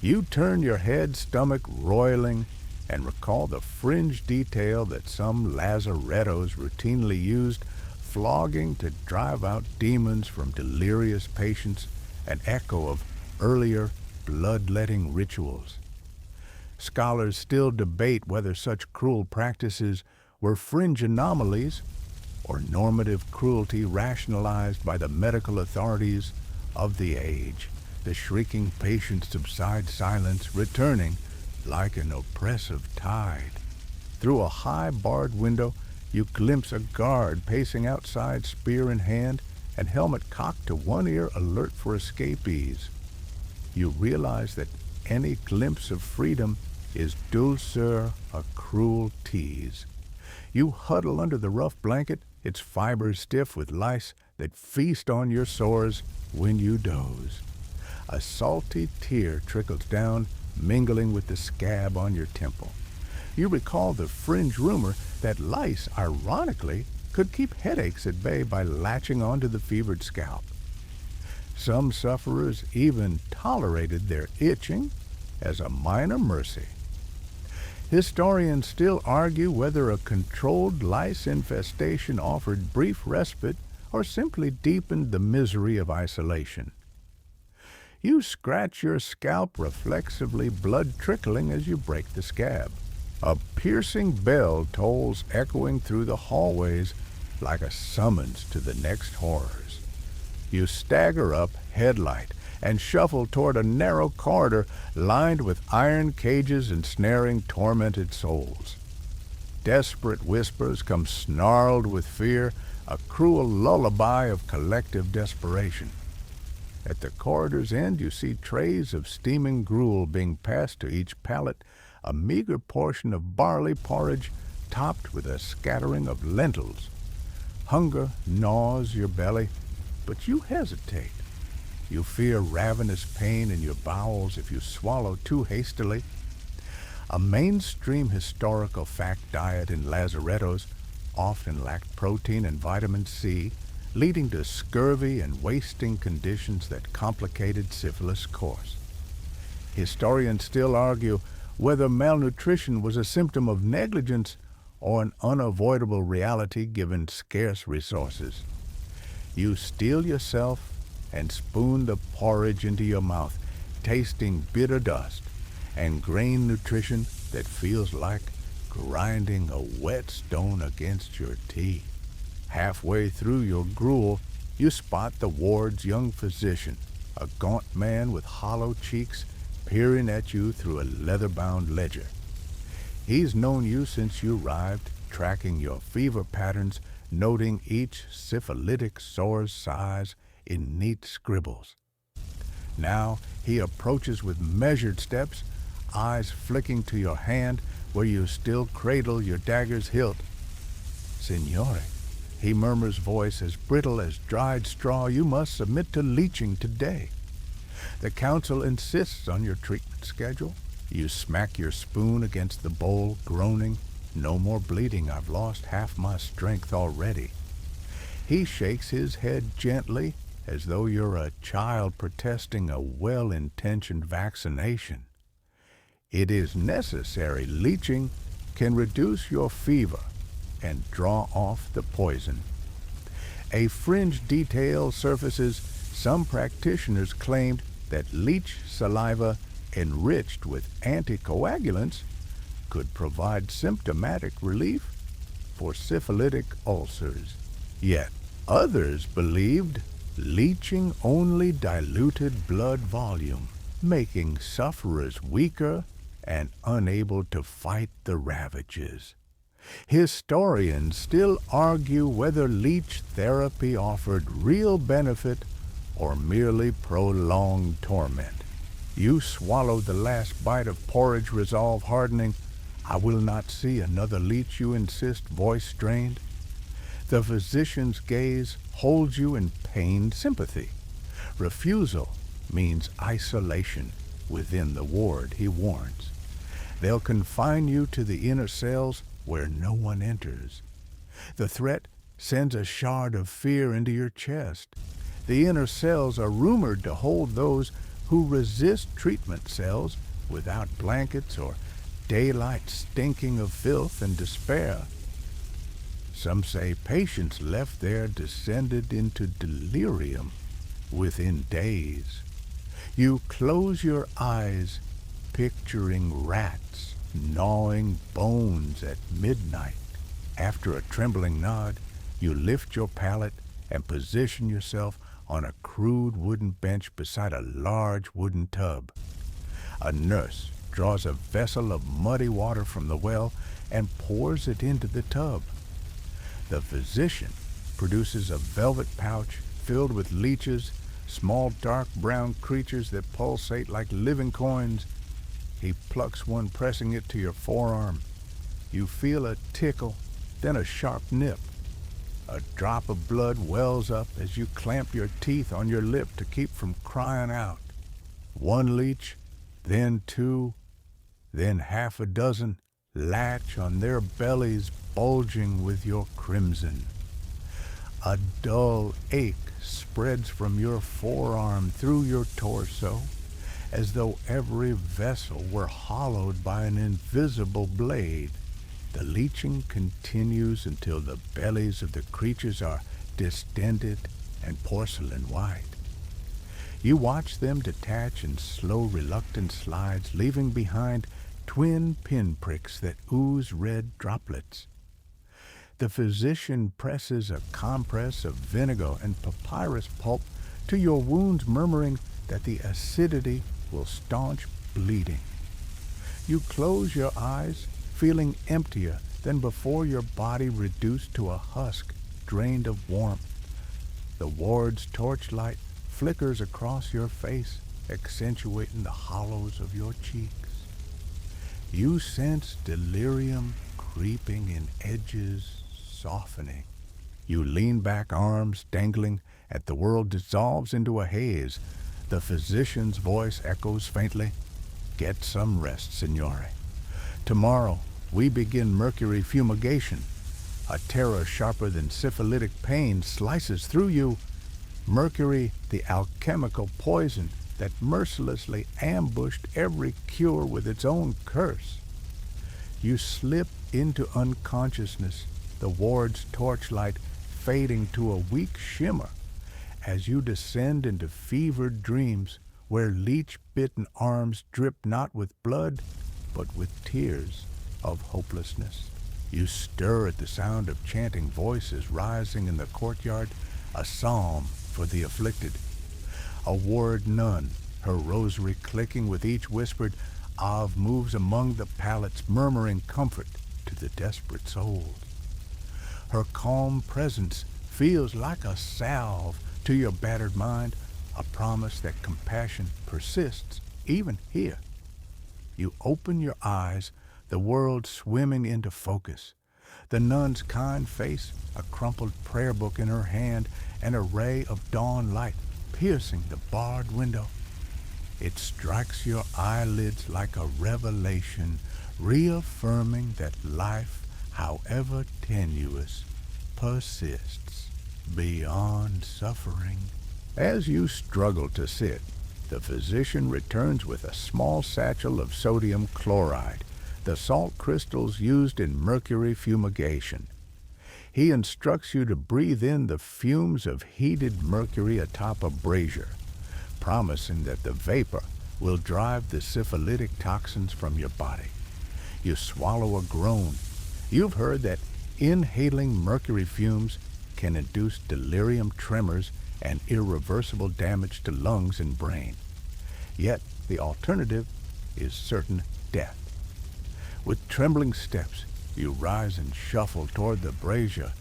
Speaker 1: You turn your head, stomach roiling, and recall the fringe detail that some lazarettos routinely used, flogging to drive out demons from delirious patients, an echo of earlier bloodletting rituals. Scholars still debate whether such cruel practices were fringe anomalies or normative cruelty rationalized by the medical authorities of the age. The shrieking patients subside silence, returning like an oppressive tide. Through a high barred window, you glimpse a guard pacing outside, spear in hand and helmet cocked to one ear, alert for escapees. You realize that any glimpse of freedom is dulceur, a cruel tease. You huddle under the rough blanket, its fibers stiff with lice that feast on your sores when you doze. A salty tear trickles down, mingling with the scab on your temple. You recall the fringe rumor that lice, ironically, could keep headaches at bay by latching onto the fevered scalp. Some sufferers even tolerated their itching as a minor mercy. Historians still argue whether a controlled lice infestation offered brief respite or simply deepened the misery of isolation. You scratch your scalp reflexively, blood trickling as you break the scab. A piercing bell tolls echoing through the hallways like a summons to the next horrors. You stagger up, headlight, and shuffle toward a narrow corridor lined with iron cages ensnaring tormented souls. Desperate whispers come snarled with fear, a cruel lullaby of collective desperation. At the corridor's end, you see trays of steaming gruel being passed to each pallet, a meager portion of barley porridge topped with a scattering of lentils. Hunger gnaws your belly, but you hesitate. You fear ravenous pain in your bowels if you swallow too hastily. A mainstream historical fact diet in lazarettos often lacked protein and vitamin C, leading to scurvy and wasting conditions that complicated syphilis' course. Historians still argue whether malnutrition was a symptom of negligence or an unavoidable reality given scarce resources. You steel yourself and spoon the porridge into your mouth, tasting bitter dust and grain nutrition that feels like grinding a whetstone against your teeth. Halfway through your gruel, you spot the ward's young physician, a gaunt man with hollow cheeks peering at you through a leather-bound ledger. He's known you since you arrived, tracking your fever patterns, noting each syphilitic sore's size in neat scribbles. Now he approaches with measured steps, eyes flicking to your hand where you still cradle your dagger's hilt. "Signore," he murmurs, voice as brittle as dried straw, "you must submit to leeching today." The council insists on your treatment schedule. You smack your spoon against the bowl, groaning, "No more bleeding, I've lost half my strength already." He shakes his head gently, as though you're a child protesting a well-intentioned vaccination. It is necessary. Leeching can reduce your fever and draw off the poison. A fringe detail surfaces. Some practitioners claimed that leech saliva enriched with anticoagulants could provide symptomatic relief for syphilitic ulcers. Yet others believed leeching only diluted blood volume, making sufferers weaker and unable to fight the ravages. Historians still argue whether leech therapy offered real benefit or merely prolonged torment. You swallow the last bite of porridge, resolve hardening. "I will not see another leech," you insist, voice strained. The physician's gaze holds you in pained sympathy. Refusal means isolation within the ward, he warns. They'll confine you to the inner cells where no one enters. The threat sends a shard of fear into your chest. The inner cells are rumored to hold those who resist treatment cells without blankets or daylight stinking of filth and despair. Some say patients left there descended into delirium within days. You close your eyes, picturing rats gnawing bones at midnight. After a trembling nod, you lift your pallet and position yourself on a crude wooden bench beside a large wooden tub. A nurse draws a vessel of muddy water from the well and pours it into the tub. The physician produces a velvet pouch filled with leeches, small dark brown creatures that pulsate like living coins. He plucks one, pressing it to your forearm. You feel a tickle, then a sharp nip. A drop of blood wells up as you clamp your teeth on your lip to keep from crying out. One leech, then two, then half a dozen latch on their bellies bulging with your crimson. A dull ache spreads from your forearm through your torso, as though every vessel were hollowed by an invisible blade. The leeching continues until the bellies of the creatures are distended and porcelain white. You watch them detach in slow, reluctant slides, leaving behind twin pinpricks that ooze red droplets. The physician presses a compress of vinegar and papyrus pulp to your wounds, murmuring that the acidity will staunch bleeding. You close your eyes, feeling emptier than before, your body reduced to a husk, drained of warmth. The ward's torchlight flickers across your face, accentuating the hollows of your cheeks. You sense delirium creeping in edges, softening. You lean back, arms dangling, as the world dissolves into a haze. The physician's voice echoes faintly, "Get some rest, signore. Tomorrow we begin mercury fumigation. A terror sharper than syphilitic pain slices through you. Mercury, the alchemical poison that mercilessly ambushed every cure with its own curse." You slip into unconsciousness, the ward's torchlight fading to a weak shimmer as you descend into fevered dreams where leech-bitten arms drip not with blood, but with tears of hopelessness. You stir at the sound of chanting voices rising in the courtyard, a psalm for the afflicted. A ward nun, her rosary clicking with each whispered Ave, moves among the pallets, murmuring comfort to the desperate souls. Her calm presence feels like a salve to your battered mind, a promise that compassion persists even here. You open your eyes, the world swimming into focus. The nun's kind face, a crumpled prayer book in her hand, and a ray of dawn light piercing the barred window. It strikes your eyelids like a revelation, reaffirming that life, however tenuous, persists beyond suffering. As you struggle to sit, the physician returns with a small satchel of sodium chloride, the salt crystals used in mercury fumigation. He instructs you to breathe in the fumes of heated mercury atop a brazier, promising that the vapor will drive the syphilitic toxins from your body. You swallow a groan. You've heard that inhaling mercury fumes can induce delirium tremors and irreversible damage to lungs and brain. Yet the alternative is certain death. With trembling steps, you rise and shuffle toward the brazier,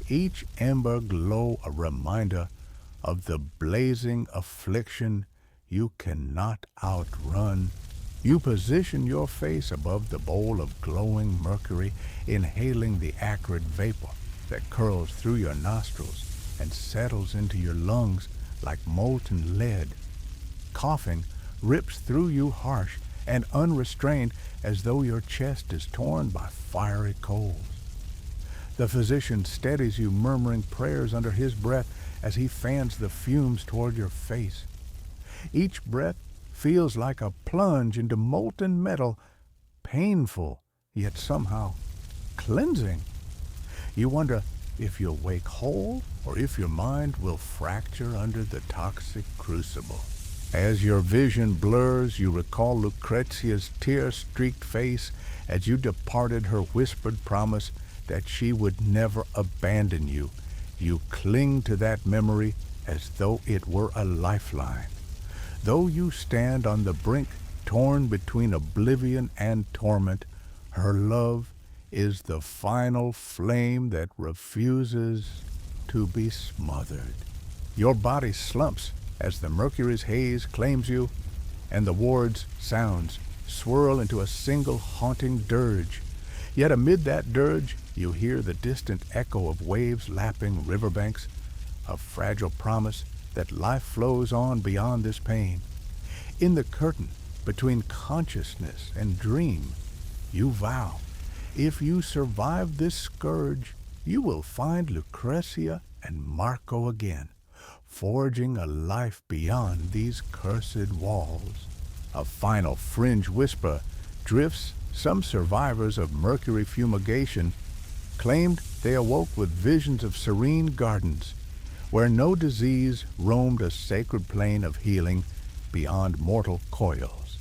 Speaker 1: each ember glow a reminder of the blazing affliction you cannot outrun. You position your face above the bowl of glowing mercury, inhaling the acrid vapor that curls through your nostrils and settles into your lungs like molten lead. Coughing rips through you harsh and unrestrained, as though your chest is torn by fiery coals. The physician steadies you, murmuring prayers under his breath as he fans the fumes toward your face. Each breath feels like a plunge into molten metal, painful, yet somehow cleansing. You wonder if you'll wake whole or if your mind will fracture under the toxic crucible. As your vision blurs, you recall Lucrezia's tear-streaked face as you departed, her whispered promise that she would never abandon you. You cling to that memory as though it were a lifeline. Though you stand on the brink, torn between oblivion and torment, her love is the final flame that refuses to be smothered. Your body slumps as the mercury's haze claims you, and the ward's sounds swirl into a single haunting dirge. Yet amid that dirge, you hear the distant echo of waves lapping riverbanks, a fragile promise that life flows on beyond this pain. In the curtain between consciousness and dream, you vow, if you survive this scourge, you will find Lucrezia and Marco again, forging a life beyond these cursed walls. A final fringe whisper drifts. Some survivors of mercury fumigation claimed they awoke with visions of serene gardens, where no disease roamed a sacred plane of healing beyond mortal coils.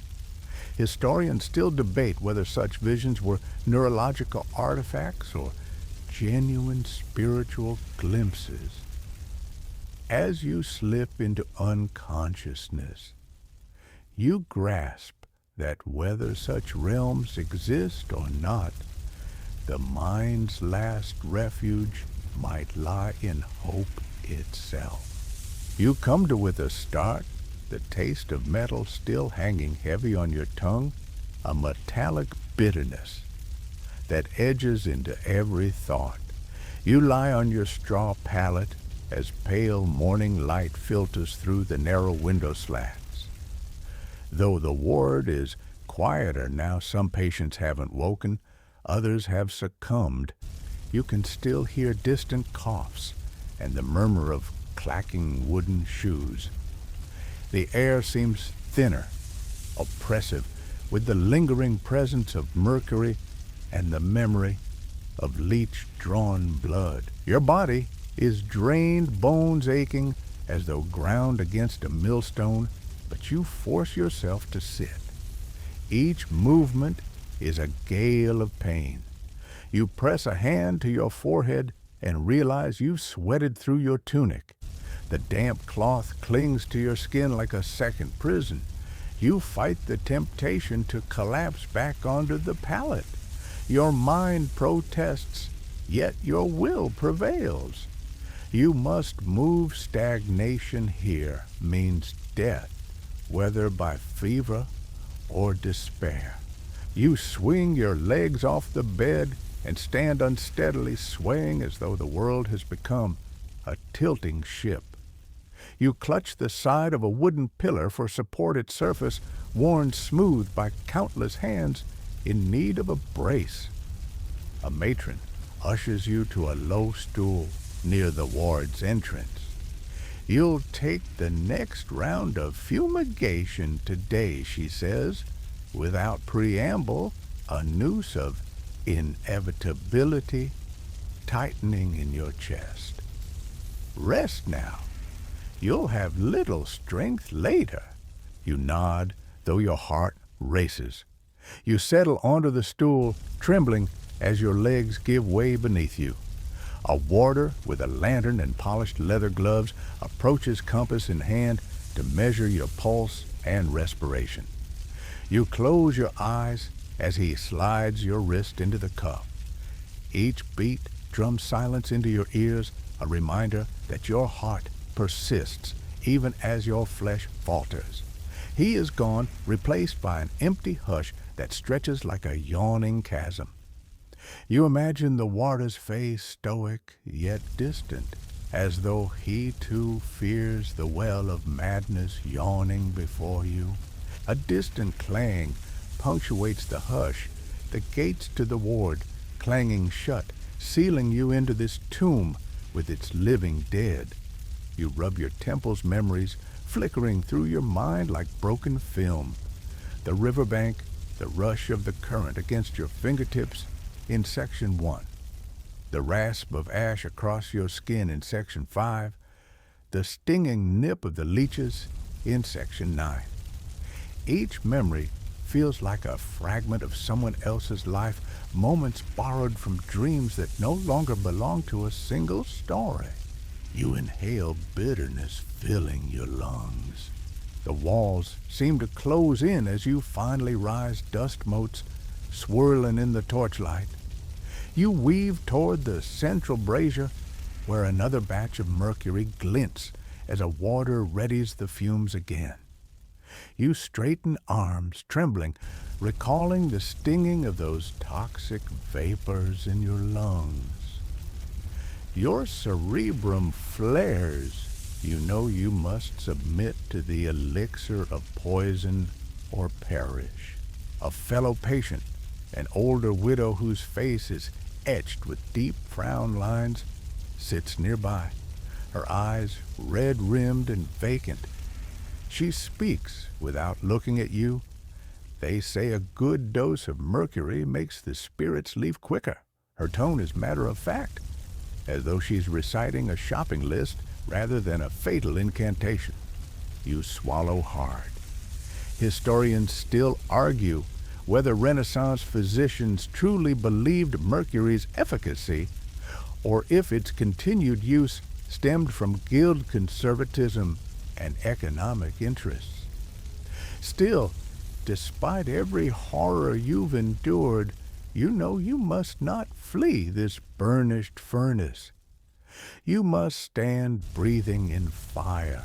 Speaker 1: Historians still debate whether such visions were neurological artifacts or genuine spiritual glimpses. As you slip into unconsciousness, you grasp that whether such realms exist or not, the mind's last refuge might lie in hope itself. You come to with a start, the taste of metal still hanging heavy on your tongue, a metallic bitterness that edges into every thought. You lie on your straw pallet as pale morning light filters through the narrow window slats. Though the ward is quieter now, some patients haven't woken, others have succumbed. You can still hear distant coughs and the murmur of clacking wooden shoes. The air seems thinner, oppressive, with the lingering presence of mercury and the memory of leech-drawn blood. Your body is drained, bones aching as though ground against a millstone, but you force yourself to sit. Each movement is a gale of pain. You press a hand to your forehead and realize you've sweated through your tunic. The damp cloth clings to your skin like a second prison. You fight the temptation to collapse back onto the pallet. Your mind protests, yet your will prevails. You must move. Stagnation here means death, whether by fever or despair. You swing your legs off the bed and stand unsteadily, swaying as though the world has become a tilting ship. You clutch the side of a wooden pillar for support, its surface worn smooth by countless hands in need of a brace. A matron ushers you to a low stool near the ward's entrance. You'll take the next round of fumigation today, she says, without preamble, a noose of inevitability tightening in your chest. Rest now. You'll have little strength later. You nod, though your heart races. You settle onto the stool, trembling as your legs give way beneath you. A warder with a lantern and polished leather gloves approaches, compass in hand, to measure your pulse and respiration. You close your eyes as he slides your wrist into the cuff. Each beat drums silence into your ears, a reminder that your heart persists even as your flesh falters. He is gone, replaced by an empty hush that stretches like a yawning chasm. You imagine the warder's face, stoic yet distant, as though he too fears the well of madness yawning before you. A distant clang punctuates the hush, the gates to the ward clanging shut, sealing you into this tomb with its living dead. You rub your temples, memories flickering through your mind like broken film. The riverbank, the rush of the current against your fingertips in Section 1. The rasp of ash across your skin in Section 5. The stinging nip of the leeches in Section 9. Each memory feels like a fragment of someone else's life, moments borrowed from dreams that no longer belong to a single story. You inhale bitterness filling your lungs. The walls seem to close in as you finally rise, dust motes swirling in the torchlight. You weave toward the central brazier, where another batch of mercury glints as a warder readies the fumes again. You straighten arms, trembling, recalling the stinging of those toxic vapors in your lungs. Your cerebrum flares. You know you must submit to the elixir of poison or perish. A fellow patient, an older widow whose face is etched with deep frown lines, sits nearby, her eyes red-rimmed and vacant. She speaks without looking at you. They say a good dose of mercury makes the spirits leave quicker. Her tone is matter of fact, as though she's reciting a shopping list rather than a fatal incantation. You swallow hard. Historians still argue whether Renaissance physicians truly believed mercury's efficacy or if its continued use stemmed from guild conservatism and economic interests. Still, despite every horror you've endured, you know you must not flee this burnished furnace. You must stand breathing in fire.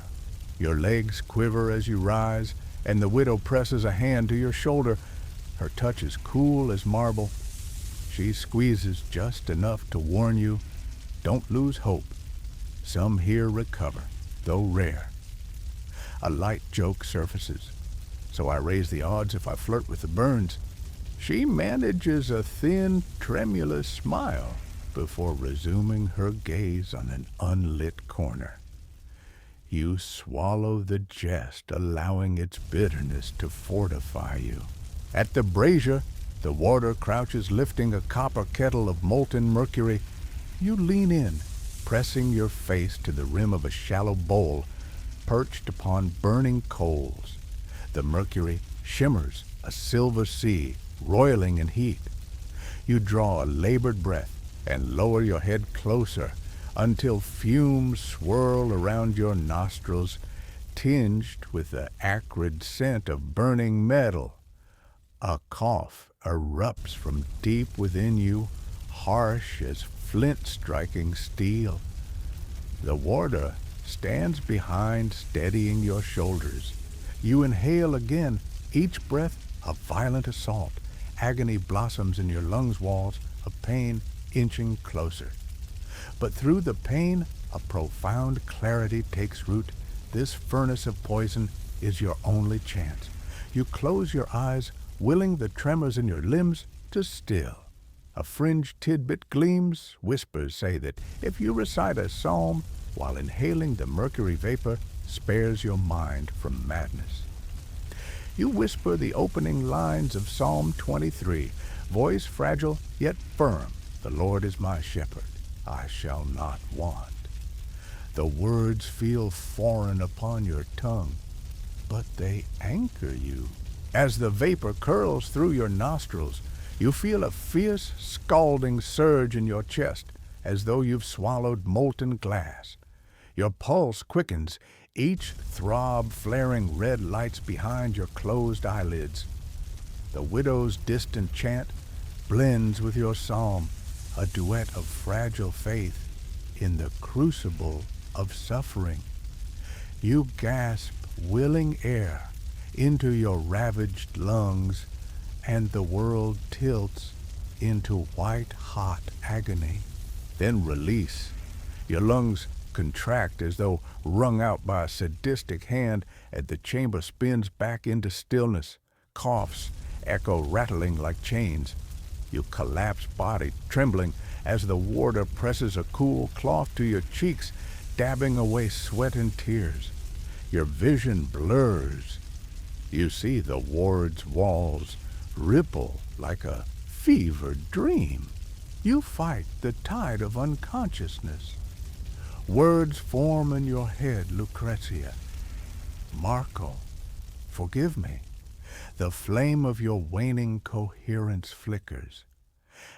Speaker 1: Your legs quiver as you rise, and the widow presses a hand to your shoulder. Her touch is cool as marble. She squeezes just enough to warn you, don't lose hope. Some here recover, though rare. A light joke surfaces, so I raise the odds if I flirt with the burns. She manages a thin, tremulous smile before resuming her gaze on an unlit corner. You swallow the jest, allowing its bitterness to fortify you. At the brazier, the warder crouches lifting a copper kettle of molten mercury. You lean in, pressing your face to the rim of a shallow bowl perched upon burning coals. The mercury shimmers, a silver sea, roiling in heat. You draw a labored breath and lower your head closer until fumes swirl around your nostrils, tinged with the acrid scent of burning metal. A cough erupts from deep within you, harsh as flint striking steel. The warder stands behind, steadying your shoulders. You inhale again, each breath a violent assault. Agony blossoms in your lungs walls, of pain inching closer. But through the pain, a profound clarity takes root. This furnace of poison is your only chance. You close your eyes, willing the tremors in your limbs to still. A fringed tidbit gleams. Whispers say that if you recite a psalm while inhaling the mercury vapor, spares your mind from madness. You whisper the opening lines of Psalm 23, voice fragile yet firm. The Lord is my shepherd, I shall not want. The words feel foreign upon your tongue, but they anchor you. As the vapor curls through your nostrils, you feel a fierce, scalding surge in your chest, as though you've swallowed molten glass. Your pulse quickens, each throb flaring red lights behind your closed eyelids. The widow's distant chant blends with your psalm, a duet of fragile faith in the crucible of suffering. You gasp willing air into your ravaged lungs, and the world tilts into white-hot agony. Then release. Your lungs contract as though wrung out by a sadistic hand, and the chamber spins back into stillness. Coughs echo rattling like chains. You collapse body, trembling, as the warder presses a cool cloth to your cheeks, dabbing away sweat and tears. Your vision blurs. You see the ward's walls ripple like a fevered dream. You fight the tide of unconsciousness. Words form in your head, Lucrezia. Marco, forgive me. The flame of your waning coherence flickers.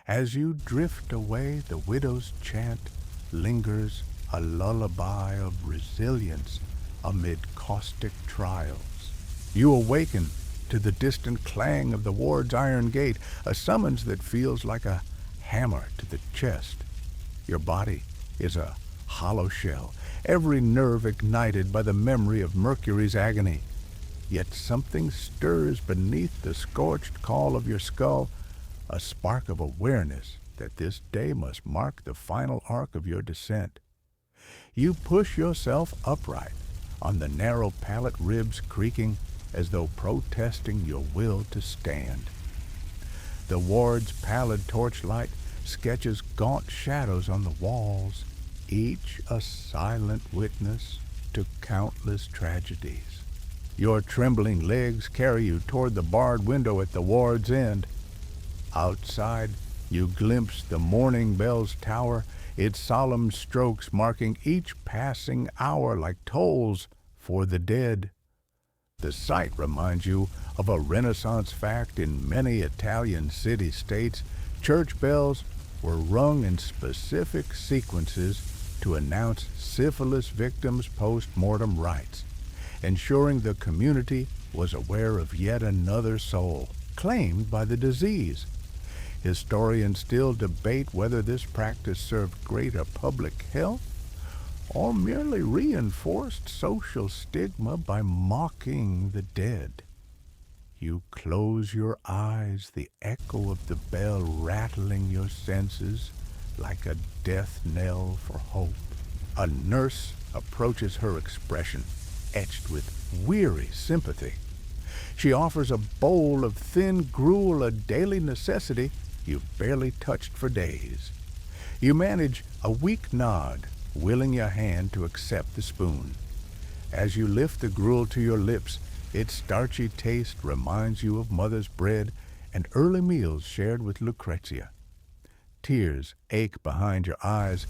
Speaker 1: As you drift away, the widow's chant lingers, a lullaby of resilience amid caustic trials. You awaken to the distant clang of the ward's iron gate, a summons that feels like a hammer to the chest. Your body is a hollow shell, every nerve ignited by the memory of Mercury's agony. Yet something stirs beneath the scorched caul of your skull, a spark of awareness that this day must mark the final arc of your descent. You push yourself upright, on the narrow pallet ribs creaking as though protesting your will to stand. The ward's pallid torchlight sketches gaunt shadows on the walls, each a silent witness to countless tragedies. Your trembling legs carry you toward the barred window at the ward's end. Outside, you glimpse the morning bell's tower, its solemn strokes marking each passing hour like tolls for the dead. The sight reminds you of a Renaissance fact in many Italian city-states. Church bells were rung in specific sequences to announce syphilis victims' post-mortem rites, ensuring the community was aware of yet another soul claimed by the disease. Historians still debate whether this practice served greater public health or merely reinforced social stigma by mocking the dead. You close your eyes, the echo of the bell rattling your senses like a death knell for hope. A nurse approaches her expression, etched with weary sympathy. She offers a bowl of thin gruel, a daily necessity you've barely touched for days. You manage a weak nod, willing your hand to accept the spoon. As you lift the gruel to your lips, its starchy taste reminds you of mother's bread and early meals shared with Lucrezia. Tears ache behind your eyes,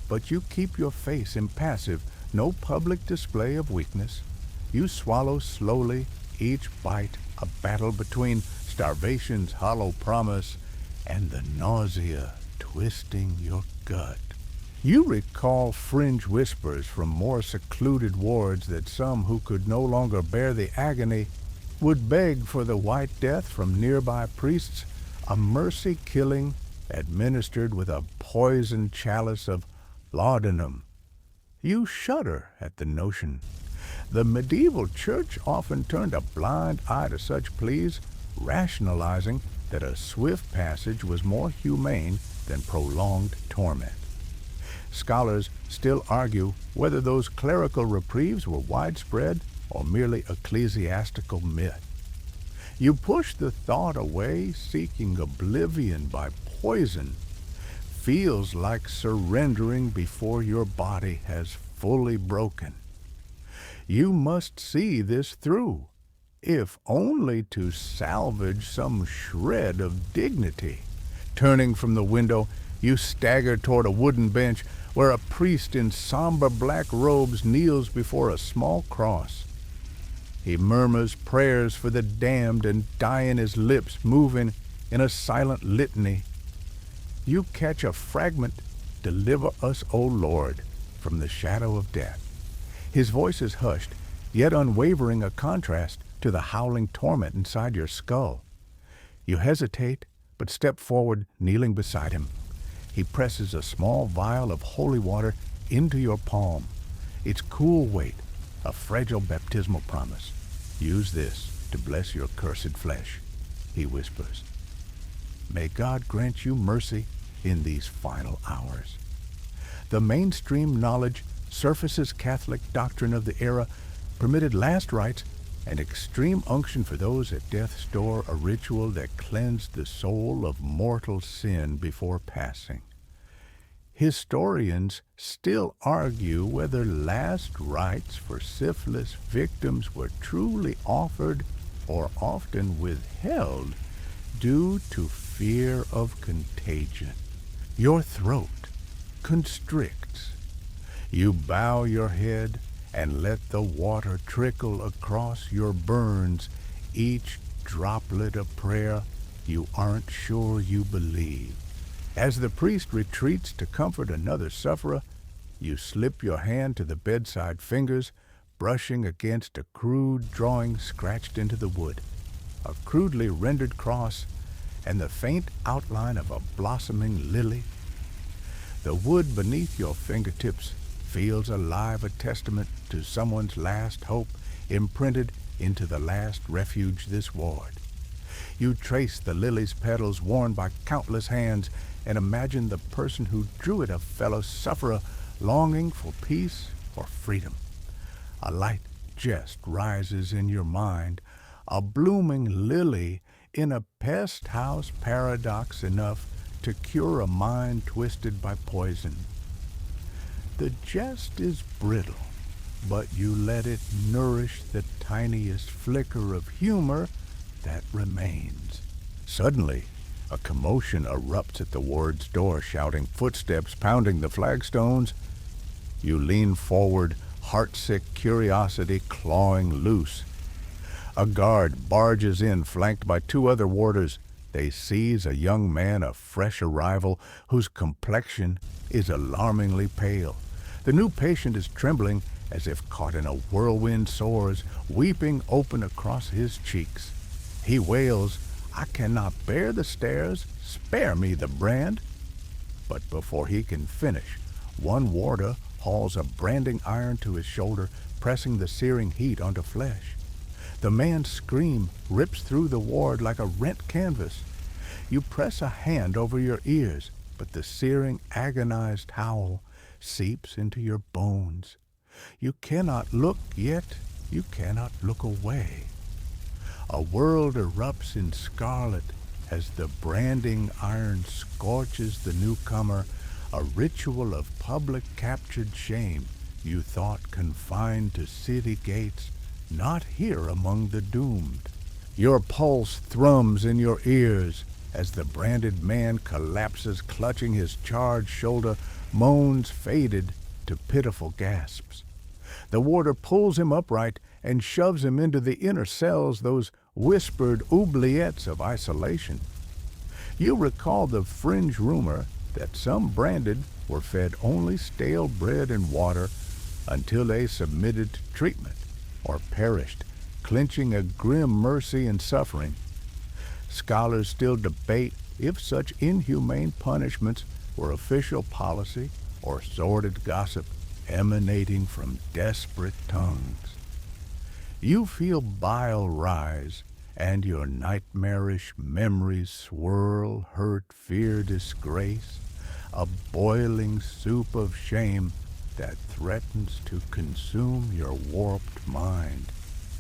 Speaker 1: but you keep your face impassive, no public display of weakness. You swallow slowly, each bite a battle between starvation's hollow promise and the nausea twisting your gut. You recall fringe whispers from more secluded wards that some who could no longer bear the agony would beg for the white death from nearby priests, a mercy killing administered with a poisoned chalice of laudanum. You shudder at the notion. The medieval church often turned a blind eye to such pleas, rationalizing that a swift passage was more humane than prolonged torment. Scholars still argue whether those clerical reprieves were widespread or merely ecclesiastical myth. You push the thought away, seeking oblivion by poison. Feels like surrendering before your body has fully broken. You must see this through, if only to salvage some shred of dignity. Turning from the window, you stagger toward a wooden bench where a priest in somber black robes kneels before a small cross. He murmurs prayers for the damned and dying, his lips moving in a silent litany. You catch a fragment, "Deliver us, O Lord, from the shadow of death." His voice is hushed, yet unwavering, a contrast to the howling torment inside your skull. You hesitate, but step forward, kneeling beside him. He presses a small vial of holy water into your palm. Its cool weight, a fragile baptismal promise. "Use this to bless your cursed flesh," he whispers. "May God grant you mercy in these final hours." The mainstream knowledge surfaces Catholic doctrine of the era permitted last rites and extreme unction for those at death's door, a ritual that cleansed the soul of mortal sin before passing. Historians still argue whether last rites for syphilis victims were truly offered or often withheld due to fear of contagion. Your throat constricts. You bow your head and let the water trickle across your burns, each droplet a prayer you aren't sure you believe. As the priest retreats to comfort another sufferer, you slip your hand to the bedside fingers, brushing against a crude drawing scratched into the wood, a crudely rendered cross, and the faint outline of a blossoming lily. The wood beneath your fingertips feels alive, a testament to someone's last hope imprinted into the last refuge this ward. You trace the lily's petals worn by countless hands and imagine the person who drew it, a fellow sufferer longing for peace or freedom. A light jest rises in your mind, a blooming lily in a pest house, paradox enough to cure a mind twisted by poison. The jest is brittle, but you let it nourish the tiniest flicker of humor that remains. Suddenly, A commotion erupts at the ward's door, shouting, footsteps pounding the flagstones. You lean forward, heartsick curiosity clawing loose. A guard barges in, flanked by two other warders. They seize a young man, a fresh arrival, whose complexion is alarmingly pale. The new patient is trembling as if caught in a whirlwind sores, weeping open across his cheeks. He wails, "I cannot bear the stairs. Spare me the brand." But before he can finish, one warder hauls a branding iron to his shoulder, pressing the searing heat onto flesh. The man's scream rips through the ward like a rent canvas. You press a hand over your ears, but the searing, agonized howl seeps into your bones. You cannot look, yet you cannot look away. A world erupts in scarlet as the branding iron scorches the newcomer, a ritual of public captured shame you thought confined to city gates, not here among the doomed. Your pulse thrums in your ears as the branded man collapses, clutching his charred shoulder, moans faded to pitiful gasps. The warder pulls him upright and shoves him into the inner cells, those whispered oubliettes of isolation. You recall the fringe rumor that some branded were fed only stale bread and water until they submitted to treatment or perished, clinching a grim mercy and suffering. Scholars still debate if such inhumane punishments were official policy or sordid gossip emanating from desperate tongues. You feel bile rise, and your nightmarish memories swirl, hurt, fear, disgrace, a boiling soup of shame that threatens to consume your warped mind.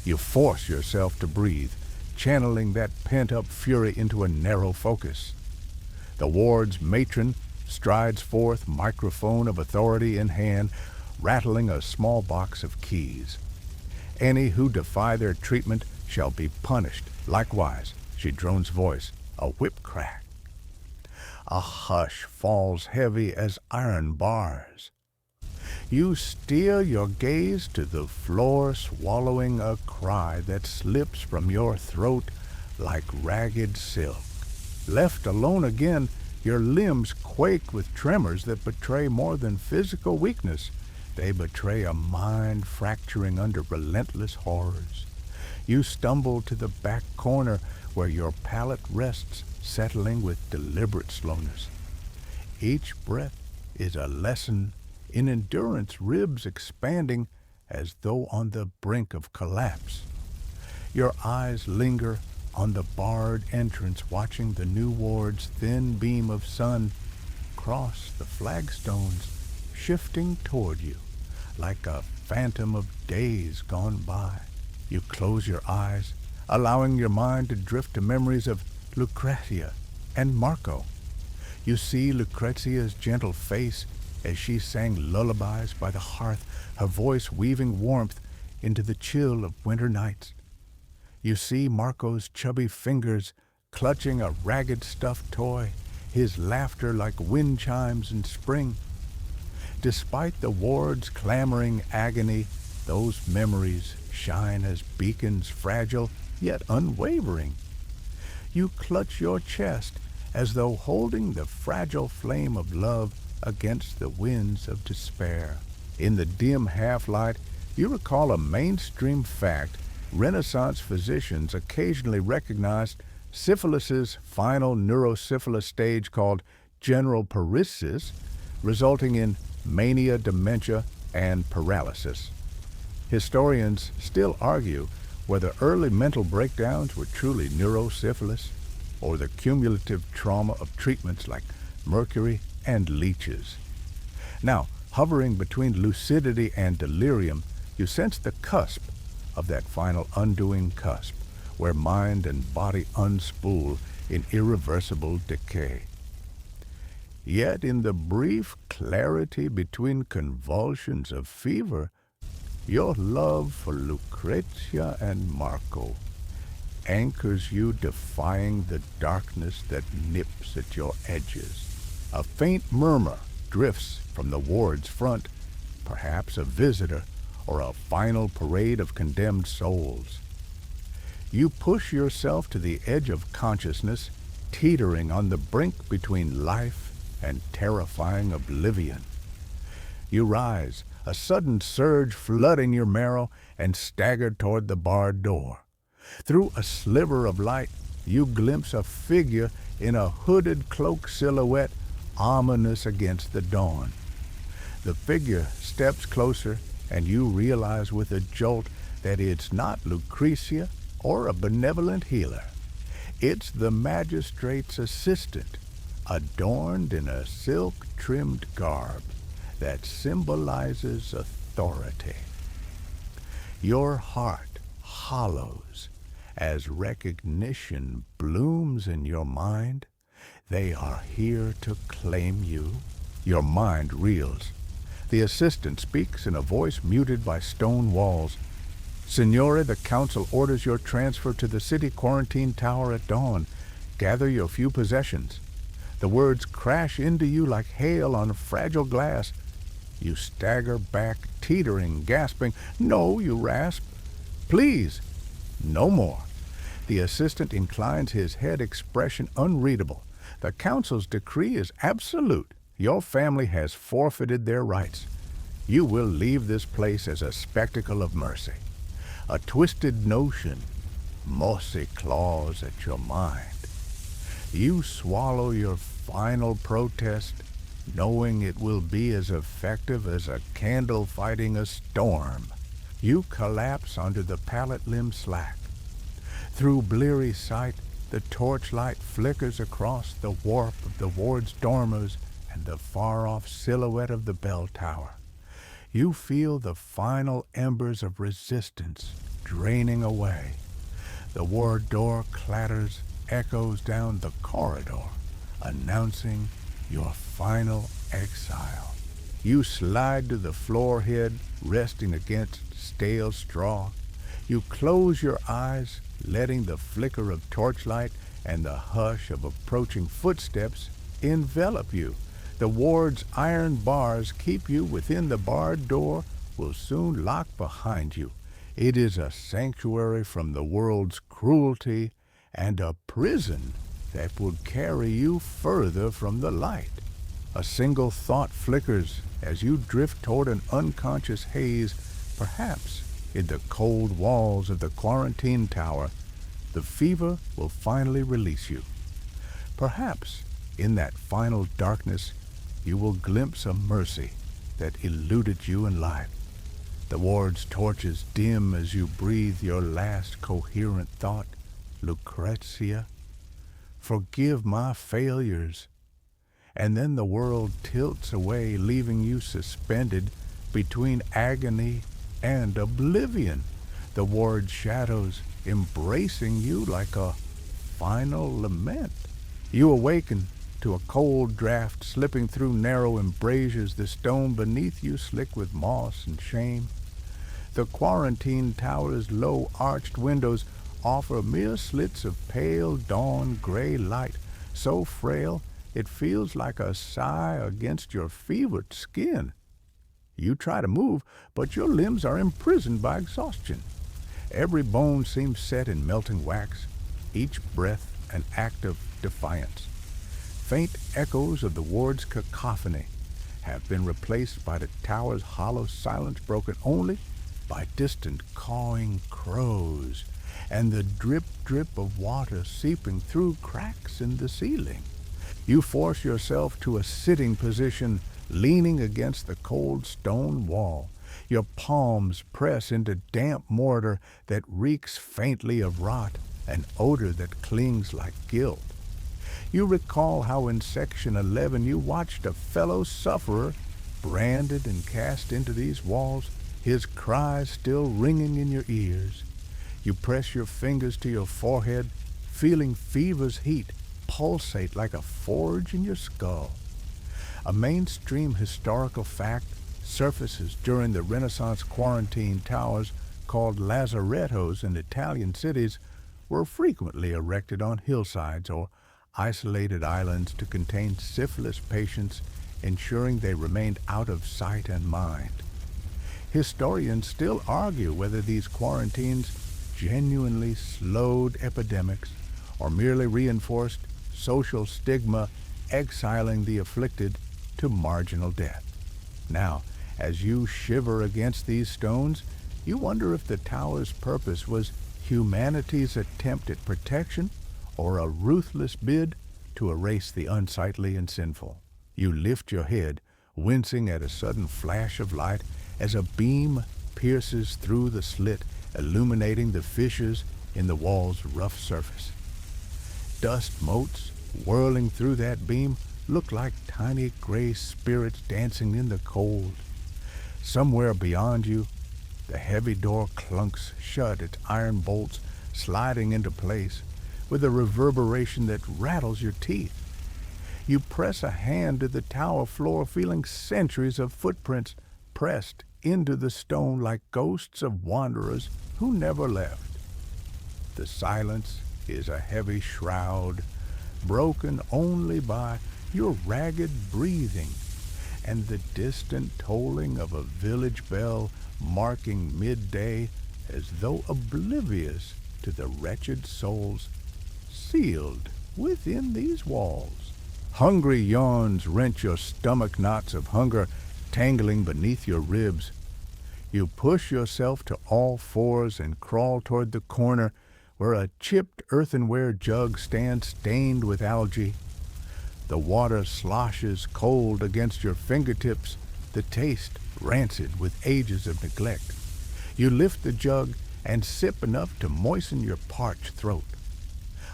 Speaker 1: You force yourself to breathe, channeling that pent-up fury into a narrow focus. The ward's matron strides forth, microphone of authority in hand, rattling a small box of keys. Any who defy their treatment shall be punished. Likewise, she drones voice, a whip crack. A hush falls heavy as iron bars. You steer your gaze to the floor, swallowing a cry that slips from your throat like ragged silk. Left alone again, your limbs quake with tremors that betray more than physical weakness. They betray a mind fracturing under relentless horrors. You stumble to the back corner where your palate rests, settling with deliberate slowness. Each breath is a lesson in endurance, ribs expanding as though on the brink of collapse. Your eyes linger on the barred entrance, watching the new ward's thin beam of sun cross the flagstones, shifting toward you like a phantom of days gone by. You close your eyes, allowing your mind to drift to memories of Lucrezia and Marco. You see Lucrezia's gentle face as she sang lullabies by the hearth, her voice weaving warmth into the chill of winter nights. You see Marco's chubby fingers clutching a ragged stuffed toy, his laughter like wind chimes in spring. Despite the ward's clamoring agony, those memories shine as beacons, fragile yet unwavering. You clutch your chest as though holding the fragile flame of love against the winds of despair. In the dim half-light, you recall a mainstream fact. Renaissance physicians occasionally recognized syphilis's final neurosyphilis stage called general paresis, resulting in mania, dementia, and paralysis. Historians still argue whether early mental breakdowns were truly neurosyphilis or the cumulative trauma of treatments like mercury and leeches. Now, hovering between lucidity and delirium, you sense the cusp of that final undoing cusp, where mind and body unspool in irreversible decay. Yet in the brief clarity between convulsions of fever, your love for Lucrezia and Marco anchors you, defying the darkness that nips at your edges. A faint murmur drifts from the ward's front, perhaps a visitor or a final parade of condemned souls. You push yourself to the edge of consciousness, teetering on the brink between life and terrifying oblivion. You rise, a sudden surge flooding your marrow, and stagger toward the barred door. Through a sliver of light, you glimpse a figure in a hooded cloak silhouette, ominous against the dawn. The figure steps closer, and you realize with a jolt that it's not Lucretia or a benevolent healer. It's the magistrate's assistant, adorned in a silk-trimmed garb that symbolizes authority. Your heart hollows as recognition blooms in your mind. They are here to claim you. Your mind reels. The assistant speaks in a voice muted by stone walls. Signore, the council orders your transfer to the city quarantine tower at dawn. Gather your few possessions. The words crash into you like hail on fragile glass. You stagger back, teetering, gasping. No, you rasp. Please, no more. The assistant inclines his head, expression unreadable. The council's decree is absolute. Your family has forfeited their rights. You will leave this place as a spectacle of mercy. A twisted notion, mossy claws at your mind. You swallow your final protest, knowing it will be as effective as a candle fighting a storm. You collapse under the pallet limb slack. Through bleary sight, the torchlight flickers across the warp of the ward's dormers and the far-off silhouette of the bell tower. You feel the final embers of resistance draining away. The ward door clatters, echoes down the corridor, announcing your final exile. You slide to the floor head, resting against stale straw. You close your eyes, letting the flicker of torchlight and the hush of approaching footsteps envelop you. The ward's iron bars keep you within the barred door, will soon lock behind you. It is a sanctuary from the world's cruelty and a prison that would carry you further from the light. A single thought flickers as you drift toward an unconscious haze, perhaps in the cold walls of the quarantine tower. The fever will finally release you. Perhaps in that final darkness, you will glimpse a mercy that eluded you in life. The ward's torches dim as you breathe your last coherent thought. Lucretia, forgive my failures. And then the world tilts away, leaving you suspended between agony and oblivion. The ward's shadows embracing you like a final lament. You awaken to a cold draft slipping through narrow embrasures, the stone beneath you slick with moss and shame. The quarantine tower's low arched windows offer mere slits of pale dawn gray light, so frail it feels like a sigh against your fevered skin. You try to move, but your limbs are imprisoned by exhaustion. Every bone seems set in melting wax, each breath an act of defiance. Faint echoes of the ward's cacophony have been replaced by the tower's hollow silence, broken only by distant cawing crows and the drip-drip of water seeping through cracks in the ceiling. You force yourself to a sitting position, leaning against the cold stone wall. Your palms press into damp mortar that reeks faintly of rot, an odor that clings like guilt. You recall how in Section 11 you watched a fellow sufferer branded and cast into these walls, his cries still ringing in your ears. You press your fingers to your forehead, feeling fever's heat pulsate like a forge in your skull. A mainstream historical fact surfaces during the Renaissance quarantine towers called lazarettos in Italian cities were frequently erected on hillsides or isolated islands to contain syphilis patients, ensuring they remained out of sight and mind. Historians still argue whether these quarantines genuinely slowed epidemics or merely reinforced social stigma, exiling the afflicted to marginal death. Now, as you shiver against these stones, you wonder if the tower's purpose was humanity's attempt at protection or a ruthless bid to erase the unsightly and sinful. You lift your head, wincing at a sudden flash of light as a beam pierces through the slit, illuminating the fissures in the wall's rough surface. Dust motes whirling through that beam look like tiny gray spirits dancing in the cold. Somewhere beyond you, the heavy door clunks shut, its iron bolts sliding into place with a reverberation that rattles your teeth. You press a hand to the tower floor, feeling centuries of footprints pressed into the stone like ghosts of wanderers who never left. The silence is a heavy shroud, broken only by your ragged breathing and the distant tolling of a village bell marking midday, as though oblivious to the wretched souls sealed within these walls. Hungry yawns wrench your stomach, knots of hunger tangling beneath your ribs. You push yourself to all fours and crawl toward the corner where a chipped earthenware jug stands stained with algae. The water sloshes cold against your fingertips, the taste rancid with ages of neglect. You lift the jug and sip enough to moisten your parched throat.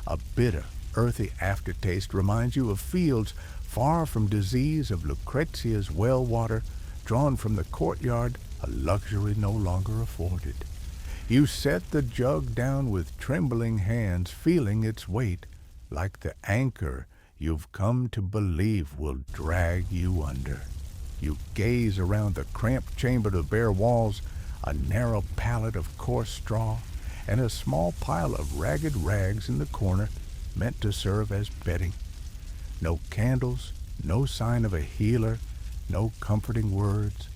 Speaker 1: A bitter, earthy aftertaste reminds you of fields far from disease, of Lucrezia's well water drawn from the courtyard, a luxury no longer afforded. You set the jug down with trembling hands, feeling its weight like the anchor you've come to believe will drag you under. You gaze around the cramped chamber to bare walls, a narrow pallet of coarse straw, and a small pile of ragged rags in the corner meant to serve as bedding. No candles, no sign of a healer, no comforting words,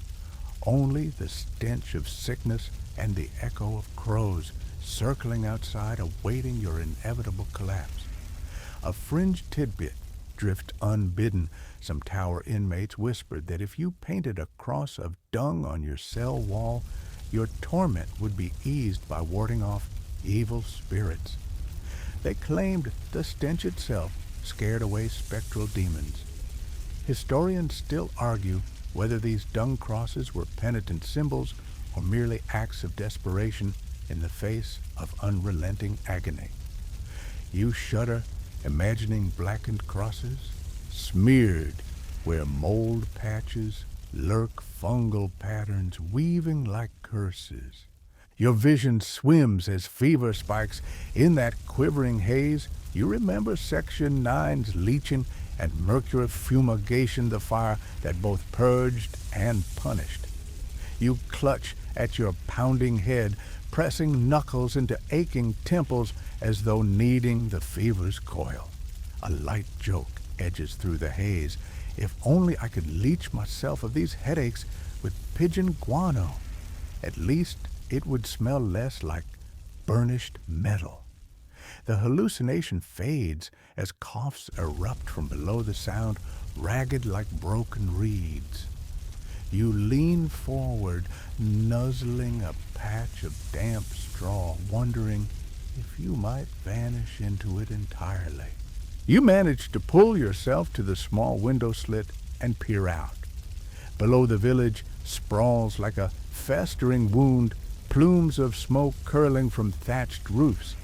Speaker 1: only the stench of sickness and the echo of crows circling outside, awaiting your inevitable collapse. A fringed tidbit drift unbidden. Some tower inmates whispered that if you painted a cross of dung on your cell wall, your torment would be eased by warding off evil spirits. They claimed the stench itself scared away spectral demons. Historians still argue whether these dung crosses were penitent symbols or merely acts of desperation in the face of unrelenting agony. You shudder, imagining blackened crosses, smeared where mold patches lurk, fungal patterns weaving like curses. Your vision swims as fever spikes in that quivering haze. You remember Section 9's leeching and mercury fumigation, the fire that both purged and punished. You clutch at your pounding head, pressing knuckles into aching temples as though kneading the fever's coil. A light joke edges through the haze. If only I could leech myself of these headaches with pigeon guano. At least it would smell less like burnished metal. The hallucination fades as coughs erupt from below the sound, ragged like broken reeds. You lean forward, nuzzling a patch of damp straw, wondering if you might vanish into it entirely. You manage to pull yourself to the small window slit and peer out. Below the village sprawls like a festering wound, plumes of smoke curling from thatched roofs,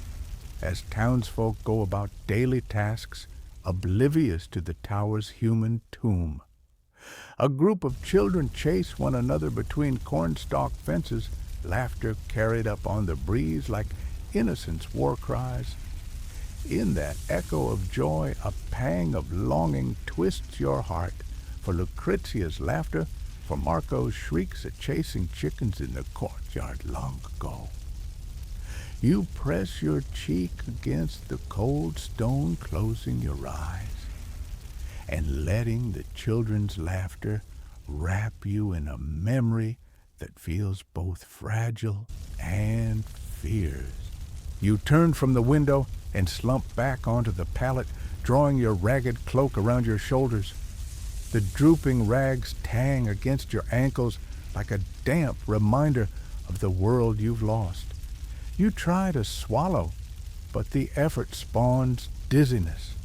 Speaker 1: as townsfolk go about daily tasks, oblivious to the tower's human tomb. A group of children chase one another between cornstalk fences, laughter carried up on the breeze like innocence' war cries. In that echo of joy, a pang of longing twists your heart for Lucrezia's laughter, for Marco's shrieks at chasing chickens in the courtyard long ago. You press your cheek against the cold stone, closing your eyes, and letting the children's laughter wrap you in a memory that feels both fragile and fierce. You turn from the window and slump back onto the pallet, drawing your ragged cloak around your shoulders. The drooping rags tang against your ankles like a damp reminder of the world you've lost. You try to swallow, but the effort spawns dizziness.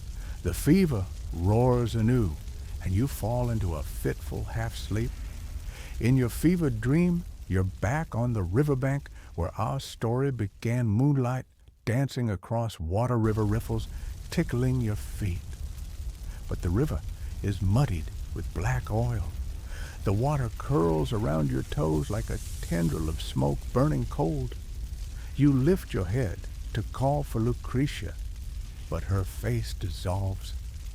Speaker 1: The fever roars anew, and you fall into a fitful half-sleep. In your fevered dream, you're back on the riverbank where our story began, moonlight dancing across water river riffles, tickling your feet. But the river is muddied with black oil. The water curls around your toes like a tendril of smoke burning cold. You lift your head to call for Lucretia, but her face dissolves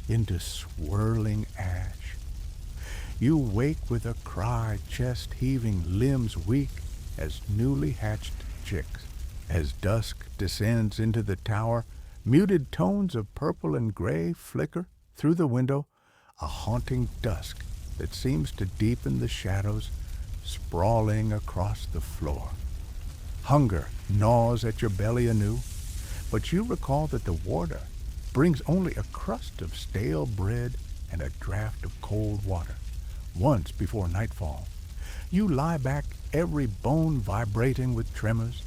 Speaker 1: into swirling ash. You wake with a cry, chest heaving, limbs weak as newly hatched chicks. As dusk descends into the tower, muted tones of purple and gray flicker through the window, a haunting dusk that seems to deepen the shadows, sprawling across the floor. Hunger gnaws at your belly anew, but you recall that the warder brings only a crust of stale bread and a draught of cold water, once before nightfall. You lie back, every bone vibrating with tremors.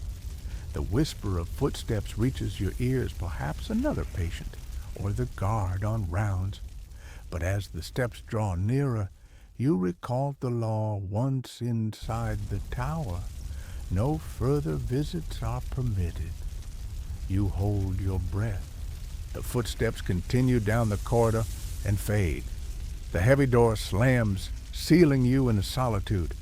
Speaker 1: The whisper of footsteps reaches your ears, perhaps another patient, or the guard on rounds. But as the steps draw nearer, you recall the law once inside the tower. No further visits are permitted. You hold your breath. The footsteps continue down the corridor and fade. The heavy door slams, sealing you in solitude.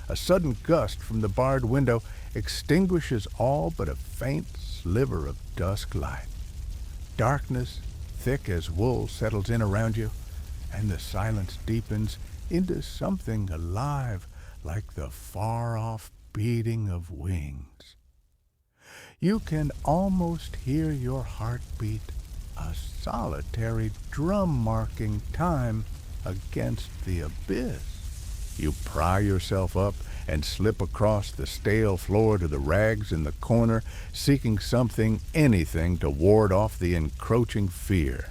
Speaker 1: A sudden gust from the barred window extinguishes all but a faint sliver of dusk light. Darkness, thick as wool, settles in around you, and the silence deepens into something alive, like the far-off beating of wings. You can almost hear your heartbeat, a solitary drum marking time against the abyss. You pry yourself up and slip across the stale floor to the rags in the corner, seeking something, anything, to ward off the encroaching fear.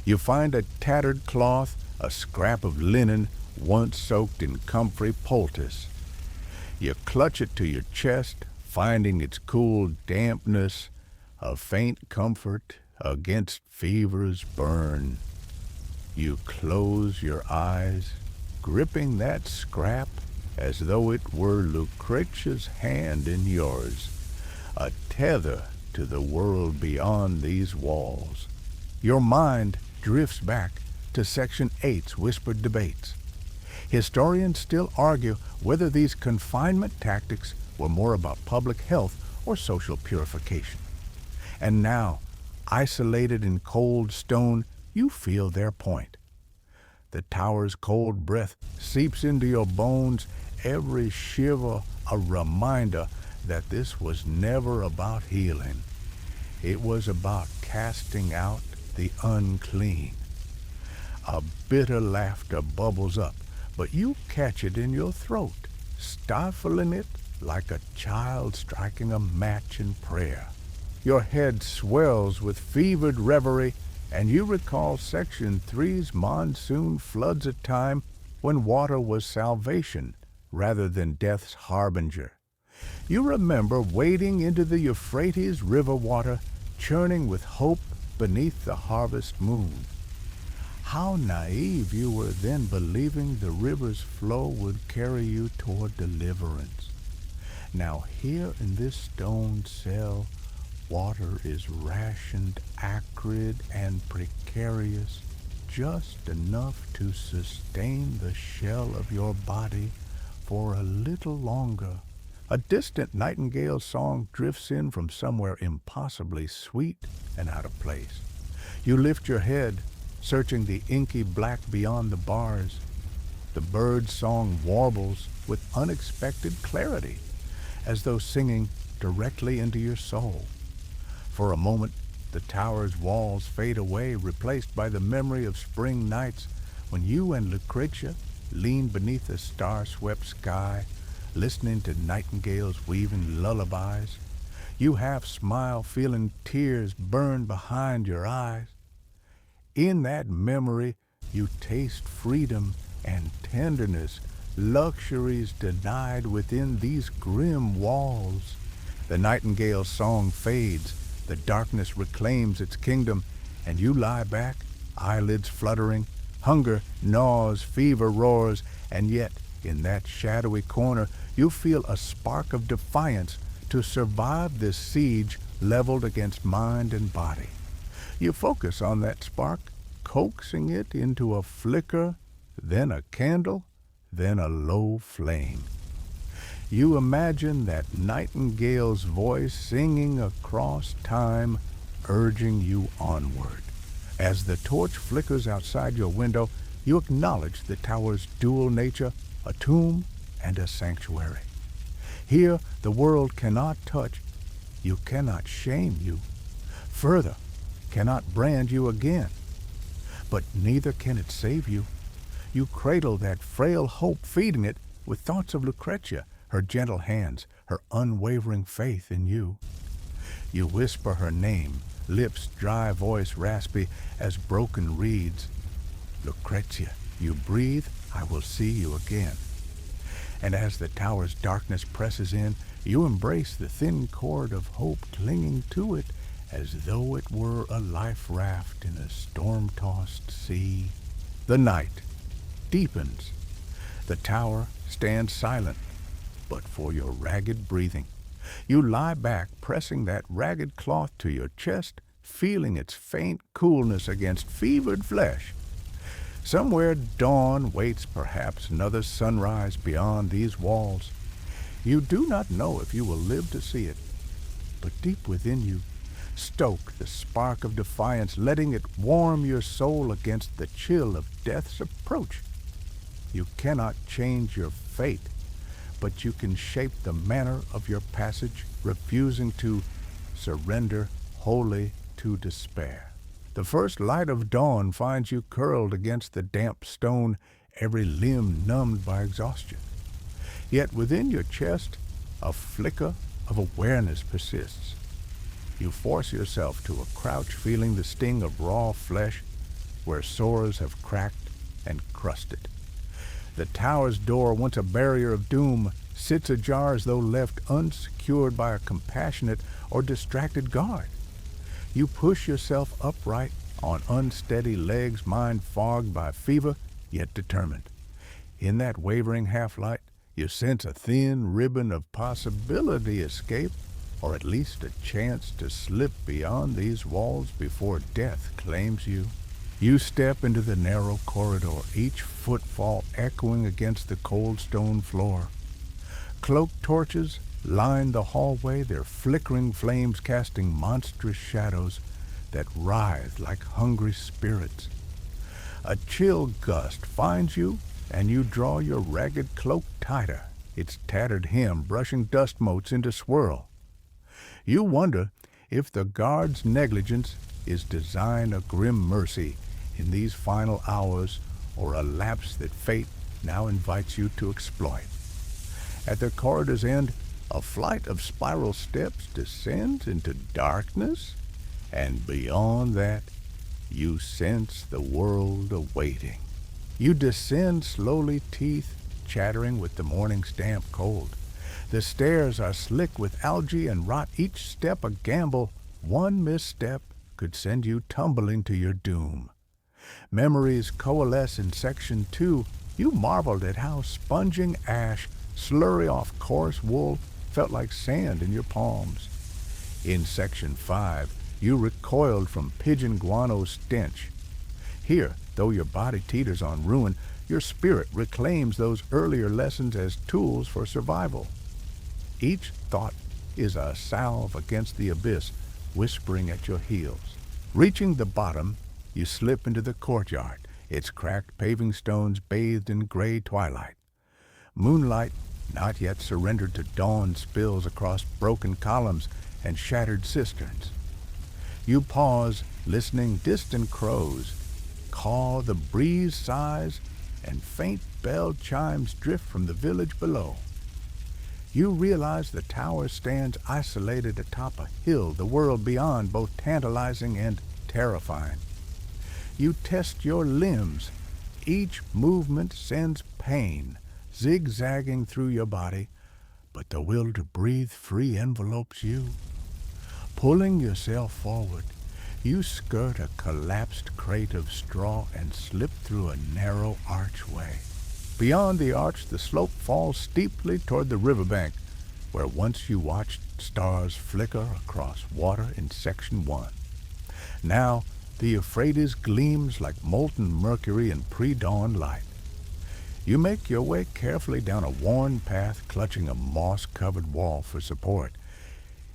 Speaker 1: You find a tattered cloth, a scrap of linen, once soaked in comfrey poultice. You clutch it to your chest, finding its cool dampness a faint comfort against fever's burn. You close your eyes, gripping that scrap as though it were Lucretia's hand in yours, a tether to the world beyond these walls. Your mind drifts back to Section 8's whispered debates. Historians still argue whether these confinement tactics were more about public health or social purification. And now, isolated in cold stone, you feel their point. The tower's cold breath seeps into your bones, every shiver a reminder that this was never about healing. It was about casting out the unclean. A bitter laughter bubbles up, but you catch it in your throat, stifling it like a child striking a match in prayer. Your head swells with fevered reverie, and you recall Section 3's monsoon floods, a time when water was salvation rather than death's harbinger. You remember wading into the Euphrates river water, churning with hope beneath the harvest moon. How naive you were then, believing the river's flow would carry you toward deliverance. Now here in this stone cell, water is rationed, acrid and precarious, just enough to sustain the shell of your body for a little longer. A distant nightingale's song drifts in from somewhere impossibly sweet and out of place. You lift your head, searching the inky black beyond the bars. The bird's song warbles with unexpected clarity, as though singing, directly into your soul. For a moment, the tower's walls fade away, replaced by the memory of spring nights when you and Lucrezia leaned beneath a star-swept sky, listening to nightingales weaving lullabies. You half smile, feeling tears burn behind your eyes. In that memory, you taste freedom and tenderness, luxuries denied within these grim walls. The nightingale's song fades, the darkness reclaims its kingdom, and you lie back, eyelids fluttering. Hunger gnaws, fever roars, and yet, in that shadowy corner, you feel a spark of defiance to survive this siege leveled against mind and body. You focus on that spark, coaxing it into a flicker, then a candle, then a low flame. You imagine that nightingale's voice singing across time, urging you onward. As the torch flickers outside your window, you acknowledge the tower's dual nature, a tomb and a sanctuary. Here, the world cannot touch you, cannot shame you, further, cannot brand you again. But neither can it save you. You cradle that frail hope, feeding it with thoughts of Lucrezia, her gentle hands, her unwavering faith in you. You whisper her name, lips dry, voice raspy as broken reeds. Lucrezia, you breathe, I will see you again. And as the tower's darkness presses in, you embrace the thin cord of hope clinging to it as though it were a life raft in a storm-tossed sea. The night deepens. The tower stands silent, but for your ragged breathing. You lie back, pressing that ragged cloth to your chest, feeling its faint coolness against fevered flesh. Somewhere dawn waits, perhaps another sunrise beyond these walls. You do not know if you will live to see it, but deep within you, stoke the spark of defiance, letting it warm your soul against the chill of death's approach. You cannot change your fate, but you can shape the manner of your passage, refusing to surrender wholly to despair. The first light of dawn finds you curled against the damp stone, every limb numbed by exhaustion. Yet within your chest, a flicker of awareness persists. You force yourself to a crouch, feeling the sting of raw flesh where sores have cracked and crusted. The tower's door, once a barrier of doom, sits ajar as though left unsecured by a compassionate or distracted guard. You push yourself upright on unsteady legs, mind fogged by fever, yet determined. In that wavering half-light, you sense a thin ribbon of possibility escape, or at least a chance to slip beyond these walls before death claims you. You step into the narrow corridor, each footfall echoing against the cold stone floor. Cloaked torches line the hallway, their flickering flames casting monstrous shadows that writhe like hungry spirits. A chill gust finds you, and you draw your ragged cloak tighter, its tattered hem brushing dust motes into swirl. You wonder if the guard's negligence is designed a grim mercy in these final hours, or a lapse that fate now invites you to exploit. At the corridor's end, a flight of spiral steps descends into darkness, and beyond that, you sense the world awaiting. You descend slowly, teeth chattering with the morning's damp cold. The stairs are slick with algae and rot, each step a gamble. One misstep could send you tumbling to your doom. Memories coalesce in Section 2. You marveled at how sponging ash, slurry off coarse wool, felt like sand in your palms. In Section 5, you recoiled from pigeon guano stench. Here, though your body teeters on ruin, your spirit reclaims those earlier lessons as tools for survival. Each thought is a salve against the abyss, whispering at your heels. Reaching the bottom, you slip into the courtyard, its cracked paving stones bathed in gray twilight. Moonlight not yet surrendered to dawn spills across broken columns and shattered cisterns. You pause, listening distant crows call, the breeze sighs, and faint bell chimes drift from the village below. You realize the tower stands isolated atop a hill, the world beyond, both tantalizing and terrifying. You test your limbs. Each movement sends pain, zigzagging through your body, but the will to breathe free envelopes you. Pulling yourself forward, you skirt a collapsed crate of straw and slip through a narrow archway. Beyond the arch, the slope falls steeply toward the riverbank, where once you watched stars flicker across water in Section 1. Now, the Euphrates gleams like molten mercury in pre-dawn light. You make your way carefully down a worn path, clutching a moss-covered wall for support.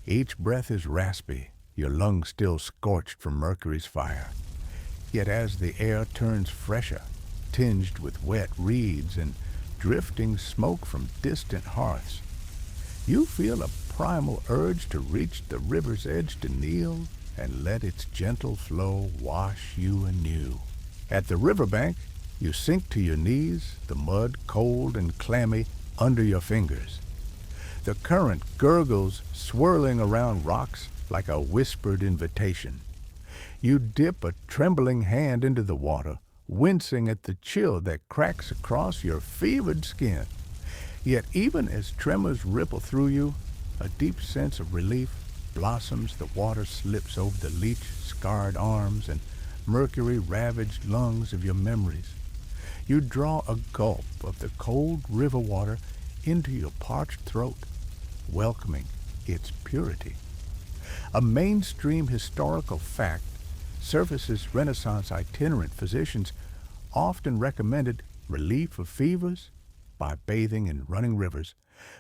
Speaker 1: Each breath is raspy, your lungs still scorched from Mercury's fire. Yet as the air turns fresher, tinged with wet reeds and drifting smoke from distant hearths, you feel a primal urge to reach the river's edge, to kneel and let its gentle flow wash you anew. At the riverbank, you sink to your knees, the mud cold and clammy under your fingers. The current gurgles, swirling around rocks like a whispered invitation. You dip a trembling hand into the water, wincing at the chill that cracks across your fevered skin. Yet even as tremors ripple through you, a deep sense of relief blossoms. The water slips over the leech-scarred arms and mercury-ravaged lungs of your memories. You draw a gulp of the cold river water into your parched throat, welcoming its purity. A mainstream historical fact surfaces. Renaissance itinerant physicians often recommended relief of fevers by bathing in running rivers,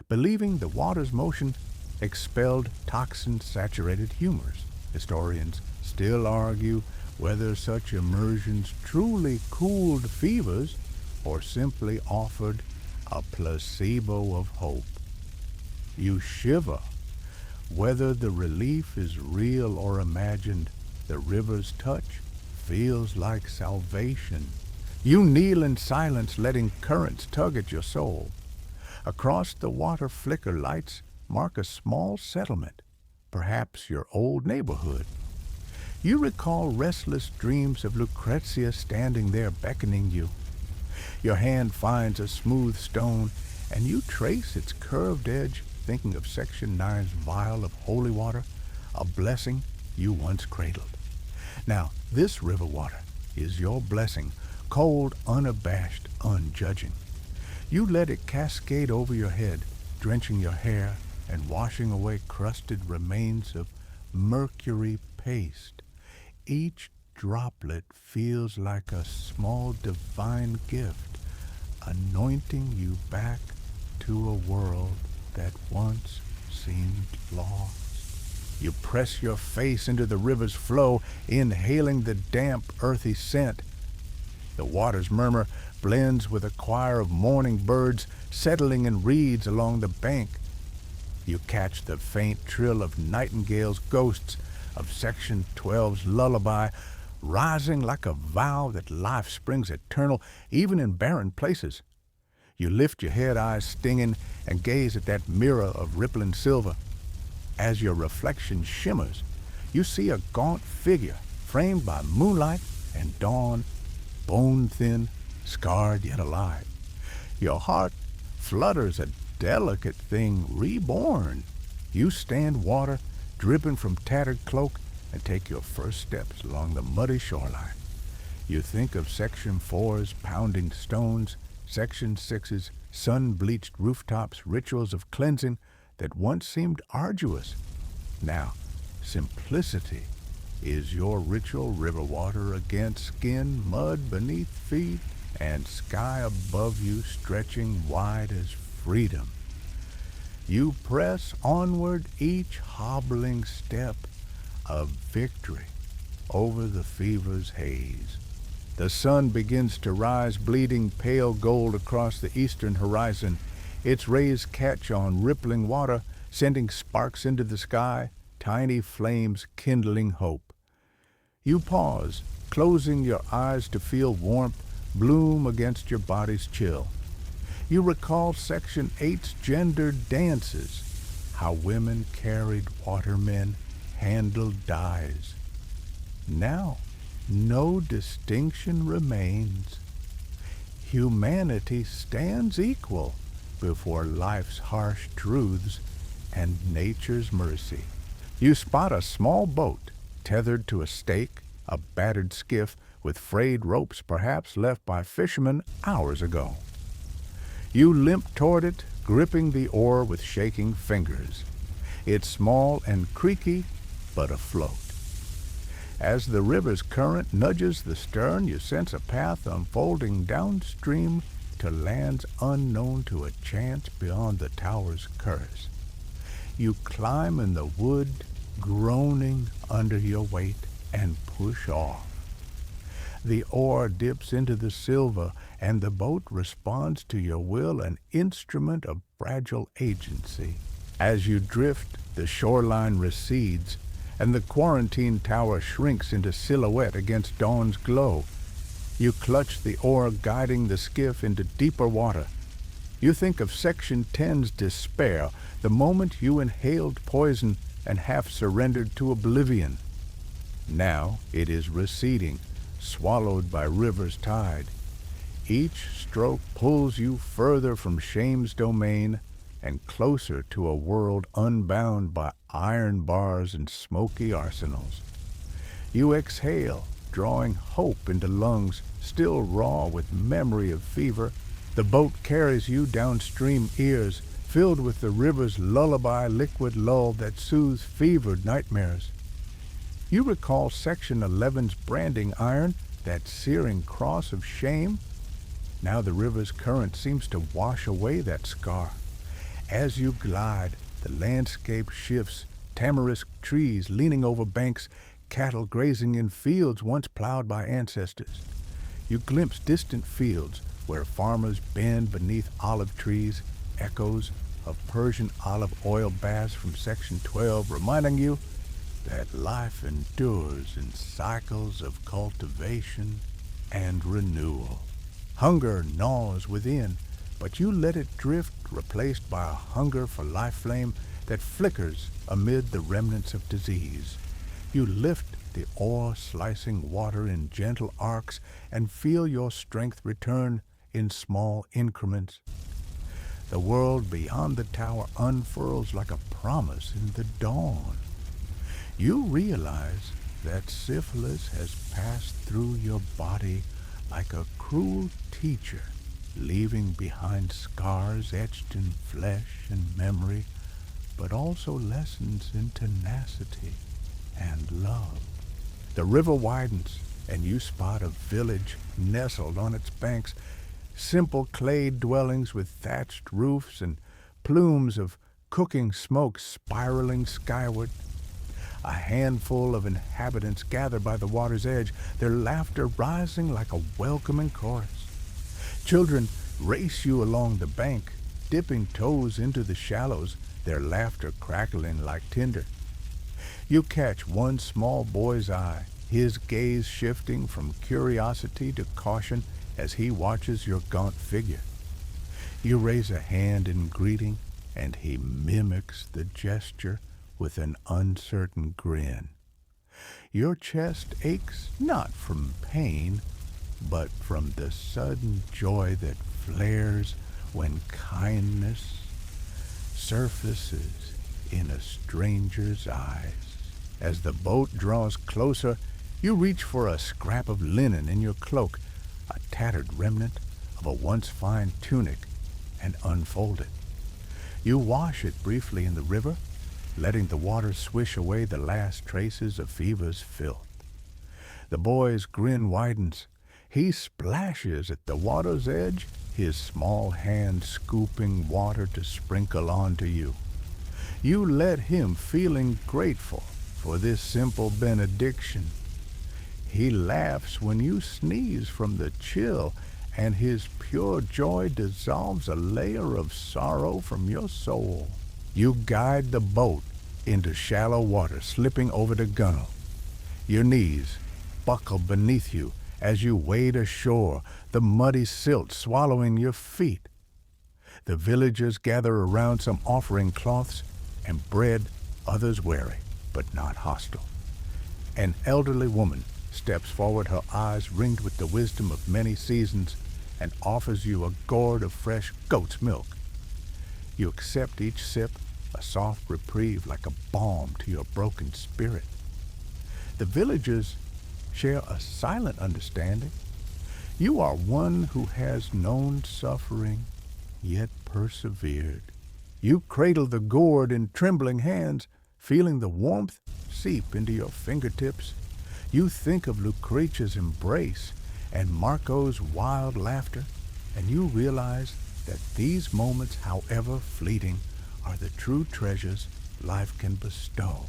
Speaker 1: believing the water's motion expelled toxin-saturated humors. Historians still argue whether such immersions truly cooled fevers or simply offered a placebo of hope. You shiver. Whether the relief is real or imagined, the river's touch feels like salvation. You kneel in silence, letting currents tug at your soul. Across the water flicker lights mark a small settlement, perhaps your old neighborhood. You recall restless dreams of Lucrezia standing there beckoning you. Your hand finds a smooth stone, and you trace its curved edge, thinking of Section 9's vial of holy water, a blessing you once cradled. Now, this river water is your blessing, cold, unabashed, unjudging. You let it cascade over your head, drenching your hair and washing away crusted remains of mercury paste. Each droplet feels like a small divine gift, anointing you back to a world that once seemed lost. You press your face into the river's flow, inhaling the damp, earthy scent. The water's murmur blends with a choir of mourning birds settling in reeds along the bank. You catch the faint trill of nightingales, ghosts of Section 12's lullaby, rising like a vow that life springs eternal even in barren places. You lift your head, eyes stinging, and gaze at that mirror of rippling silver. As your reflection shimmers, you see a gaunt figure framed by moonlight and dawn, bone-thin, scarred yet alive. Your heart flutters, a delicate thing reborn. You stand water, dripping from tattered cloak, and take your first steps along the muddy shoreline. You think of Section 4's pounding stones, Section 6's sun-bleached rooftops, rituals of cleansing that once seemed arduous. Now, simplicity is your ritual, river water against skin, mud beneath feet, and sky above you stretching wide as freedom. You press onward, each hobbling step a victory over the fever's haze. The sun begins to rise, bleeding pale gold across the eastern horizon. Its rays catch on rippling water, sending sparks into the sky, tiny flames kindling hope. You pause, closing your eyes to feel warmth bloom against your body's chill. You recall Section 8's gendered dances, how women carried watermen, handled dyes. Now, no distinction remains. Humanity stands equal before life's harsh truths and nature's mercy. You spot a small boat tethered to a stake, a battered skiff with frayed ropes perhaps left by fishermen hours ago. You limp toward it, gripping the oar with shaking fingers. It's small and creaky, but afloat. As the river's current nudges the stern, you sense a path unfolding downstream to lands unknown to a chance beyond the tower's curse. You climb in the wood, groaning under your weight, and push off. The oar dips into the silver, and the boat responds to your will, an instrument of fragile agency. As you drift, the shoreline recedes, and the quarantine tower shrinks into silhouette against dawn's glow. You clutch the oar, guiding the skiff into deeper water. You think of Section 10's despair, the moment you inhaled poison and half surrendered to oblivion. Now it is receding, swallowed by river's tide. Each stroke pulls you further from shame's domain and closer to a world unbound by iron bars and smoky arsenals. You exhale, drawing hope into lungs still raw with memory of fever. The boat carries you downstream, ears filled with the river's lullaby liquid lull that soothes fevered nightmares. You recall Section 11's branding iron, that searing cross of shame. Now the river's current seems to wash away that scar. As you glide, the landscape shifts, tamarisk trees leaning over banks, cattle grazing in fields once plowed by ancestors. You glimpse distant fields where farmers bend beneath olive trees, echoes of Persian olive oil baths from Section 12 reminding you that life endures in cycles of cultivation and renewal. Hunger gnaws within, but you let it drift, replaced by a hunger for life flame that flickers amid the remnants of disease. You lift the oar-slicing water in gentle arcs and feel your strength return in small increments. The world beyond the tower unfurls like a promise in the dawn. You realize that syphilis has passed through your body like a cruel teacher, leaving behind scars etched in flesh and memory, but also lessons in tenacity and love. The river widens, and you spot a village nestled on its banks, simple clay dwellings with thatched roofs and plumes of cooking smoke spiraling skyward. A handful of inhabitants gather by the water's edge, their laughter rising like a welcoming chorus. Children race you along the bank, dipping toes into the shallows, their laughter crackling like tinder. You catch one small boy's eye, his gaze shifting from curiosity to caution as he watches your gaunt figure. You raise a hand in greeting, and he mimics the gesture with an uncertain grin. Your chest aches not from pain, but from the sudden joy that flares when kindness surfaces in a stranger's eyes. As the boat draws closer, you reach for a scrap of linen in your cloak, a tattered remnant of a once fine tunic, and unfold it. You wash it briefly in the river, letting the water swish away the last traces of fever's filth. The boy's grin widens. He splashes at the water's edge, his small hand scooping water to sprinkle onto you. You let him, feeling grateful for this simple benediction. He laughs when you sneeze from the chill and his pure joy dissolves a layer of sorrow from your soul. You guide the boat into shallow water, slipping over the gunwale. Your knees buckle beneath you as you wade ashore, the muddy silt swallowing your feet. The villagers gather around some offering cloths and bread, others wary, but not hostile. An elderly woman steps forward, her eyes ringed with the wisdom of many seasons, and offers you a gourd of fresh goat's milk. You accept each sip, a soft reprieve like a balm to your broken spirit. The villagers share a silent understanding. You are one who has known suffering, yet persevered. You cradle the gourd in trembling hands, feeling the warmth seep into your fingertips. You think of Lucretia's embrace and Marco's wild laughter, and you realize that these moments, however fleeting, are the true treasures life can bestow.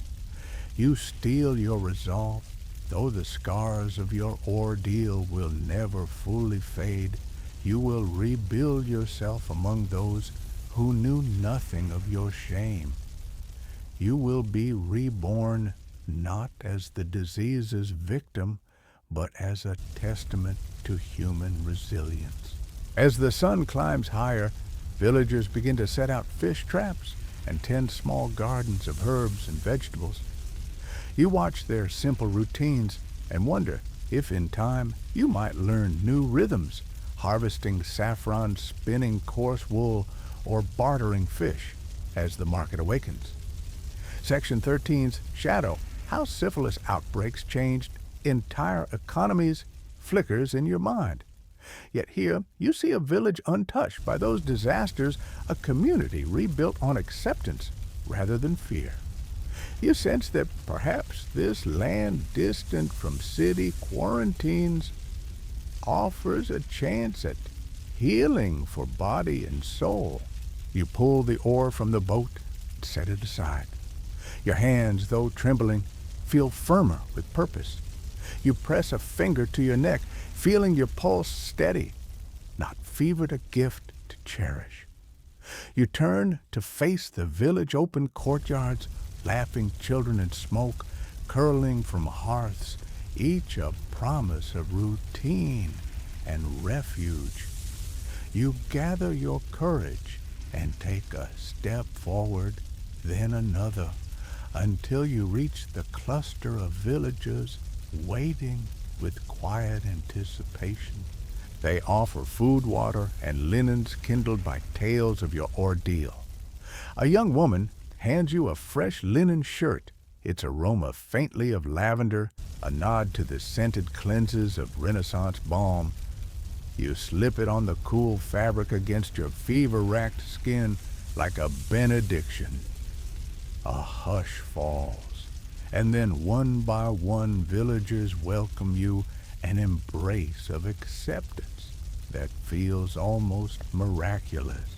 Speaker 1: You steel your resolve, though the scars of your ordeal will never fully fade. You will rebuild yourself among those who knew nothing of your shame. You will be reborn not as the disease's victim, but as a testament to human resilience. As the sun climbs higher, villagers begin to set out fish traps and tend small gardens of herbs and vegetables. You watch their simple routines and wonder if in time you might learn new rhythms, harvesting saffron, spinning coarse wool, or bartering fish as the market awakens. Section 13's Shadow, How Syphilis Outbreaks Changed Entire Economies, flickers in your mind. Yet here you see a village untouched by those disasters, a community rebuilt on acceptance rather than fear. You sense that perhaps this land distant from city quarantines offers a chance at healing for body and soul. You pull the oar from the boat and set it aside. Your hands, though trembling, feel firmer with purpose. You press a finger to your neck, feeling your pulse steady, not fevered, a gift to cherish. You turn to face the village open courtyards, laughing children and smoke curling from hearths, each a promise of routine and refuge. You gather your courage and take a step forward, then another, until you reach the cluster of villagers waiting with quiet anticipation. They offer food, water, and linens kindled by tales of your ordeal. A young woman hands you a fresh linen shirt, its aroma faintly of lavender, a nod to the scented cleanses of Renaissance balm. You slip it on the cool fabric against your fever-racked skin like a benediction. A hush falls, and then one by one villagers welcome you, an embrace of acceptance that feels almost miraculous.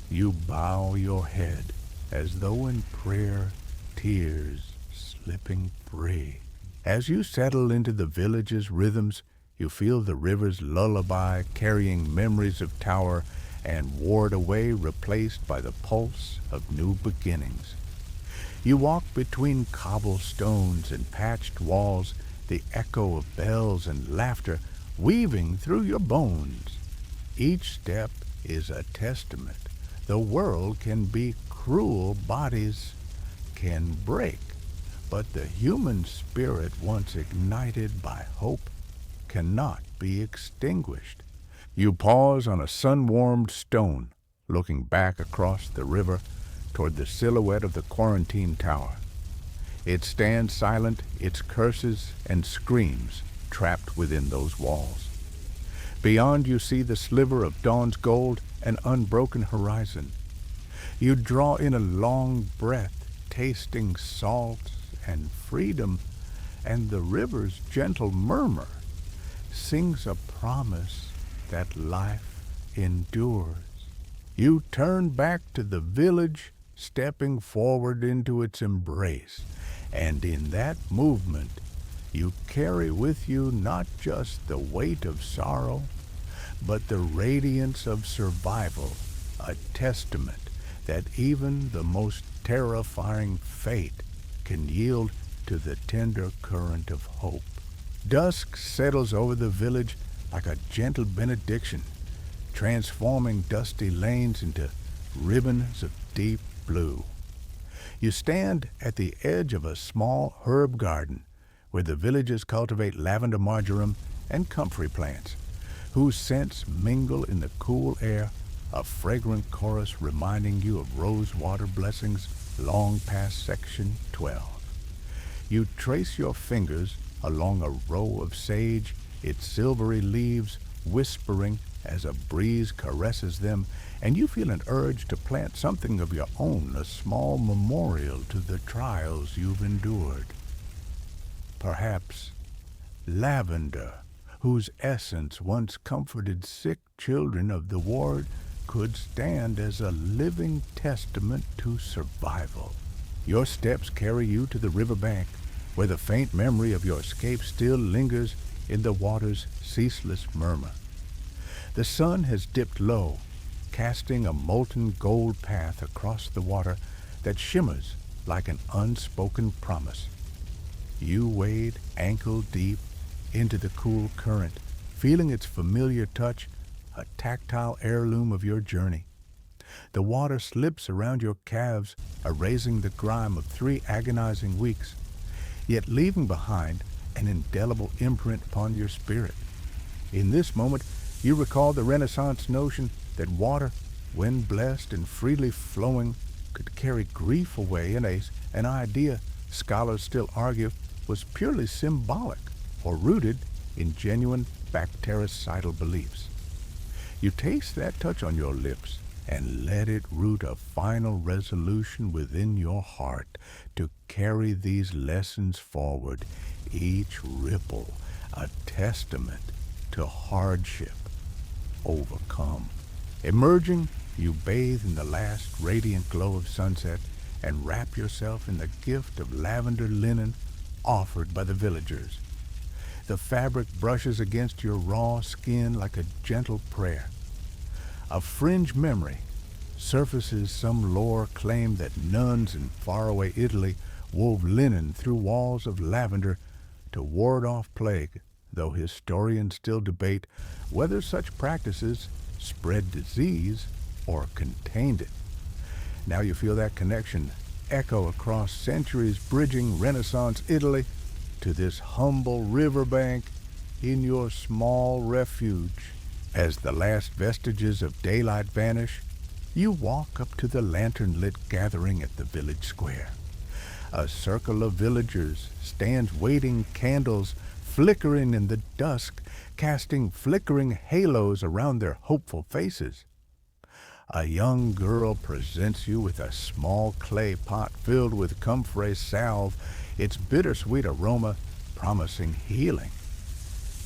Speaker 1: You bow your head as though in prayer, tears slipping free. As you settle into the village's rhythms, you feel the river's lullaby carrying memories of tower and ward away, replaced by the pulse of new beginnings. You walk between cobblestones and patched walls, the echo of bells and laughter weaving through your bones. Each step is a testament. The world can be cruel, bodies can break, but the human spirit, once ignited by hope, cannot be extinguished. You pause on a sun-warmed stone, looking back across the river toward the silhouette of the quarantine tower. It stands silent, its curses and screams trapped within those walls. Beyond you see the sliver of dawn's gold, an unbroken horizon. You draw in a long breath, tasting salt and freedom, and the river's gentle murmur sings a promise that life endures. You turn back to the village, stepping forward into its embrace, and in that movement you carry with you not just the weight of sorrow, but the radiance of survival, a testament that even the most terrifying fate can yield to the tender current of hope. Dusk settles over the village like a gentle benediction, transforming dusty lanes into ribbons of deep blue. You stand at the edge of a small herb garden where the villagers cultivate lavender marjoram and comfrey plants, whose scents mingle in the cool air, a fragrant chorus reminding you of rosewater blessings long past Section 12. You trace your fingers along a row of sage, its silvery leaves whispering as a breeze caresses them, and you feel an urge to plant something of your own, a small memorial to the trials you've endured. Perhaps lavender, whose essence once comforted sick children of the ward, could stand as a living testament to survival. Your steps carry you to the riverbank, where the faint memory of your escape still lingers in the water's ceaseless murmur. The sun has dipped low, casting a molten gold path across the water that shimmers like an unspoken promise. You wade ankle deep into the cool current, feeling its familiar touch, a tactile heirloom of your journey. The water slips around your calves, erasing the grime of 3 agonizing weeks, yet leaving behind an indelible imprint upon your spirit. In this moment, you recall the Renaissance notion that water, when blessed and freely flowing, could carry grief away, an idea scholars still argue was purely symbolic or rooted in genuine bactericidal beliefs. You taste that touch on your lips and let it root a final resolution within your heart to carry these lessons forward, each ripple a testament to hardship overcome. Emerging, you bathe in the last radiant glow of sunset and wrap yourself in the gift of lavender linen offered by the villagers. The fabric brushes against your raw skin like a gentle prayer. A fringe memory surfaces some lore claim that nuns in faraway Italy wove linen through walls of lavender to ward off plague, though historians still debate whether such practices spread disease or contained it. Now you feel that connection echo across centuries, bridging Renaissance Italy to this humble riverbank in your small refuge. As the last vestiges of daylight vanish, you walk up to the lantern-lit gathering at the village square. A circle of villagers stands waiting, candles flickering in the dusk, casting flickering halos around their hopeful faces. A young girl presents you with a small clay pot filled with comfrey salve, its bittersweet aroma promising healing.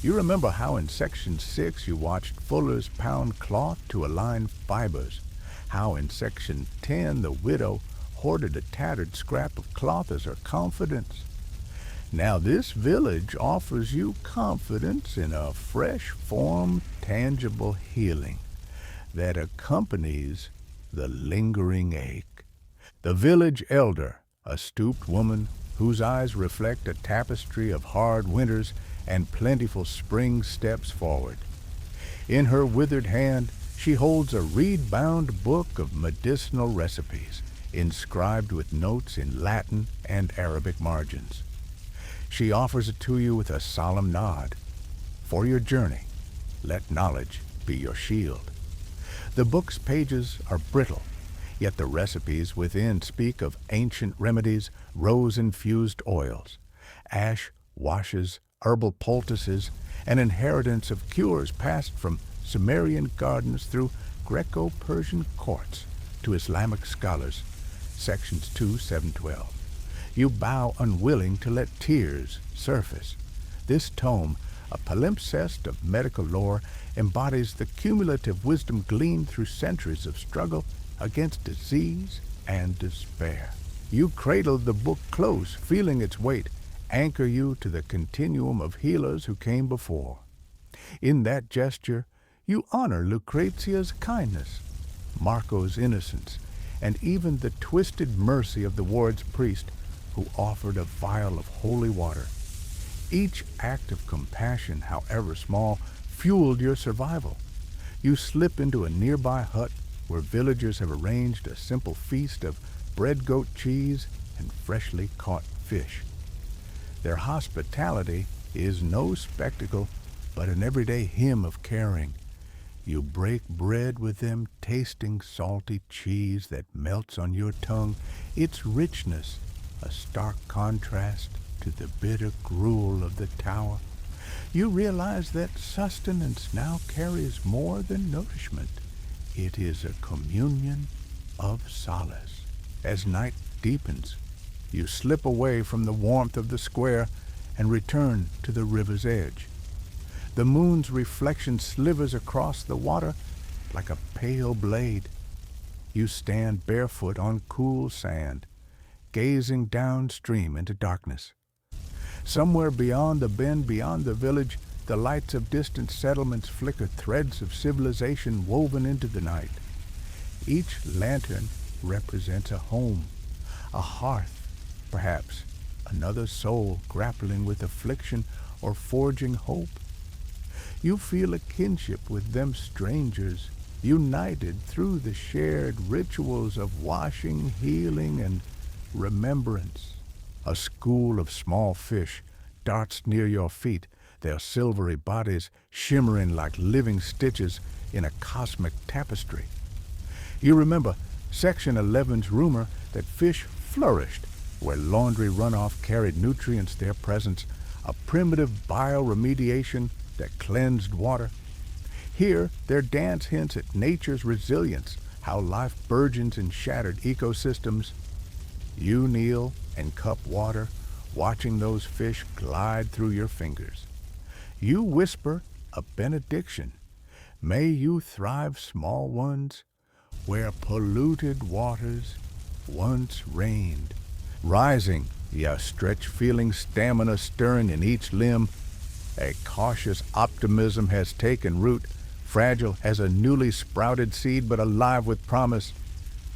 Speaker 1: You remember how in Section 6 you watched fullers pound cloth to align fibers, how in Section 10 the widow hoarded a tattered scrap of cloth as her confidence. Now this village offers you confidence in a fresh form, tangible healing that accompanies the lingering ache. The village elder, a stooped woman whose eyes reflect a tapestry of hard winters and plentiful spring steps forward. In her withered hand, she holds a reed-bound book of medicinal recipes, inscribed with notes in Latin and Arabic margins. She offers it to you with a solemn nod. For your journey, let knowledge be your shield. The book's pages are brittle, yet the recipes within speak of ancient remedies, rose-infused oils, ash washes, herbal poultices, an inheritance of cures passed from Sumerian gardens through Greco-Persian courts to Islamic scholars. Sections 2, 7, 12. You bow unwilling to let tears surface. This tome, a palimpsest of medical lore, embodies the cumulative wisdom gleaned through centuries of struggle against disease and despair. You cradle the book close, feeling its weight anchor you to the continuum of healers who came before. In that gesture, You honor Lucrezia's kindness, Marco's innocence, and even the twisted mercy of the ward's priest who offered a vial of holy water. Each act of compassion, however small, fueled your survival. You slip into a nearby hut where villagers have arranged a simple feast of bread goat cheese and freshly caught fish. Their hospitality is no spectacle, but an everyday hymn of caring. You break bread with them, tasting salty cheese that melts on your tongue, its richness a stark contrast to the bitter gruel of the tower. You realize that sustenance now carries more than nourishment. It is a communion of solace. As night deepens, you slip away from the warmth of the square and return to the river's edge. The moon's reflection slivers across the water like a pale blade. You stand barefoot on cool sand, gazing downstream into darkness. Somewhere beyond the bend, beyond the village, the lights of distant settlements flicker, threads of civilization woven into the night. Each lantern represents a home, a hearth, perhaps another soul grappling with affliction or forging hope. You feel a kinship with them strangers, united through the shared rituals of washing, healing, and remembrance. A school of small fish darts near your feet, their silvery bodies shimmering like living stitches in a cosmic tapestry. You remember Section 11's rumor that fish flourished where laundry runoff carried nutrients, their presence, a primitive bioremediation that cleansed water. Here, their dance hints at nature's resilience, how life burgeons in shattered ecosystems. You kneel and cup water, watching those fish glide through your fingers. You whisper a benediction. May you thrive, small ones, where polluted waters once reigned. Rising, you stretch, feeling stamina stirring in each limb. A cautious optimism has taken root, fragile as a newly sprouted seed, but alive with promise.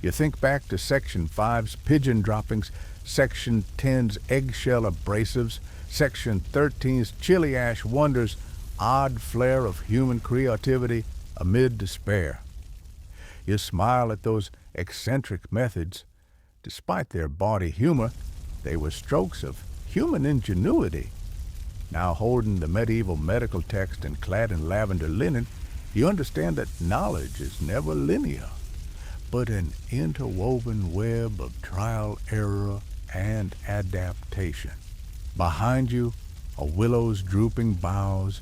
Speaker 1: You think back to Section 5's pigeon droppings, Section 10's eggshell abrasives, Section 13's chili ash wonders, odd flare of human creativity amid despair. You smile at those eccentric methods. Despite their bawdy humor, they were strokes of human ingenuity. Now holding the medieval medical text and clad in lavender linen, you understand that knowledge is never linear, but an interwoven web of trial, error, and adaptation. Behind you, a willow's drooping boughs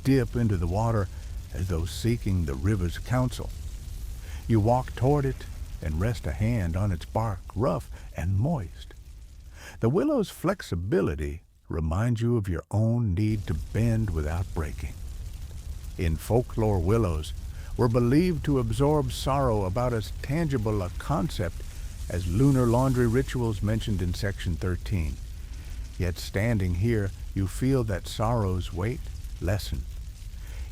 Speaker 1: dip into the water as though seeking the river's counsel. You walk toward it and rest a hand on its bark, rough and moist. The willow's flexibility reminds you of your own need to bend without breaking. In folklore, willows were believed to absorb sorrow about as tangible a concept as lunar laundry rituals mentioned in Section 13. Yet standing here, you feel that sorrow's weight lessen.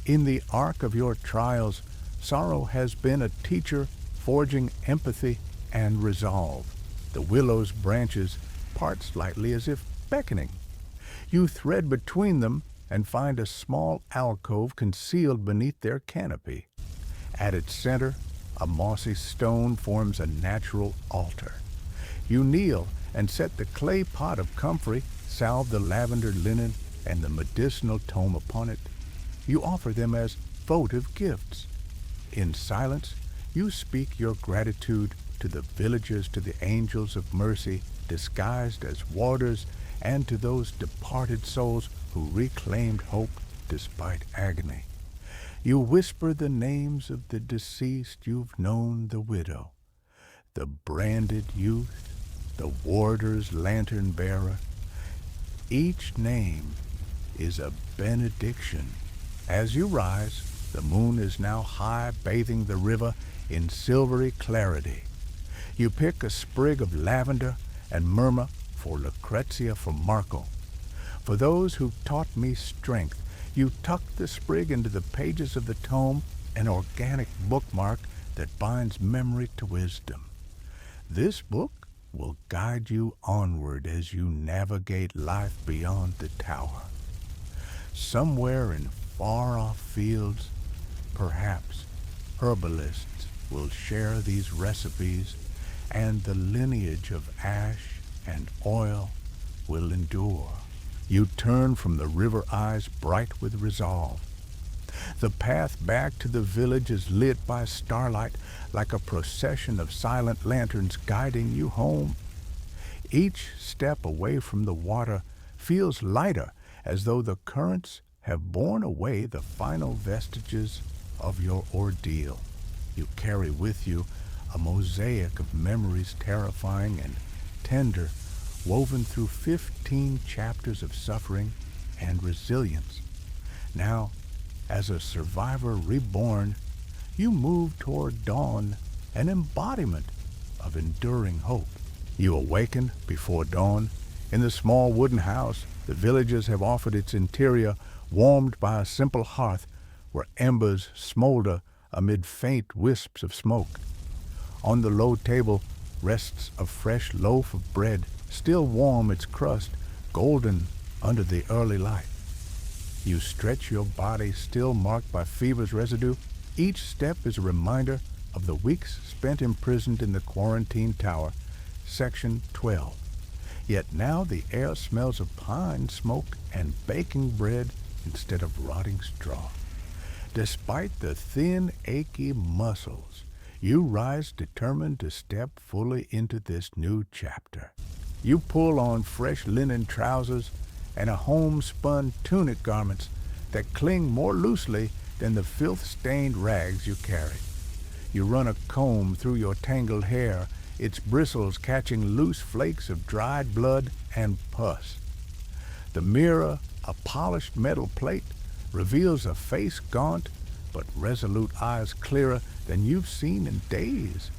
Speaker 1: In the arc of your trials, sorrow has been a teacher forging empathy and resolve. The willow's branches part slightly as if beckoning. You thread between them and find a small alcove concealed beneath their canopy. At its center, a mossy stone forms a natural altar. You kneel and set the clay pot of comfrey, salve the lavender linen, and the medicinal tome upon it. You offer them as votive gifts. In silence, you speak your gratitude to the villagers, to the angels of mercy, disguised as warders, and to those departed souls who reclaimed hope despite agony. You whisper the names of the deceased you've known, the widow, the branded youth, the warder's lantern bearer. Each name is a benediction. As you rise, the moon is now high, bathing the river in silvery clarity. You pick a sprig of lavender and murmur, for Lucrezia, for Marco. For those who taught me strength, you tuck the sprig into the pages of the tome an organic bookmark that binds memory to wisdom. This book will guide you onward as you navigate life beyond the tower. Somewhere in far-off fields, perhaps herbalists will share these recipes, and the lineage of ash and oil will endure. You turn from the river eyes bright with resolve. The path back to the village is lit by starlight like a procession of silent lanterns guiding you home. Each step away from the water feels lighter, as though the currents have borne away the final vestiges of your ordeal. You carry with you a mosaic of memories terrifying and tender, woven through 15 chapters of suffering and resilience. Now, as a survivor reborn, you move toward dawn, an embodiment of enduring hope. You awaken before dawn. In the small wooden house, the villagers have offered its interior, warmed by a simple hearth where embers smolder amid faint wisps of smoke. On the low table rests a fresh loaf of bread, still warm its crust, golden under the early light. You stretch your body, still marked by fever's residue. Each step is a reminder of the weeks spent imprisoned in the quarantine tower, Section 12. Yet now the air smells of pine smoke and baking bread instead of rotting straw. Despite the thin, achy muscles, you rise determined to step fully into this new chapter. You pull on fresh linen trousers and a homespun tunic garments that cling more loosely than the filth-stained rags you carry. You run a comb through your tangled hair, its bristles catching loose flakes of dried blood and pus. The mirror, a polished metal plate, reveals a face gaunt but resolute eyes clearer than you've seen in days.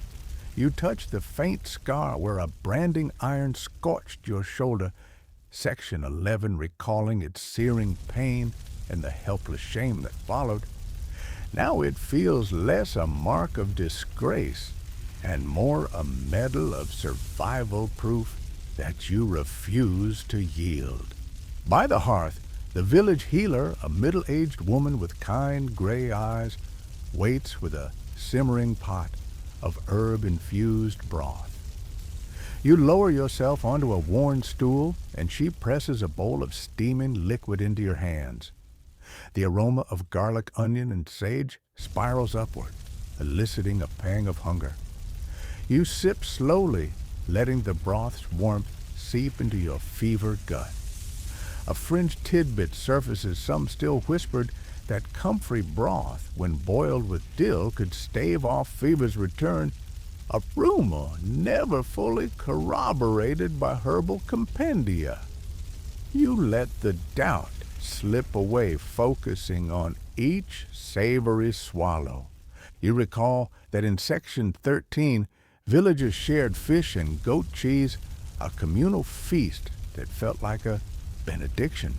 Speaker 1: You touch the faint scar where a branding iron scorched your shoulder, Section 11 recalling its searing pain and the helpless shame that followed. Now it feels less a mark of disgrace and more a medal of survival proof that you refuse to yield. By the hearth, the village healer, a middle-aged woman with kind gray eyes, waits with a simmering pot of herb-infused broth. You lower yourself onto a worn stool, and she presses a bowl of steaming liquid into your hands. The aroma of garlic, onion, and sage spirals upward, eliciting a pang of hunger. You sip slowly, letting the broth's warmth seep into your fevered gut. A fringed tidbit surfaces, some still whispered that comfrey broth, when boiled with dill, could stave off fever's return, a rumor never fully corroborated by herbal compendia. You let the doubt slip away, focusing on each savory swallow. You recall that in Section 13, villagers shared fish and goat cheese, a communal feast that felt like a benediction.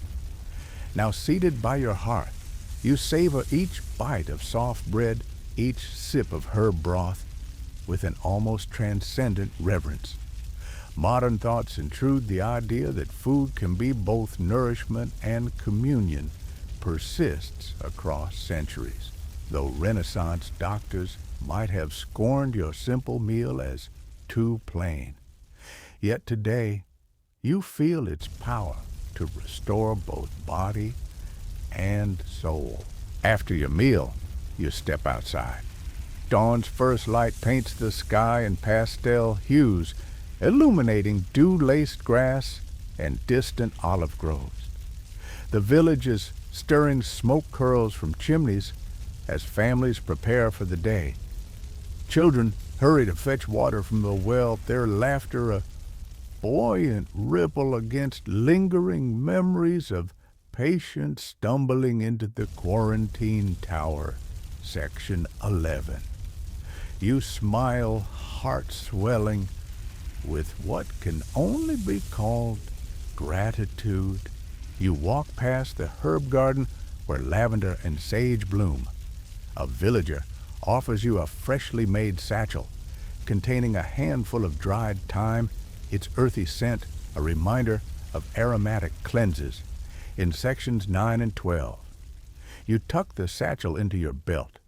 Speaker 1: Now seated by your hearth, you savor each bite of soft bread, each sip of herb broth, with an almost transcendent reverence. Modern thoughts intrude the idea that food can be both nourishment and communion persists across centuries, though Renaissance doctors might have scorned your simple meal as too plain. Yet today, you feel its power to restore both body and soul. After your meal, you step outside. Dawn's first light paints the sky in pastel hues, illuminating dew-laced grass and distant olive groves. The village is stirring smoke curls from chimneys as families prepare for the day. Children hurry to fetch water from the well, their laughter a buoyant ripple against lingering memories of patients stumbling into the quarantine tower, Section 11. You smile, heart swelling, with what can only be called gratitude. You walk past the herb garden where lavender and sage bloom, A villager offers you a freshly made satchel containing a handful of dried thyme, its earthy scent a reminder of aromatic cleanses, in sections 9 and 12. You tuck the satchel into your belt,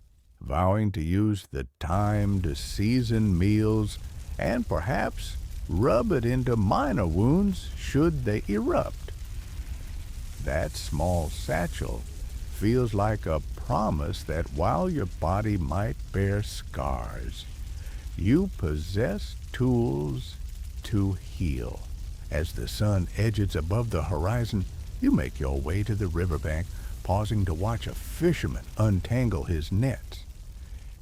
Speaker 1: vowing to use the thyme to season meals and perhaps rub it into minor wounds should they erupt. That small satchel feels like a promise that while your body might bear scars, you possess tools to heal. As the sun edges above the horizon, you make your way to the riverbank, pausing to watch a fisherman untangle his nets.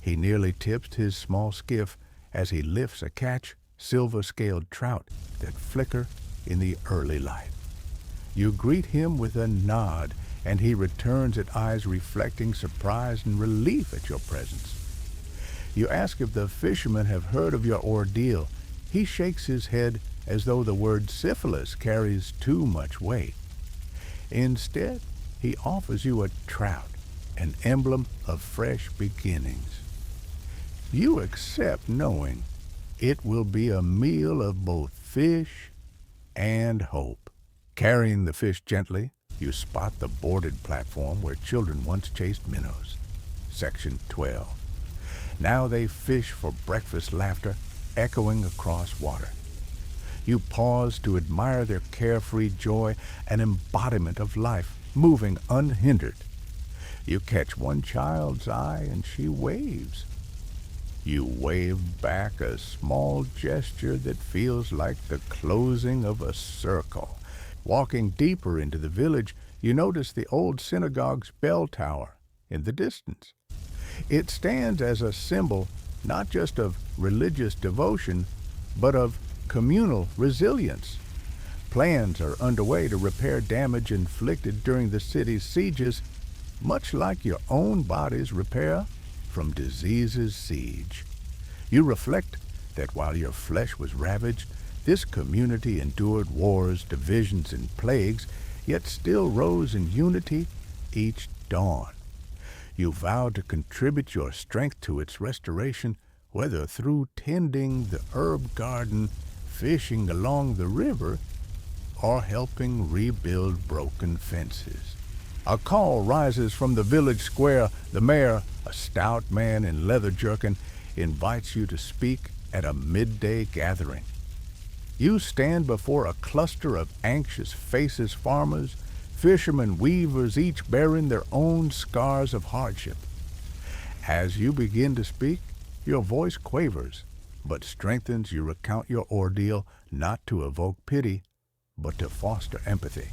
Speaker 1: He nearly tips his small skiff as he lifts a catch silver-scaled trout that flicker in the early light. You greet him with a nod, and he returns it, eyes reflecting surprise and relief at your presence. You ask if the fishermen have heard of your ordeal. He shakes his head as though the word syphilis carries too much weight. Instead, he offers you a trout, an emblem of fresh beginnings. You accept, knowing it will be a meal of both fish and hope. Carrying the fish gently, you spot the boarded platform where children once chased minnows. Section 12. Now they fish for breakfast laughter echoing across water. You pause to admire their carefree joy, an embodiment of life, moving unhindered. You catch one child's eye and she waves. You wave back a small gesture that feels like the closing of a circle. Walking deeper into the village, you notice the old synagogue's bell tower in the distance. It stands as a symbol not just of religious devotion, but of communal resilience. Plans are underway to repair damage inflicted during the city's sieges, much like your own body's repair from disease's siege. You reflect that while your flesh was ravaged, this community endured wars, divisions, and plagues, yet still rose in unity each dawn. You vow to contribute your strength to its restoration, whether through tending the herb garden, fishing along the river, or helping rebuild broken fences. A call rises from the village square. The mayor, a stout man in leather jerkin, invites you to speak at a midday gathering. You stand before a cluster of anxious faces, farmers, fishermen, weavers, each bearing their own scars of hardship. As you begin to speak, your voice quavers, but strengthens. You recount your ordeal not to evoke pity, but to foster empathy.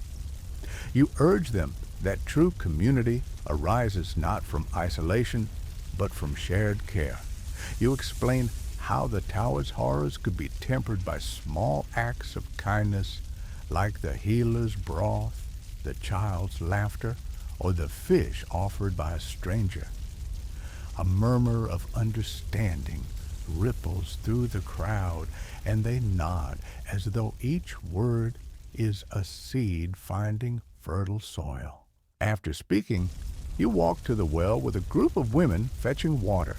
Speaker 1: You urge them that true community arises not from isolation, but from shared care. You explain how the tower's horrors could be tempered by small acts of kindness, like the healer's broth, the child's laughter, or the fish offered by a stranger. A murmur of understanding ripples through the crowd, and they nod as though each word is a seed finding fertile soil. After speaking, you walk to the well with a group of women fetching water.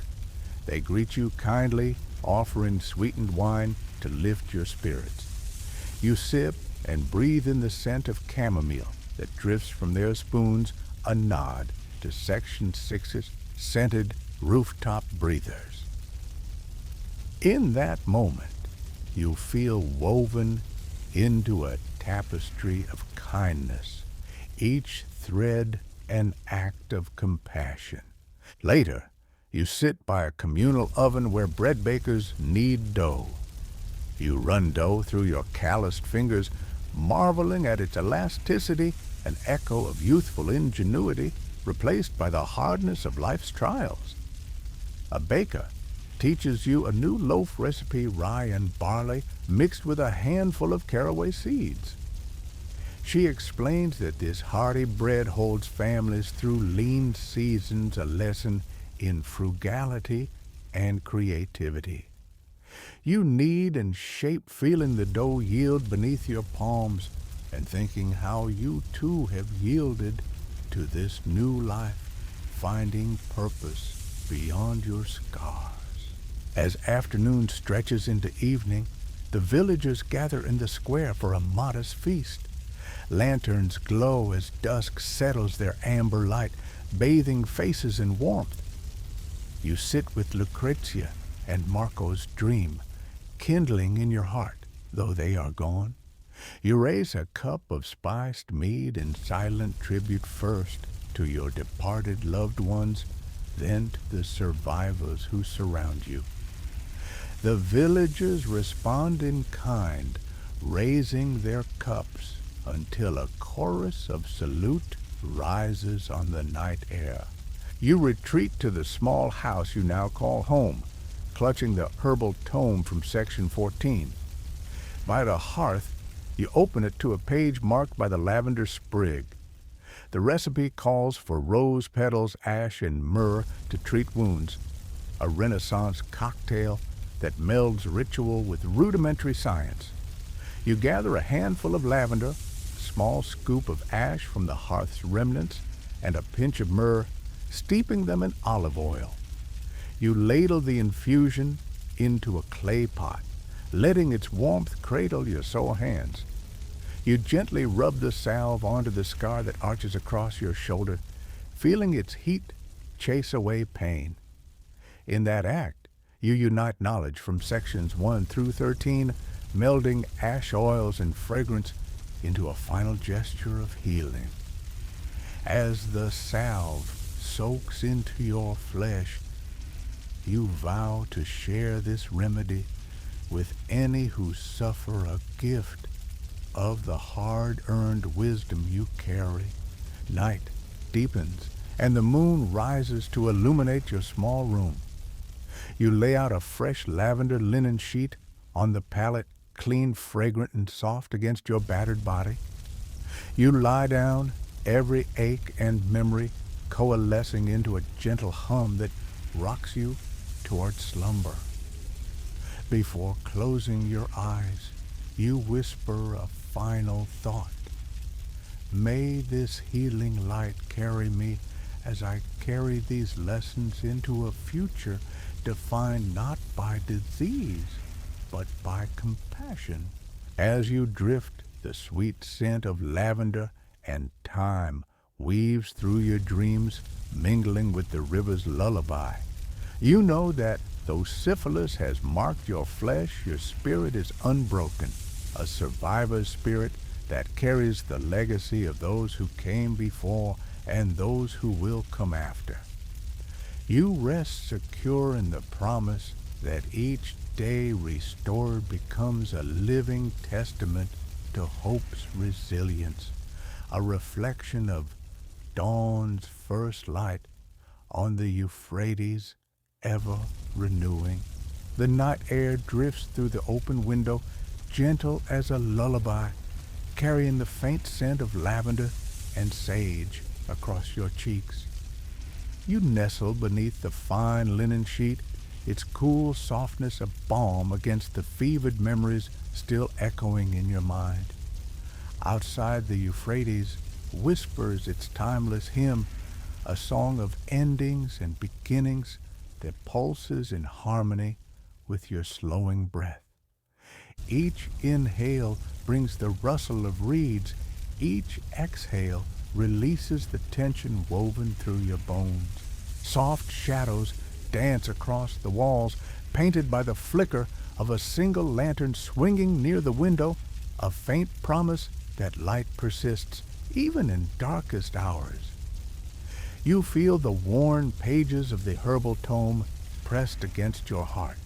Speaker 1: They greet you kindly, offering sweetened wine to lift your spirits. You sip and breathe in the scent of chamomile that drifts from their spoons, a nod to Section 6's scented rooftop breathers. In that moment, you feel woven into a tapestry of kindness, each thread an act of compassion. Later, you sit by a communal oven where bread bakers knead dough. You run dough through your calloused fingers, marveling at its elasticity, an echo of youthful ingenuity replaced by the hardness of life's trials. A baker teaches you a new loaf recipe, rye and barley mixed with a handful of caraway seeds. She explains that this hearty bread holds families through lean seasons, a lesson in frugality and creativity. You knead and shape, feeling the dough yield beneath your palms, and thinking how you too have yielded to this new life, finding purpose beyond your scars. As afternoon stretches into evening, the villagers gather in the square for a modest feast. Lanterns glow as dusk settles their amber light, bathing faces in warmth. You sit with Lucrezia and Marco's dream, kindling in your heart, though they are gone. You raise a cup of spiced mead in silent tribute first to your departed loved ones, then to the survivors who surround you. The villagers respond in kind, raising their cups until a chorus of salute rises on the night air. You retreat to the small house you now call home, clutching the herbal tome from section 14. By the hearth, you open it to a page marked by the lavender sprig. The recipe calls for rose petals, ash, and myrrh to treat wounds, a Renaissance cocktail that melds ritual with rudimentary science. You gather a handful of lavender, a small scoop of ash from the hearth's remnants, and a pinch of myrrh, steeping them in olive oil. You ladle the infusion into a clay pot, letting its warmth cradle your sore hands. You gently rub the salve onto the scar that arches across your shoulder, feeling its heat chase away pain. In that act, you unite knowledge from sections 1 through 13, melding ash oils and fragrance into a final gesture of healing. As the salve soaks into your flesh, you vow to share this remedy with any who suffer, a gift of the hard-earned wisdom you carry. Night deepens, and the moon rises to illuminate your small room. You lay out a fresh lavender linen sheet on the pallet, clean, fragrant, and soft against your battered body. You lie down, every ache and memory coalescing into a gentle hum that rocks you toward slumber. Before closing your eyes, you whisper a final thought. May this healing light carry me as I carry these lessons into a future defined not by disease, but by compassion. As you drift, the sweet scent of lavender and thyme weaves through your dreams, mingling with the river's lullaby. You know that though syphilis has marked your flesh, your spirit is unbroken, a survivor's spirit that carries the legacy of those who came before and those who will come after. You rest secure in the promise that each day restored becomes a living testament to hope's resilience, a reflection of dawn's first light on the Euphrates, ever renewing. The night air drifts through the open window, gentle as a lullaby, carrying the faint scent of lavender and sage across your cheeks. You nestle beneath the fine linen sheet, its cool softness a balm against the fevered memories still echoing in your mind. Outside the Euphrates whispers its timeless hymn, a song of endings and beginnings that pulses in harmony with your slowing breath. Each inhale brings the rustle of reeds. Each exhale releases the tension woven through your bones. Soft shadows dance across the walls, painted by the flicker of a single lantern swinging near the window, a faint promise that light persists even in darkest hours. You feel the worn pages of the herbal tome pressed against your heart,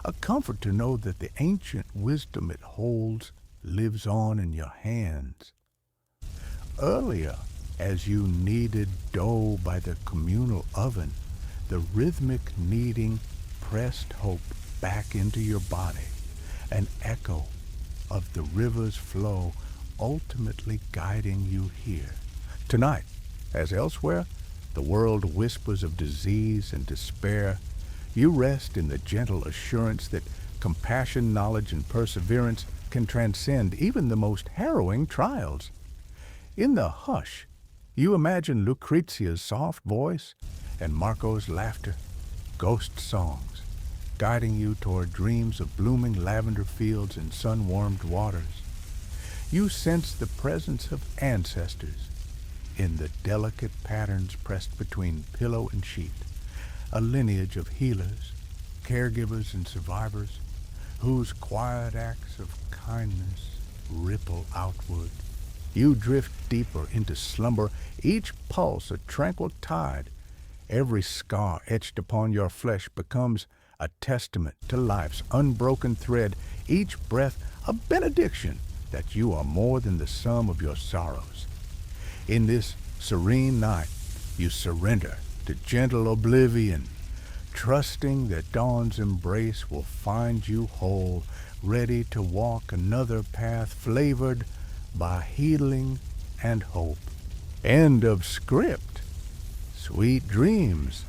Speaker 1: a comfort to know that the ancient wisdom it holds lives on in your hands. Earlier, as you kneaded dough by the communal oven, the rhythmic kneading pressed hope back into your body, an echo of the river's flow ultimately guiding you here. Tonight, as elsewhere, the world whispers of disease and despair. You rest in the gentle assurance that compassion, knowledge, and perseverance can transcend even the most harrowing trials. In the hush, You imagine Lucrezia's soft voice and Marco's laughter, ghost songs, guiding you toward dreams of blooming lavender fields and sun-warmed waters. You sense the presence of ancestors in the delicate patterns pressed between pillow and sheet, a lineage of healers, caregivers, and survivors whose quiet acts of kindness ripple outward. You drift deeper into slumber, each pulse a tranquil tide. Every scar etched upon your flesh becomes a testament to life's unbroken thread, each breath a benediction that you are more than the sum of your sorrows. In this serene night, you surrender to gentle oblivion, trusting that dawn's embrace will find you whole, ready to walk another path flavored by healing and hope. End of script. Sweet dreams.